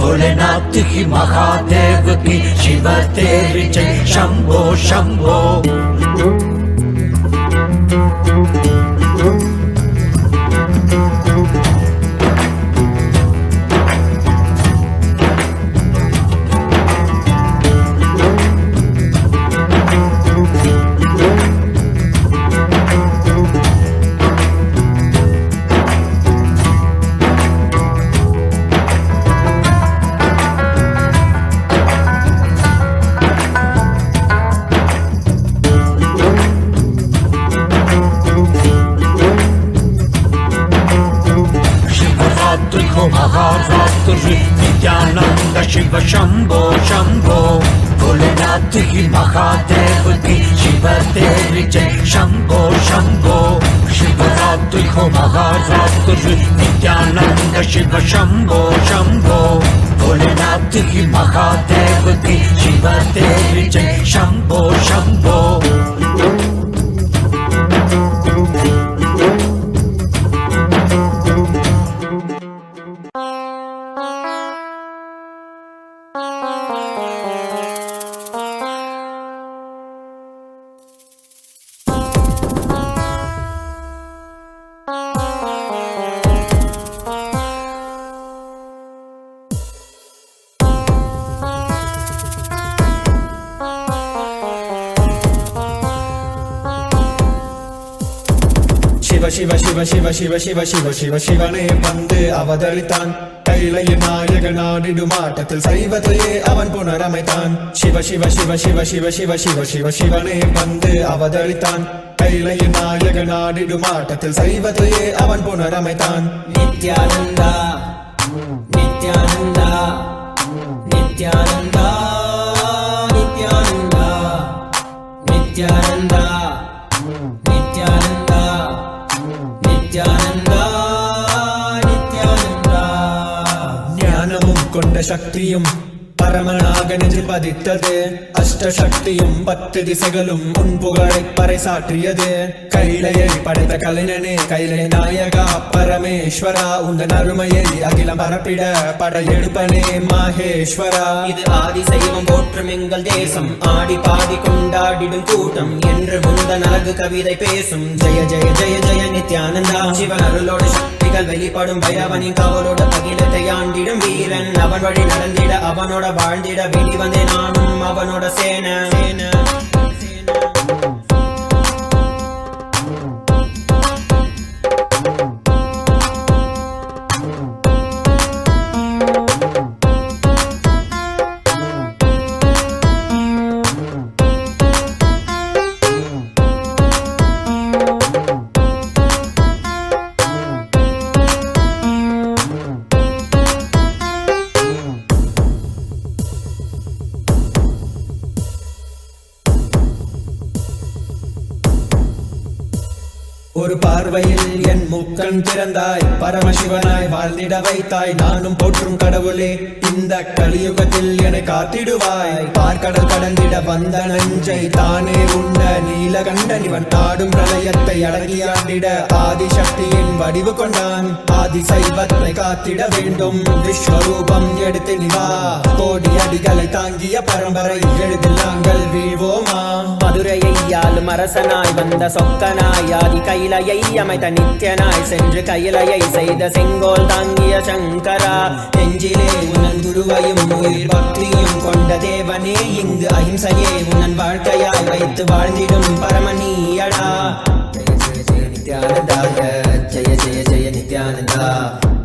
भोलेनाथ की महादेव की शिव तेरी जय शंभो शंभो महारात्रि नित्यानंद शिव शंभो शंभो भोलेनाथ की महादेव की शिव तेरी जय शंभो शंभो शिवरात्रि हो महारात्रि नित्यानंद शिव शंभो शंभो भोलेनाथ की महादेव की शिव तेरी जय शंभो शंभो शिव शिव शिव शिव शिव शिव शिव शिवने வந்து அவதரித்தான் கைலைய நாயக நாடிடுமாட்டத்தில் சைவத்தையே அவன் புனரமைத்தான் சிவ சிவ சிவ சிவ சிவ சிவ சிவ சிவ சிவனே வந்து அவதரித்தான் கைலைய நாயக நாடிடுமாட்டத்தில் சைவத்தையே அவன் புனரமைத்தான் நித்யானந்தா நித்யானந்தா நித்யானந்தா நித்யானந்தா நித்யானந்தா நித்யானந்தா நித்யானந்தா நித்யானந்தா ஞானமும் கொண்ட சக்தியும் பரமனாக நெஞ்சு பதித்தது அஷ்டசக்தியும் 10 திசைகளும் உன் புகழை பறைசாற்றியது கைலையை படைத்த கலைஞனே கைலை நாயகா பரமேஸ்வரா உந்தன் அருமையை அகிலம் பரப்பிட படையெடுப்பனே மாஹேஸ்வரா இது ஆதி சைவம் போற்றும் எங்கள் தேசம் ஆடி பாடி கொண்டாடிடும் கூட்டம் என்று முந்தன் அழகு கவிதை பேசும் ஜெய ஜெய ஜெய ஜெய நித்யானந்தா சிவன் அருளோடு சக்திகள் வெளிப்படும் பைரவனின் காவலோடு அகிலத்தை ஆண்டிடும் வீரன் அவன் வழி நடந்திட அவனோட வாழ்ந்திட வெளிவந்தே நானும் அவனோட சேன ஒரு பார்வையில் என் முக்கண் திறந்தாய் பரமசிவனாய் வாழ்ந்திட வைத்தாய் நானும் போற்றும் கடவுளே இந்த கலியுகத்தில் என்னை காத்திடுவாய் பார்க்கடல் கடந்திட வந்த நஞ்சை தானே உண்ட நீலகண்டன் இவன் தாடும் பிரளயத்தை அடங்கியாண்டிட ஆதிசக்தியின் வடிவு கொண்டான் ஆதி சைவத்தை காத்திட வேண்டும் விஸ்வரூபம் எடுத்து நிவா கோடி அடிகளை தாங்கிய பரம்பரை எழுதில் நாங்கள் வீழ்வோமா மதுரையை ஆளும் அரசனாய் வந்த சொக்கனாய் ஆதி கைலையை அமைத்த நித்யனாய் சென்று கைலையை செய்த செங்கோல் தாங்கிய சங்கரா நெஞ்சிலே உனன் குருவையும் உயிர் பக்தியும் கொண்ட தேவனே இங்கு அஹிம்சையே உனன் வாழ்க்கையாய் வைத்து வாழ்ந்திடும் பரமனியடா Jaya Jaya Jaya நித்யானந்தாய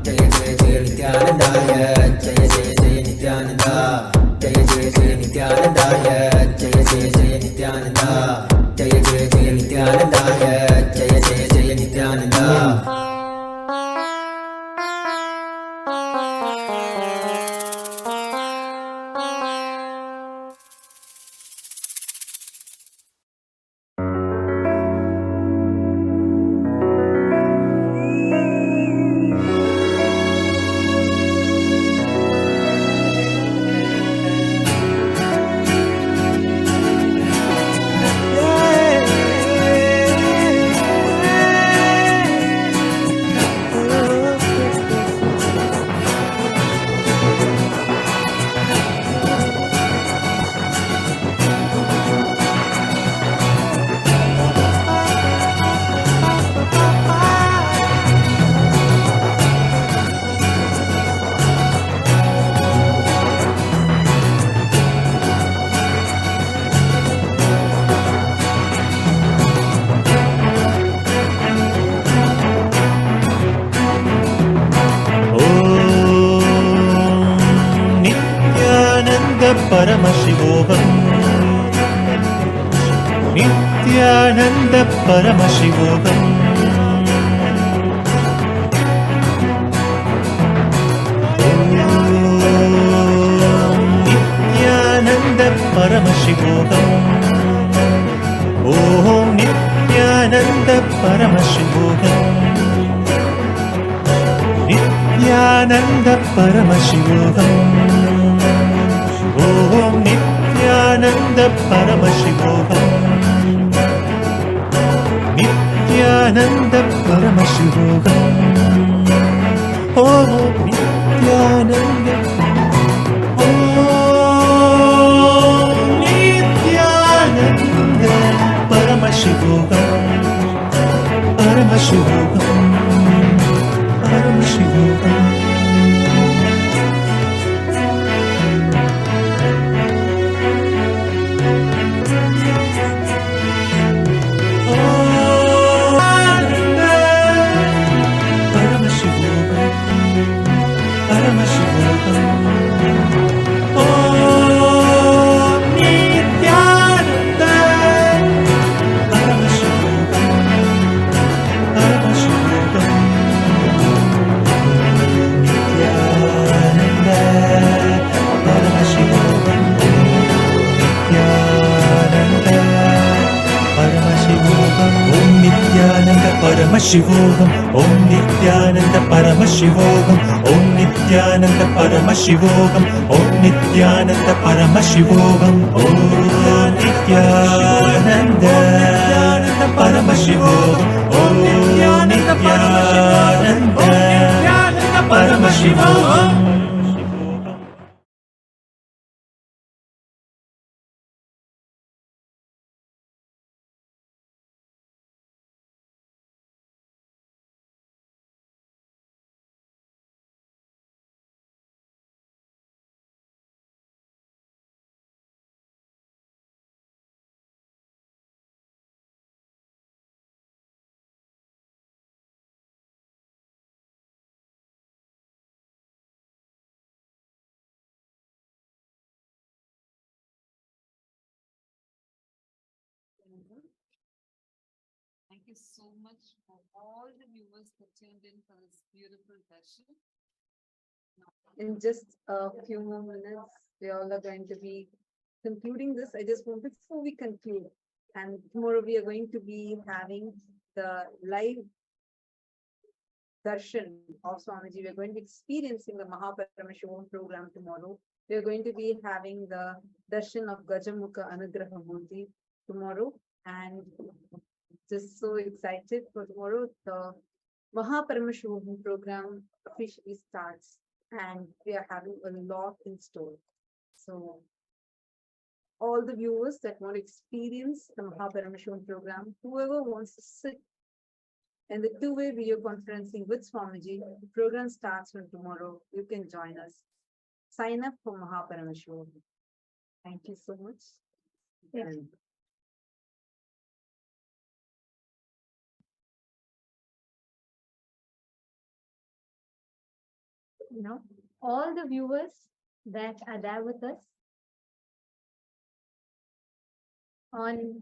Jaya Jaya Jaya நித்யானந்தாய Jaya Jaya Jaya நித்யானந்தாய Jaya Jaya Jaya நித்யானந்தாய Jaya Jaya Jaya Nithyananda Jaya Jaya Jaya நித்யானந்தாய Jaya Jaya Jaya Nithyananda Paramashivam Nithyananda Paramashivam Nithyananda Paramashivam Om Nithyananda Paramashivam Nithyananda Paramashivam Om Nithyananda Paramashivam Nithyananda Paramashivam Om Nithyananda Paramashivam Paramashivam Paramashivam Paramashivam Om Nithyananda Paramashivam Om Nithyananda Paramashivam Om Nithyananda Paramashivam Om Nithyananda Paramashivam Om Nithyananda Paramashivam Thank you so much for all the viewers that tuned in for this beautiful session. In just a few more minutes, we all are going to be concluding this. I just want, before we conclude, and tomorrow we are going to be having the live Darshan of Swamiji. We are going to be experiencing the Paramashivam program tomorrow. We are going to be having the Darshan of Gajamukha Anugraha Murti tomorrow, and just so excited for tomorrow. The Paramashivam program officially starts, and we are having a lot in store. So all the viewers that want to experience the Paramashivam program, whoever wants to sit in the two-way video conferencing with Swamiji, the program starts from tomorrow. You can join us. Sign up for Paramashivam. Thank you so much. Yeah. All the viewers that are there with us on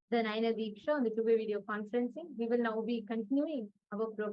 the Naina Deeksha on the two-way video conferencing, we will now be continuing our program.